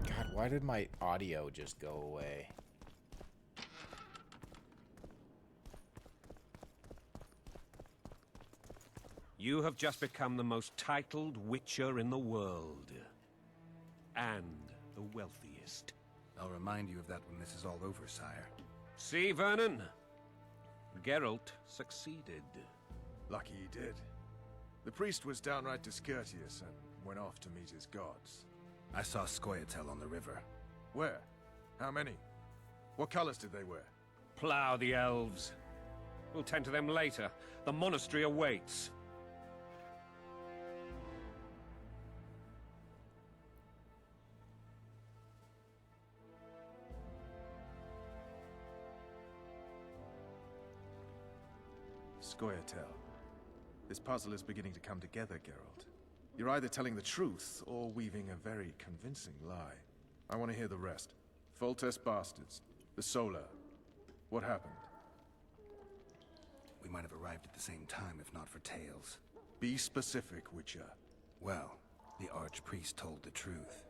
God, why did my audio just go away? You have just become the most titled witcher in the world. And the wealthiest. I'll remind you of that when this is all over, sire. See, Vernon? Geralt succeeded. Lucky he did. The priest was downright discourteous and went off to meet his gods. I saw Scoia'tael on the river. Where? How many? What colors did they wear? Plough the elves. We'll tend to them later. The monastery awaits. Scoia'tael. This puzzle is beginning to come together, Geralt. You're either telling the truth or weaving a very convincing lie. I want to hear the rest. Foltest bastards. The Solar. What happened? We might have arrived at the same time if not for Tales. Be specific, Witcher. Well, the Archpriest told the truth.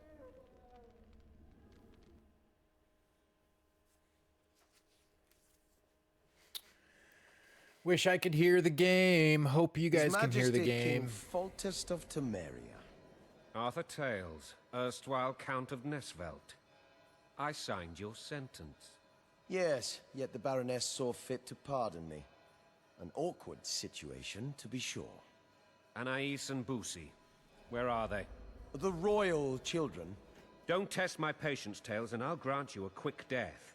Wish I could hear the game. Hope you guys can hear the game. King Foltest of Temeria. Arthur Tales, erstwhile Count of Nesvelt. I signed your sentence. Yes, yet the Baroness saw fit to pardon me. An awkward situation, to be sure. Anais and Boussy, where are they? The royal children. Don't test my patience, Tales, and I'll grant you a quick death.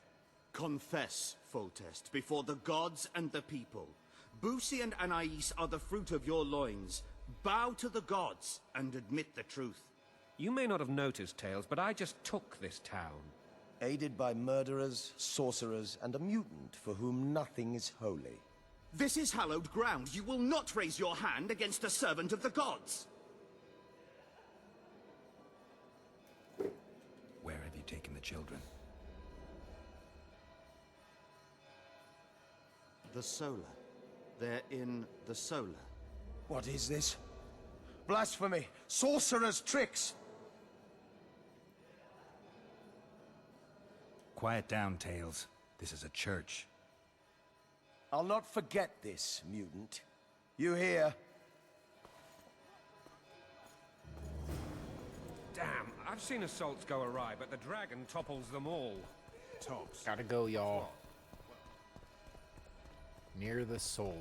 Confess, Foltest, before the gods and the people. Boussy and Anais are the fruit of your loins. Bow to the gods and admit the truth. You may not have noticed, Tales, but I just took this town. Aided by murderers, sorcerers, and a mutant for whom nothing is holy. This is hallowed ground. You will not raise your hand against a servant of the gods. Where have you taken the children? The Solar. They're in the Solar. What is this? Blasphemy! Sorcerer's tricks! Quiet down, Tales. This is a church. I'll not forget this, mutant. You hear? Damn, I've seen assaults go awry, but the dragon topples them all. Tops. Gotta go, y'all. Near the Solar.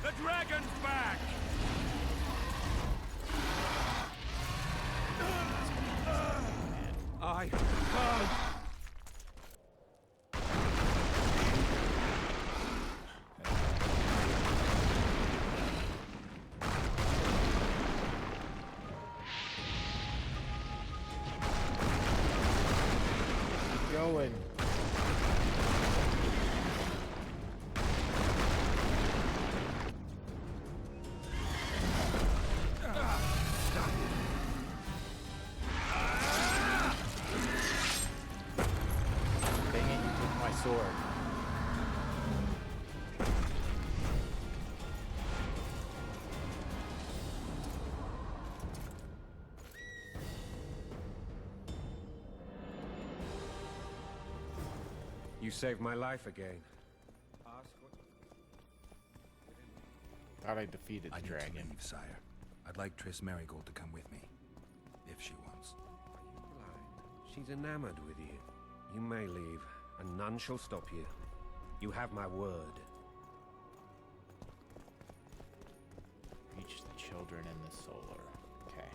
The dragon's back! I can't. Going. Dang it, you took my sword. You saved my life again. Thought I defeated the I need dragon. to leave, sire. I'd like Triss Merigold to come with me, if she wants. She's enamored with you. You may leave, and none shall stop you. You have my word. Reach the children in the solar. Okay.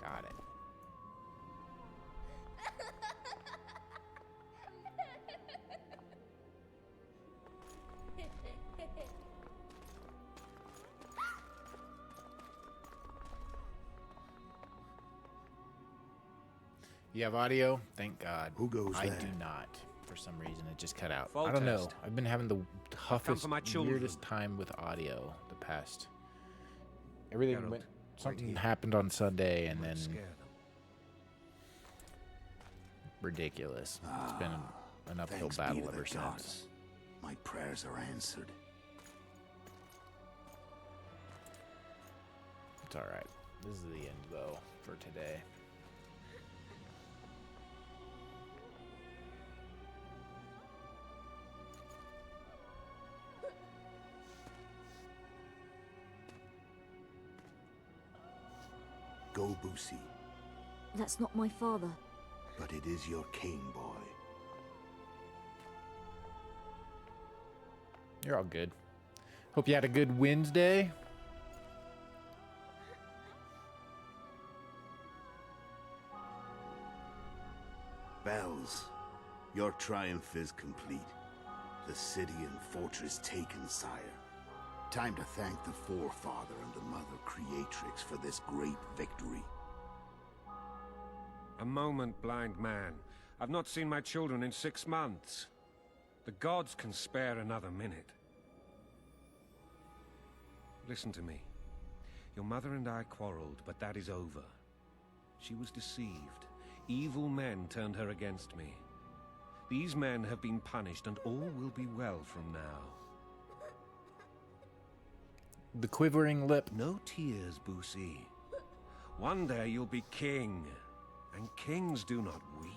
Got it. You have audio? Thank God. Who goes I there? do not. For some reason, it just cut out. Fault I don't know. test. I've been having the toughest, for my children. weirdest time with audio the past. Everything Geralt, went. right Something here. happened on Sunday, and then Scare them. ridiculous. It's been an uphill Thanks battle be to ever the since. gods. My prayers are answered. It's all right. This is the end, though, for today. Go, Boosie. That's not my father. But it is your king, boy. You're all good. Hope you had a good Wednesday. Bells, your triumph is complete. The city and fortress taken, sire. Time to thank the forefather and the mother creatrix for this great victory. A moment, blind man. I've not seen my children in 6 months. The gods can spare another minute. Listen to me. Your mother and I quarreled, but that is over. She was deceived. Evil men turned her against me. These men have been punished, and all will be well from now. The quivering lip. No tears, Boosie. One day you'll be king, and kings do not weep.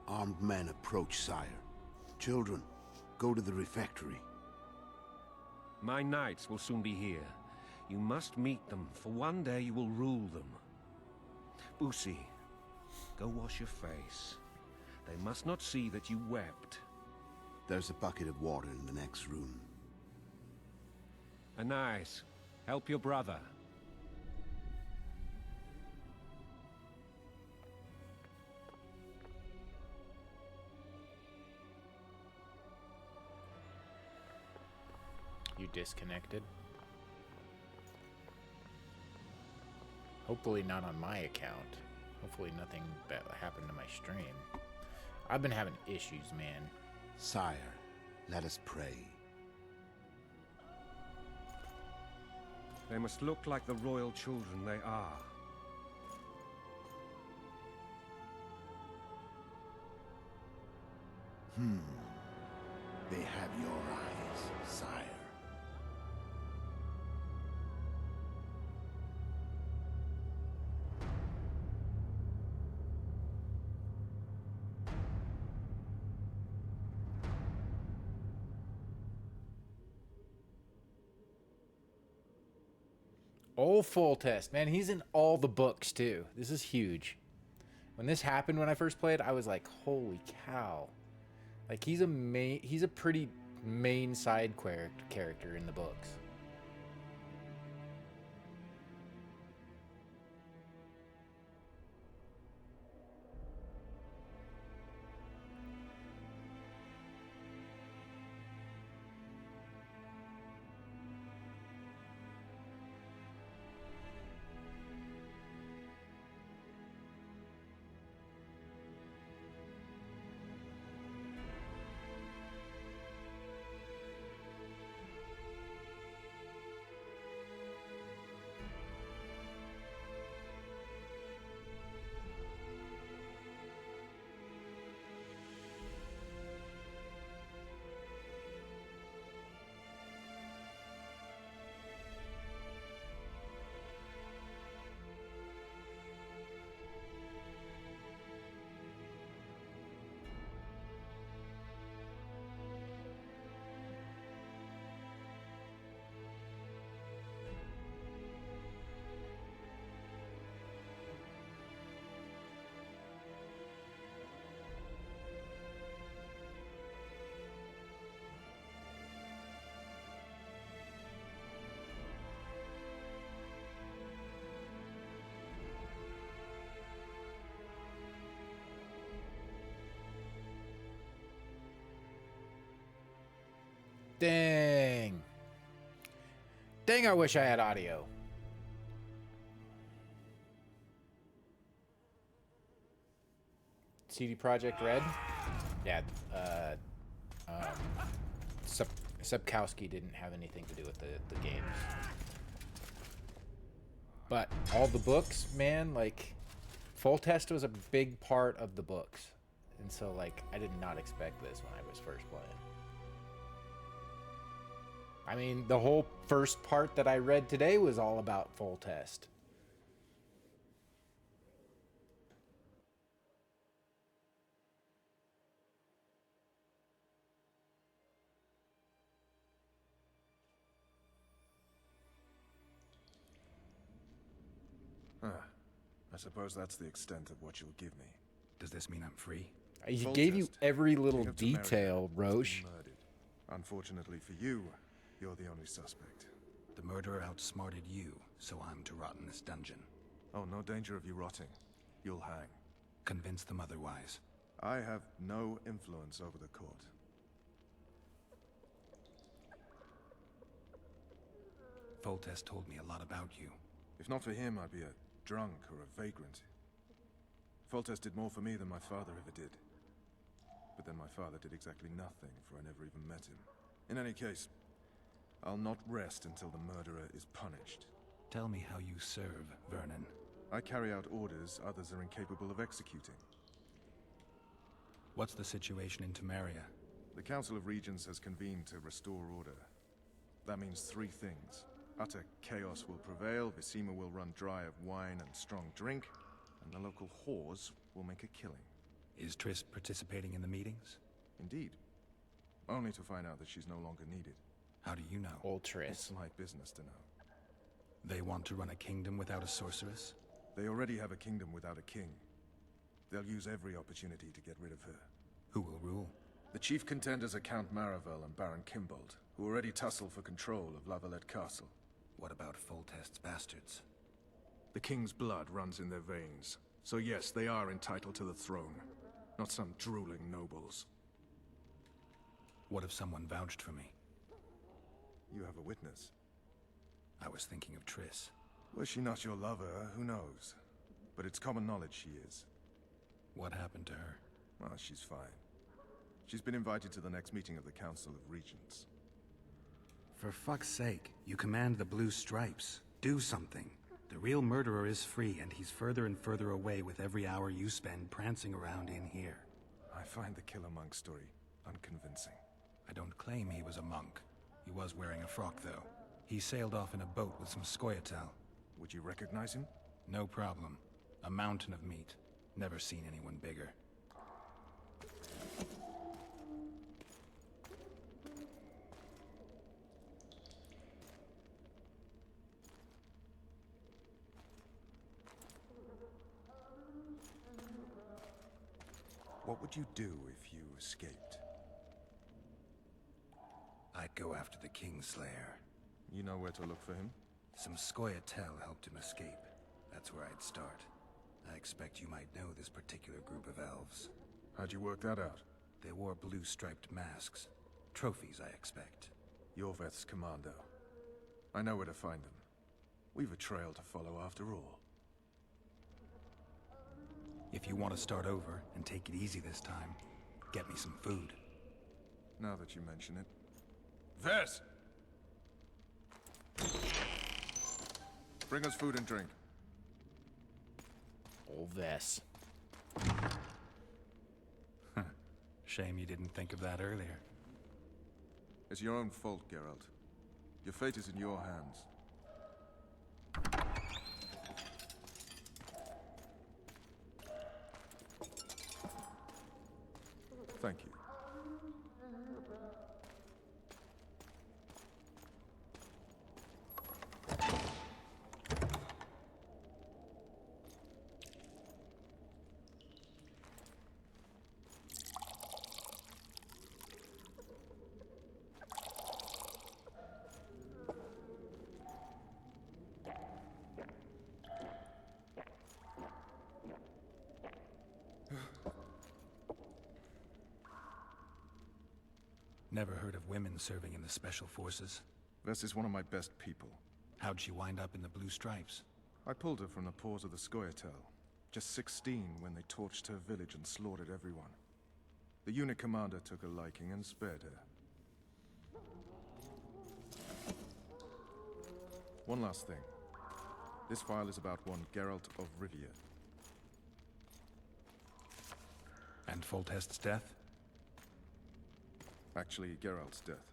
Armed men approach, sire. Children, go to the refectory. My knights will soon be here. You must meet them, for one day you will rule them. Boosie, go wash your face. They must not see that you wept. There's a bucket of water in the next room. Anais, help your brother. You disconnected? Hopefully not on my account. Hopefully nothing bad happened to my stream. I've been having issues, man. Sire, let us pray. They must look like the royal children they are. They have your eyes, sire. Old Full Test, man, he's in all the books too. This is huge. When this happened when I first played, I was like, holy cow. Like he's a pretty main side character in the books. Dang. Dang, I wish I had audio. CD Projekt Red? Yeah, Sapkowski didn't have anything to do with the games. But all the books, man, like, Foltest was a big part of the books. And so, like, I did not expect this when I was first playing. I mean, the whole first part that I read today was all about Foltest. I suppose that's the extent of what you'll give me. Does this mean I'm free? He gave you every little detail, Roche. Unfortunately for you, you're the only suspect. The murderer outsmarted you, so I'm to rot in this dungeon. Oh, no danger of you rotting. You'll hang. Convince them otherwise. I have no influence over the court. Foltest told me a lot about you. If not for him, I'd be a drunk or a vagrant. Foltest did more for me than my father ever did. But then my father did exactly nothing, for I never even met him. In any case, I'll not rest until the murderer is punished. Tell me how you serve, Vernon. I carry out orders others are incapable of executing. What's the situation in Temeria? The Council of Regents has convened to restore order. That means three things. Utter chaos will prevail, Visima will run dry of wine and strong drink, and the local whores will make a killing. Is Triss participating in the meetings? Indeed. Only to find out that she's no longer needed. How do you know? Old Triss. It's my business to know. They want to run a kingdom without a sorceress? They already have a kingdom without a king. They'll use every opportunity to get rid of her. Who will rule? The chief contenders are Count Maravel and Baron Kimbold, who already tussle for control of Lavalette Castle. What about Foltest's bastards? The king's blood runs in their veins, so yes, they are entitled to the throne. Not some drooling nobles. What if someone vouched for me? You have a witness. I was thinking of Triss. Was she not your lover? Who knows? But it's common knowledge she is. What happened to her? Well, she's fine. She's been invited to the next meeting of the Council of Regents. For fuck's sake, you command the Blue Stripes. Do something. The real murderer is free, and he's further and further away with every hour you spend prancing around in here. I find the Killer Monk story unconvincing. I don't claim he was a monk. He was wearing a frock, though. He sailed off in a boat with some Scoia'tael. Would you recognize him? No problem. A mountain of meat. Never seen anyone bigger. What would you do if you escaped? I'd go after the Kingslayer. You know where to look for him? Some Scoia'tael helped him escape. That's where I'd start. I expect you might know this particular group of elves. How'd you work that out? They wore blue-striped masks. Trophies, I expect. Yorveth's commando. I know where to find them. We've a trail to follow after all. If you want to start over and take it easy this time, get me some food. Now that you mention it. Vess! Bring us food and drink. Old Vess. Shame you didn't think of that earlier. It's your own fault, Geralt. Your fate is in your hands. Thank you. Never heard of women serving in the Special Forces? Vess is one of my best people. How'd she wind up in the Blue Stripes? I pulled her from the paws of the Scoia'tael. Just 16 when they torched her village and slaughtered everyone. The unit commander took a liking and spared her. One last thing. This file is about one Geralt of Rivia. And Foltest's death? Actually, Geralt's death.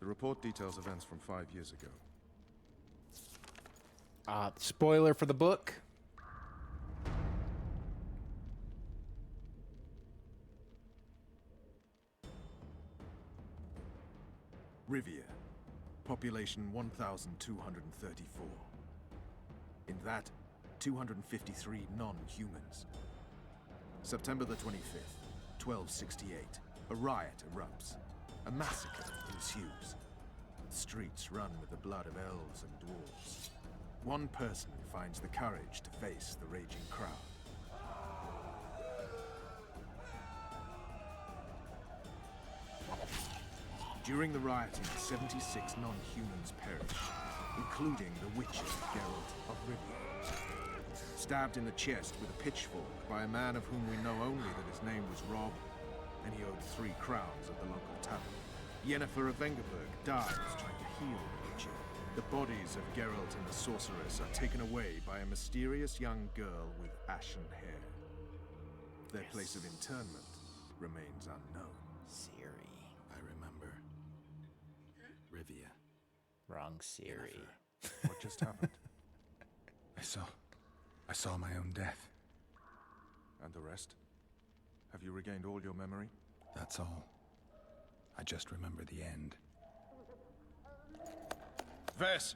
The report details events from 5 years ago. Spoiler for the book. Rivia. Population 1,234. In that, 253 non-humans. September the 25th, 1268. A riot erupts. A massacre ensues. The streets run with the blood of elves and dwarves. One person finds the courage to face the raging crowd. During the rioting, 76 non-humans perished, including the Witcher, Geralt of Rivia. Stabbed in the chest with a pitchfork by a man of whom we know only that his name was Rob, and he owed 3 crowns at the local tavern. Yennefer of Vengerberg dies trying to heal the Witcher. The bodies of Geralt and the Sorceress are taken away by a mysterious young girl with ashen hair. Their place of internment remains unknown. Ciri. I remember. Rivia. Wrong Ciri. What just happened? I saw my own death. And the rest? Have you regained all your memory? That's all. I just remember the end. Vess!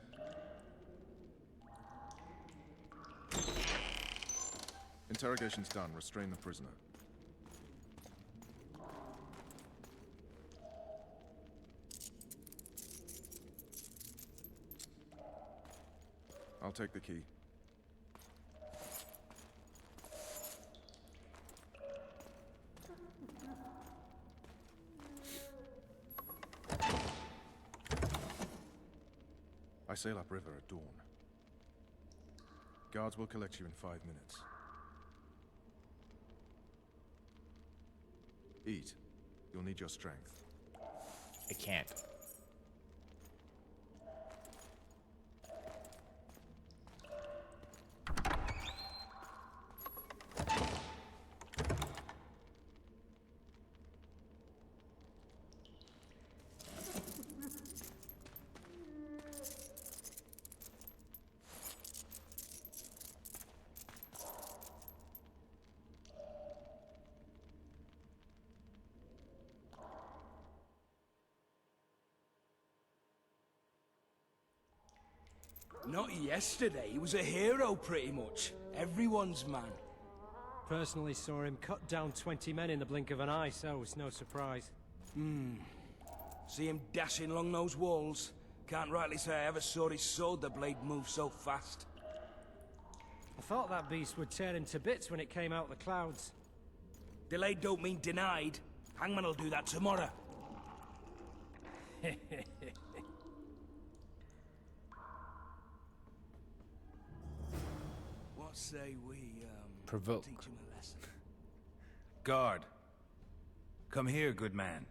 Interrogation's done. Restrain the prisoner. I'll take the key. I sail upriver at dawn. Guards will collect you in 5 minutes. Eat. You'll need your strength. I can't. Not yesterday. He was a hero, pretty much. Everyone's man. Personally saw him cut down 20 men in the blink of an eye, so it's no surprise. See him dashing along those walls? Can't rightly say I ever saw his sword the blade move so fast. I thought that beast would tear him to bits when it came out the clouds. Delayed don't mean denied. Hangman will do that tomorrow. What say we, Provoke. teach him a lesson? Guard. Come here, good man.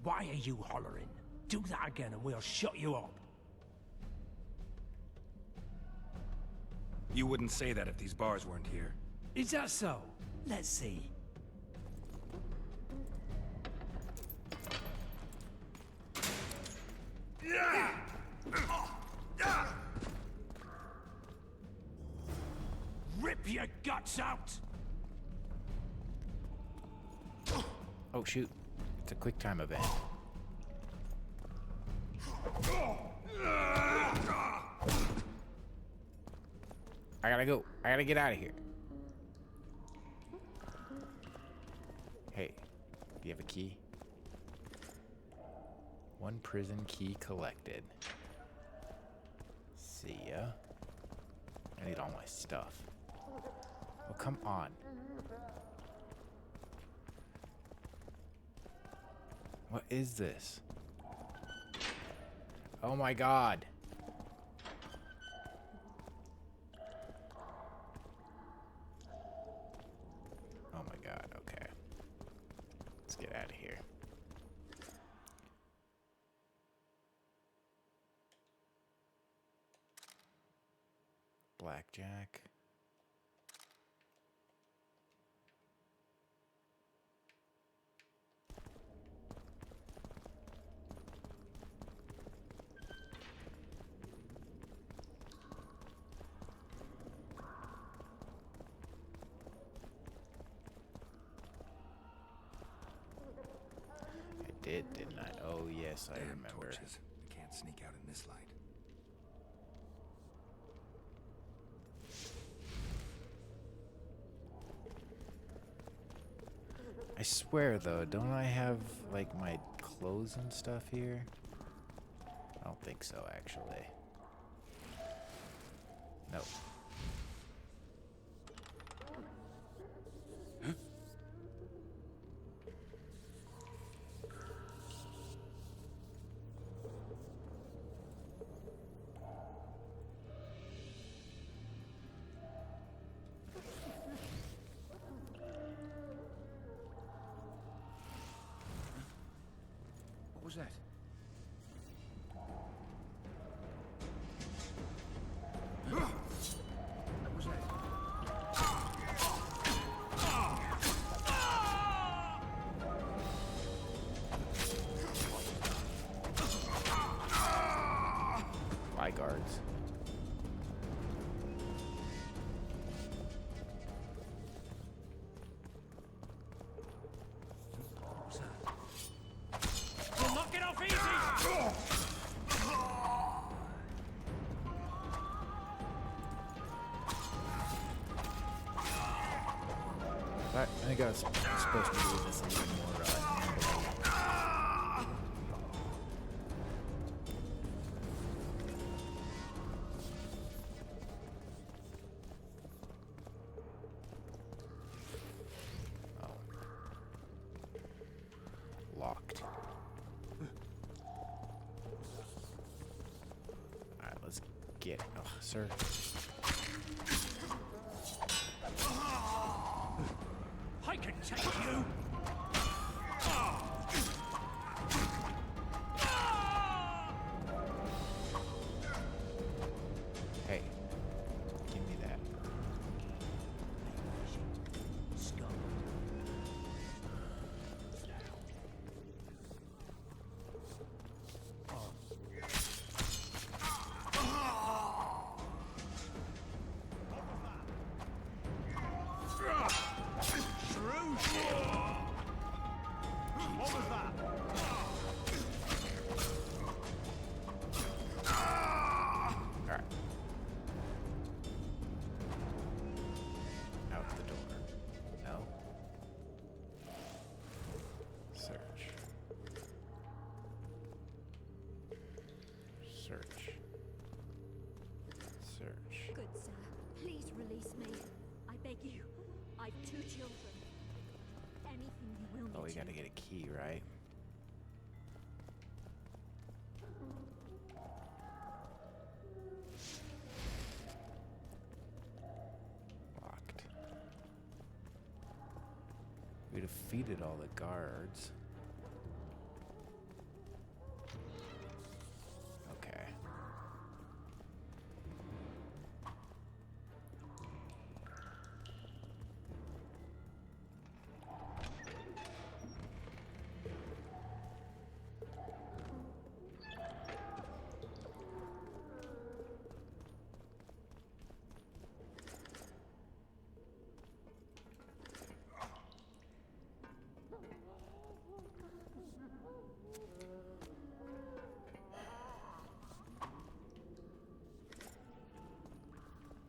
Why are you hollering? Do that again and we'll shut you up. You wouldn't say that if these bars weren't here. Is that so? Let's see. Rip your guts out! Oh shoot. It's a quick time event. I gotta go. I gotta get out of here. Hey, do you have a key? One prison key collected. See ya. I need all my stuff. Oh, come on. What is this? Oh my god. Oh my god, okay. Let's get out of here. Blackjack. Didn't I? Oh, yes, I remember. Torches. We can't sneak out in this light. I swear, though, don't I have, like, my clothes and stuff here? I don't think so, actually. Nope. What was that? What was that? My guards. You'll knock it off easy! I think I was supposed to do this a little more locked. Alright, let's get it. Oh, sir. I can take you! Hey, give me that. What was that? Alright. Out the door. No. Search. Search. Search. Good sir, please release me. I beg you. I've 2 children. Anything you will Oh, me we to. gotta get a key, right? Locked. We defeated all the guards. Okay.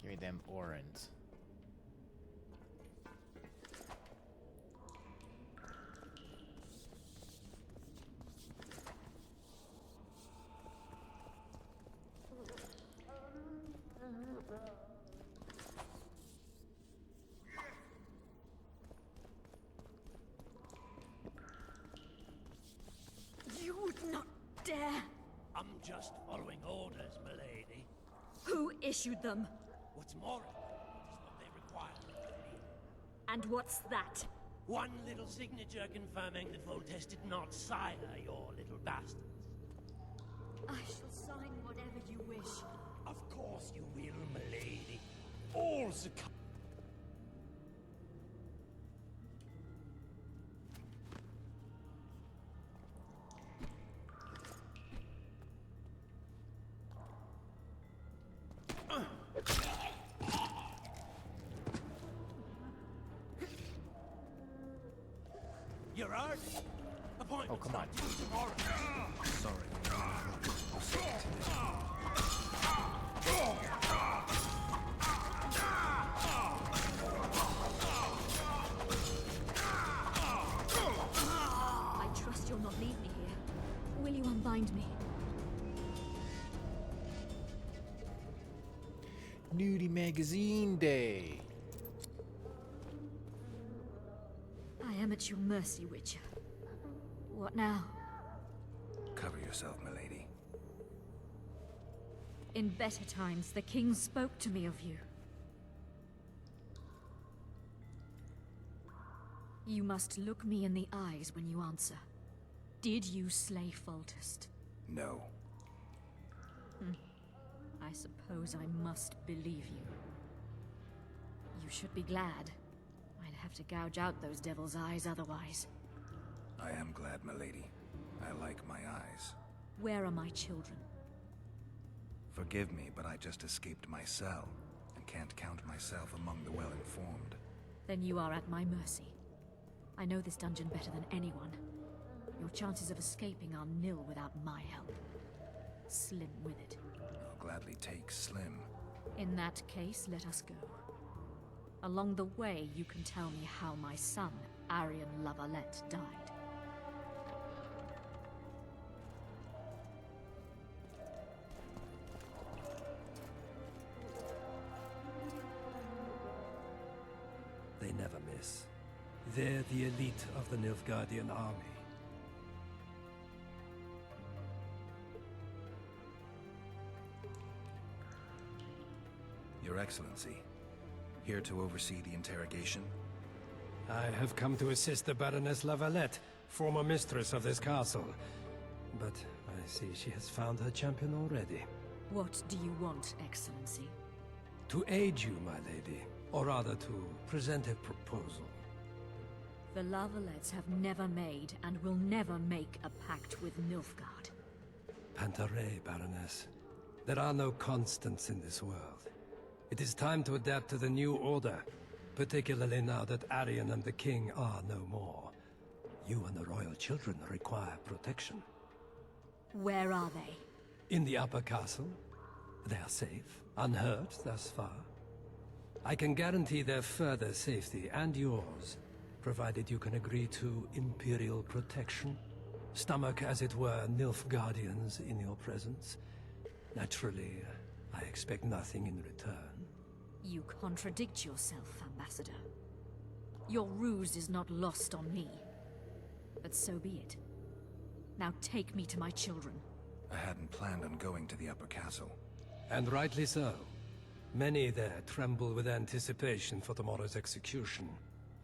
Give me them orans. just following orders, milady. Who issued them? What's more important is what they require of me. And what's that? One little signature confirming that Foltest did not sire your little bastards. I shall sign whatever you wish. Of course you will, milady. All succumb. You're hurt? Oh, come on. Sorry. I trust you'll not leave me here. Will you unbind me? Nudie Magazine Day. I am at your mercy, Witcher. What now? Cover yourself, milady. In better times, the king spoke to me of you. You must look me in the eyes when you answer. Did you slay Foltest? No. I suppose I must believe you. You should be glad. I'd have to gouge out those devil's eyes otherwise. I am glad, milady. I like my eyes. Where are my children? Forgive me, but I just escaped my cell, and can't count myself among the well-informed. Then you are at my mercy. I know this dungeon better than anyone. Your chances of escaping are nil without my help. Slim with it. I'll gladly take Slim. In that case, let us go. Along the way, you can tell me how my son, Arion La Valette, died. They never miss. They're the elite of the Nilfgaardian army. Your Excellency, here to oversee the interrogation? I have come to assist the Baroness La Valette, former mistress of this castle. But I see she has found her champion already. What do you want, Excellency? To aid you, my lady, or rather to present a proposal. The La Valettes have never made and will never make a pact with Nilfgaard. Pantaray, Baroness. There are no constants in this world. It is time to adapt to the new order, particularly now that Arion and the king are no more. You and the royal children require protection. Where are they? In the upper castle. They are safe, unhurt thus far. I can guarantee their further safety and yours, provided you can agree to Imperial protection. Stomach, as it were, Nilfgaardians in your presence. Naturally, I expect nothing in return. You contradict yourself, Ambassador. Your ruse is not lost on me. But so be it. Now take me to my children. I hadn't planned on going to the upper castle. And rightly so. Many there tremble with anticipation for tomorrow's execution.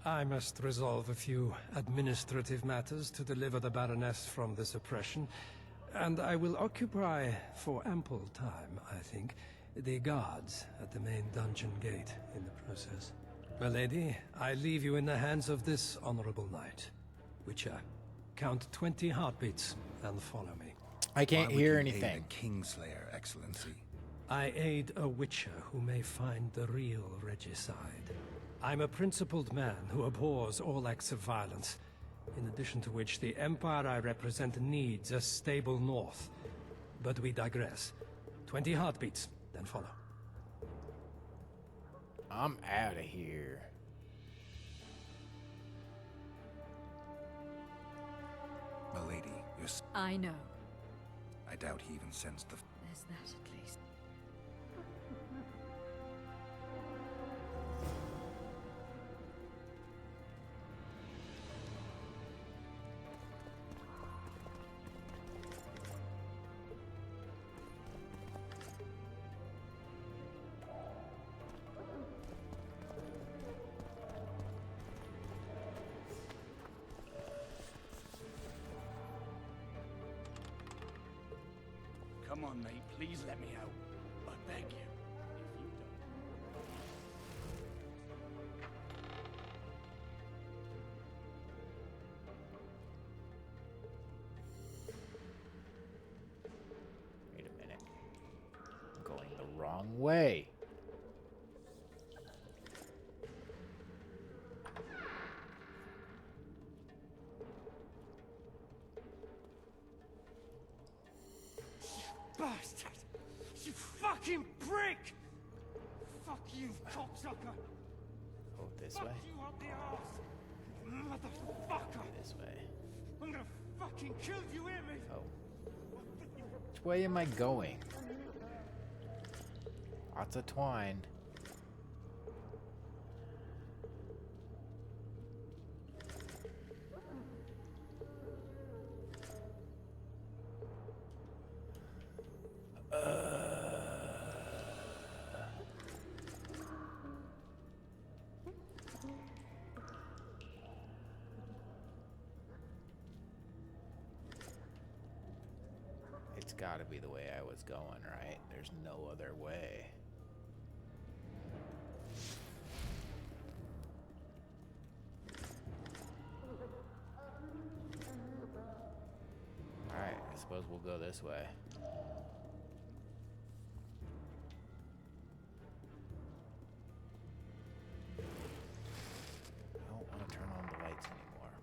I must resolve a few administrative matters to deliver the Baroness from this oppression, and I will occupy, for ample time, I think, the guards at the main dungeon gate in the process. My lady, I leave you in the hands of this honorable knight. Witcher, count 20 heartbeats and follow me. I can't hear Why would you anything. aid a Kingslayer, Excellency? I aid a Witcher who may find the real regicide. I'm a principled man who abhors all acts of violence, in addition to which the Empire I represent needs a stable north. But we digress. 20 heartbeats, then follow. I'm out of here. Milady, I know. I doubt he even sensed the... There's that at least. Come on, mate, please let me out. I beg you. Wait a minute. I'm going the wrong way. Bastard! You fucking prick! Fuck you, cocksucker! Oh, this Fuck way? you up the arse! Motherfucker! This way. I'm gonna fucking kill you, hear me? Oh. Which way am I going? Lots of twine. It's gotta be the way I was going, right? There's no other way. Alright, I suppose we'll go this way. I don't want to turn on the lights anymore.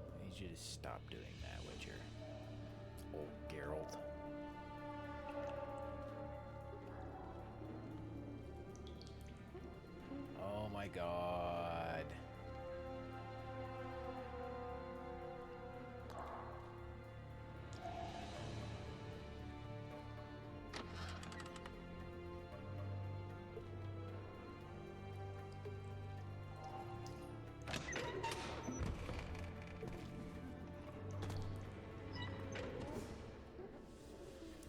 I need you to stop doing that, Witcher. Old Geralt. Oh my god.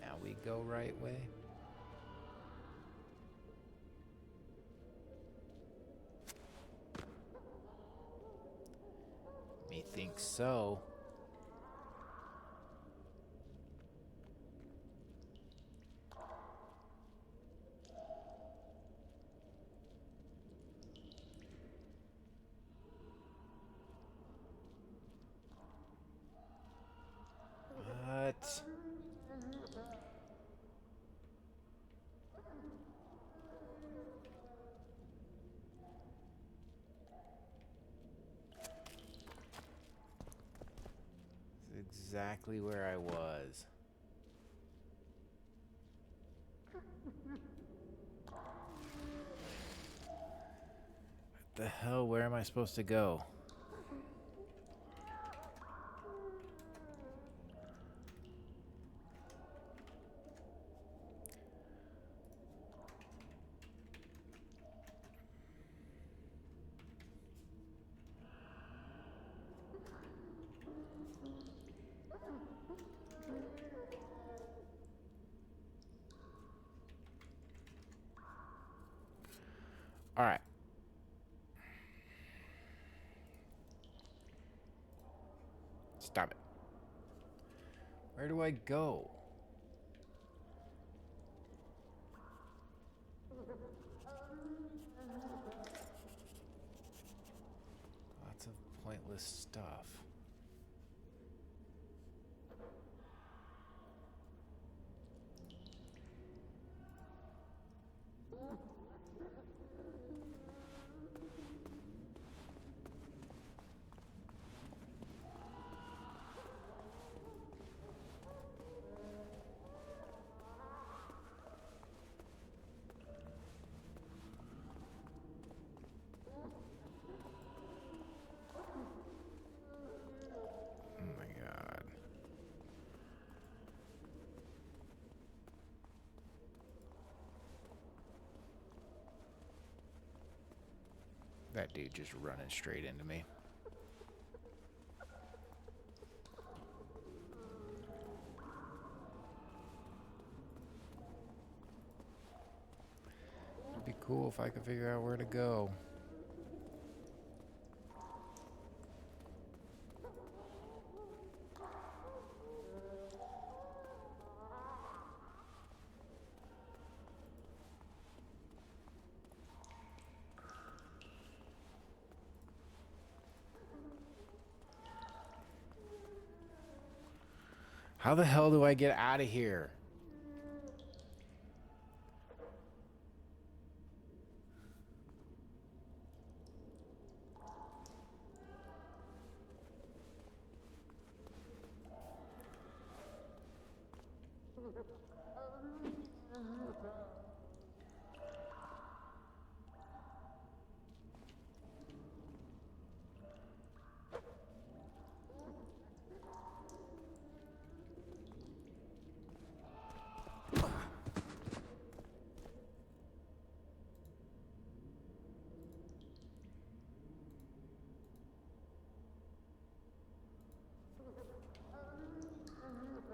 Now we go right way. Methinks so. What? This is exactly where I was. What the hell? Where am I supposed to go? All right. Stop it. Where do I go? Lots of pointless stuff. That dude just running straight into me. It'd be cool if I could figure out where to go. How the hell do I get out of here?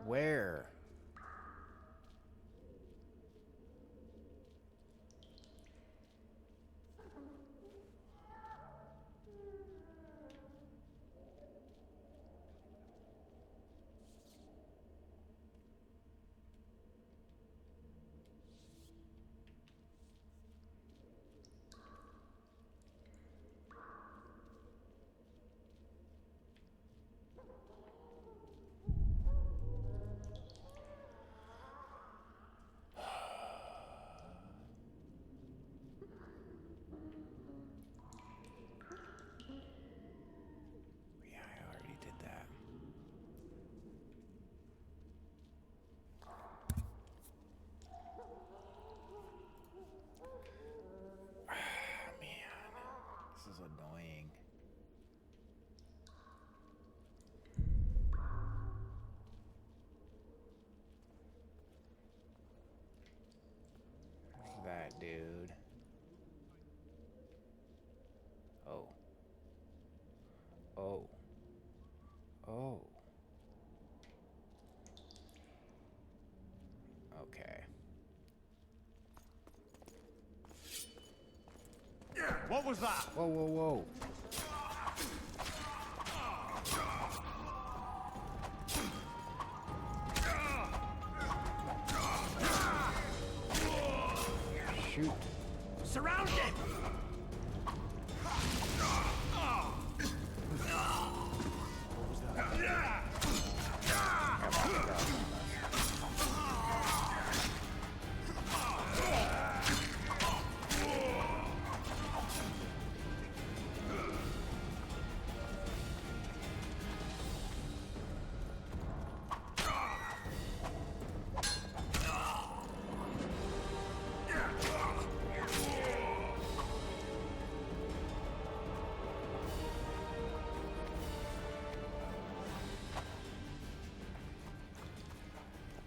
Where? Annoying. What's that, dude? Oh. Oh. Oh. Okay. What was that? Whoa, whoa, whoa. Shoot. Surround it!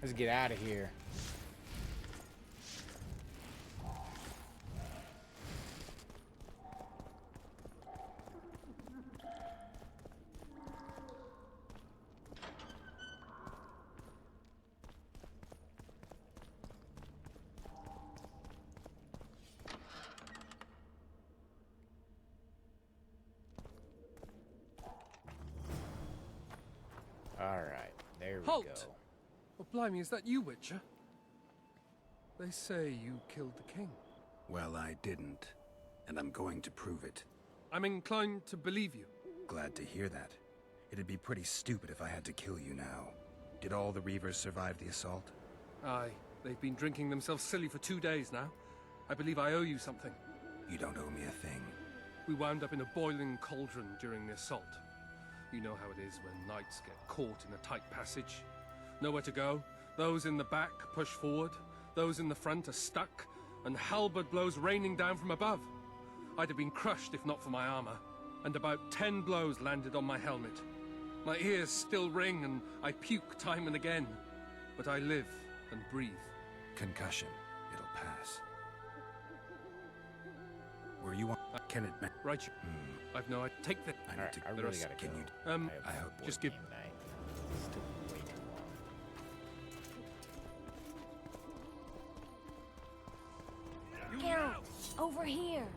Let's get out of here. All right, there we Halt! go. Oh, blimey, is that you, Witcher? They say you killed the king. Well, I didn't, and I'm going to prove it. I'm inclined to believe you. Glad to hear that. It'd be pretty stupid if I had to kill you now. Did all the Reavers survive the assault? Aye, they've been drinking themselves silly for 2 days now. I believe I owe you something. You don't owe me a thing. We wound up in a boiling cauldron during the assault. You know how it is when knights get caught in a tight passage. Nowhere to go. Those in the back push forward. Those in the front are stuck, and halberd blows raining down from above. I'd have been crushed if not for my armor, and about 10 blows landed on my helmet. My ears still ring, and I puke time and again. But I live and breathe. Concussion. It'll pass. Were you on? Can it? Right. I've no idea. Take the. I need to. I really gotta go. I hope. Just give. This took way too long. Geralt! Over here.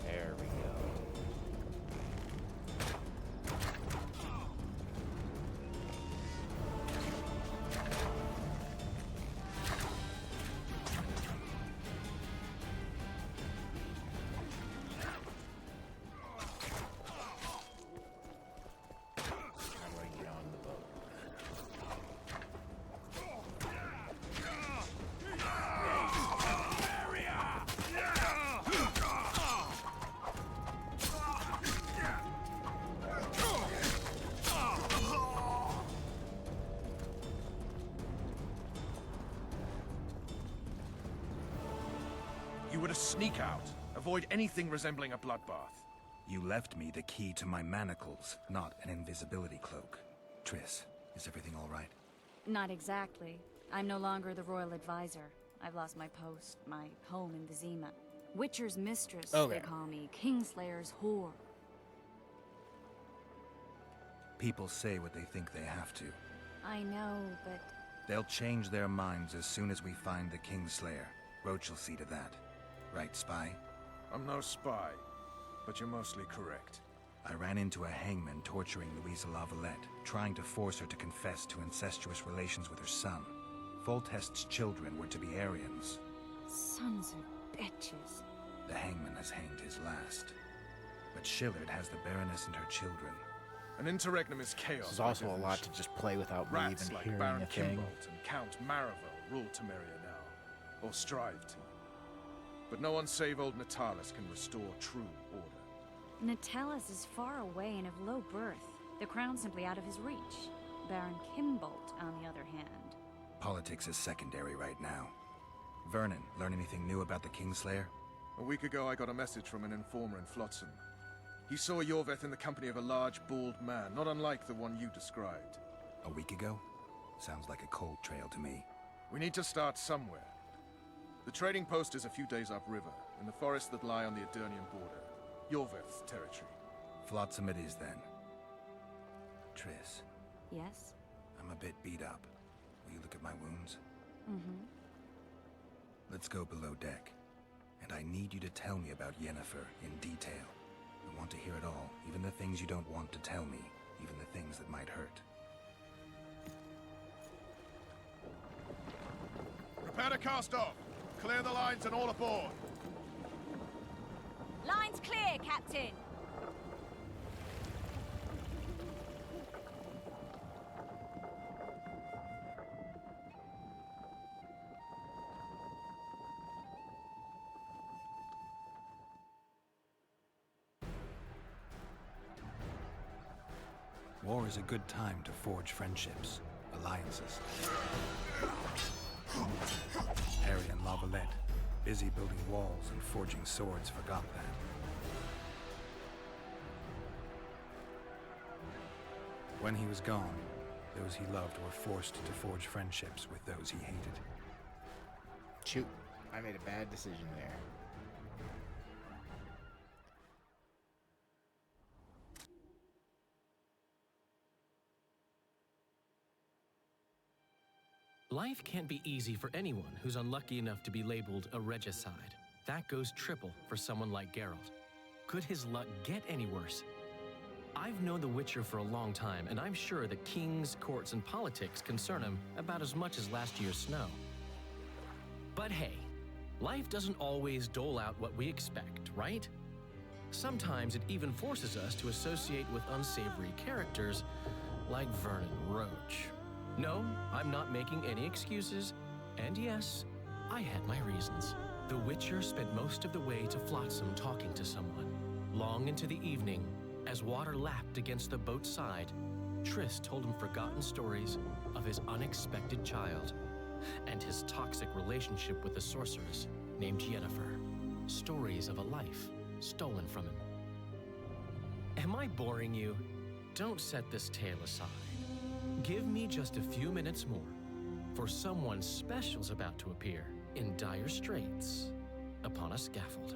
There we go. How do I get on the boat? You were to sneak out. Avoid anything resembling a bloodbath. You left me the key to my manacles, not an invisibility cloak. Triss, is everything all right? Not exactly. I'm no longer the royal advisor. I've lost my post, my home in Vizima. Witcher's mistress, Okay. they call me. Kingslayer's whore. People say what they think they have to. I know, but They'll change their minds as soon as we find the Kingslayer. Roach will see to that. Right, Spy? I'm no spy, but you're mostly correct. I ran into a hangman torturing Louisa Lavalette, trying to force her to confess to incestuous relations with her son. Foltest's children were to be Aryans. sons of bitches. The hangman has hanged his last. But Shillard has the Baroness and her children. An interregnum is chaos. This is by also a lot definition. to just play without me Rats even like hearing Baron a thing. Kimbolt and Count Maravel rule Temeria now, or strive to. But no one save old Natalis can restore true order. Natalis is far away and of low birth. The crown's simply out of his reach. Baron Kimbolt, on the other hand. Politics is secondary right now. Vernon, learn anything new about the Kingslayer? A week ago, I got a message from an informer in Flotsam. He saw Yorveth in the company of a large, bald man, not unlike the one you described. A week ago? Sounds like a cold trail to me. We need to start somewhere. The trading post is a few days upriver, in the forests that lie on the Aedirnian border. Yorveth's territory. Flotsam it is, then. Triss, Yes? I'm a bit beat up. Will you look at my wounds? Mm-hmm. Let's go below deck. And I need you to tell me about Yennefer in detail. I want to hear it all, even the things you don't want to tell me, even the things that might hurt. Prepare to cast off! Clear the lines and all aboard! Line's clear, Captain! War is a good time to forge friendships, alliances. Harry and Lavalette, busy building walls and forging swords, forgot that. When he was gone, those he loved were forced to forge friendships with those he hated. Shoot, I made a bad decision there. Life can't be easy for anyone who's unlucky enough to be labeled a regicide. That goes triple for someone like Geralt. Could his luck get any worse? I've known The Witcher for a long time, and I'm sure that kings, courts, and politics concern him about as much as last year's snow. But hey, life doesn't always dole out what we expect, right? Sometimes it even forces us to associate with unsavory characters like Vernon Roach. No, I'm not making any excuses, and yes, I had my reasons. The Witcher spent most of the way to Flotsam talking to someone. Long into the evening, as water lapped against the boat's side, Triss told him forgotten stories of his unexpected child and his toxic relationship with a sorceress named Yennefer. Stories of a life stolen from him. Am I boring you? Don't set this tale aside. Give me just a few minutes more, for someone special's about to appear in dire straits upon a scaffold.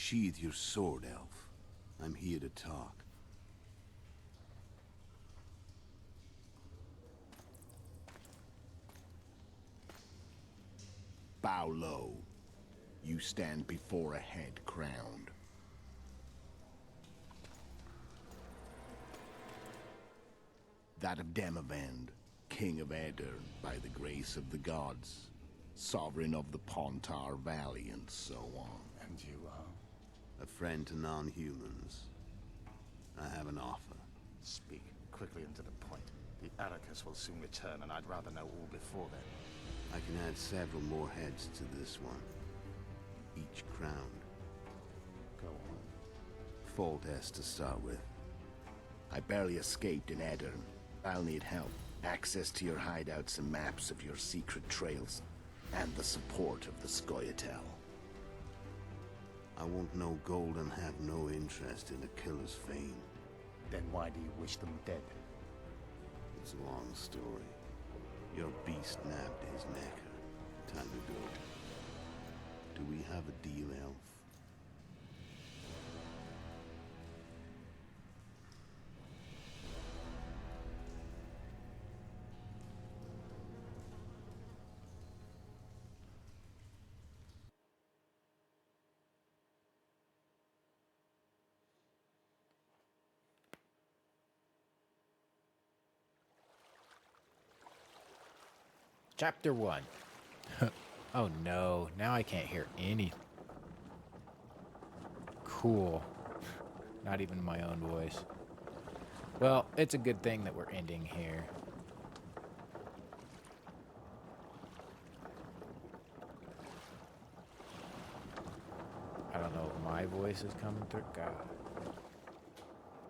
Sheathe your sword, elf. I'm here to talk. Bow low. You stand before a head crowned. That of Demavend, King of Aedirn, by the grace of the gods, sovereign of the Pontar Valley, and so on. And you are? A friend to non-humans. I have an offer. Speak quickly and to the point. The Arrakis will soon return, and I'd rather know all before then. I can add several more heads to this one. Each crowned. Go on. Foltest to start with. I barely escaped in Aedirn. I'll need help. Access to your hideouts and maps of your secret trails. And the support of the Scoia'tael. I want no gold and have no interest in a killer's fame. Then why do you wish them dead? It's a long story. Your beast nabbed his neck. Time to go. Do we have a deal, elf? Chapter 1. Oh no, now I can't hear any. Cool. Not even my own voice. Well, it's a good thing that we're ending here. I don't know if my voice is coming through. God.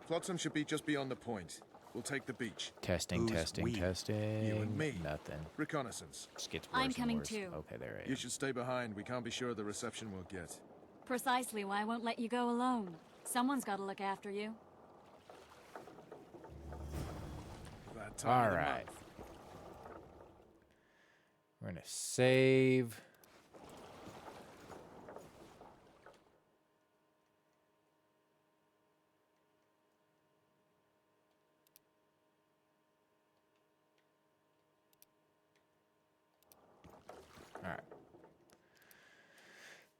Flotsam should be just beyond the point. We'll take the beach. Testing, Who's testing, we? testing. You and me. Nothing. Reconnaissance. Just gets I'm worse coming and worse. too. Okay, there I You am. should stay behind. We can't be sure of the reception we'll get. Precisely why I won't let you go alone. Someone's got to look after you. That time All of the right. month. We're gonna save. All right.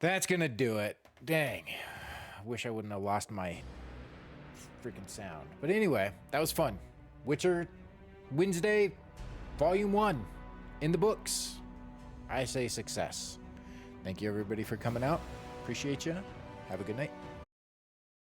That's gonna do it. Dang. I wish I wouldn't have lost my freaking sound. But anyway, that was fun. Witcher Wednesday, Volume 1 in the books. I say success. Thank you everybody for coming out. Appreciate you. Have a good night.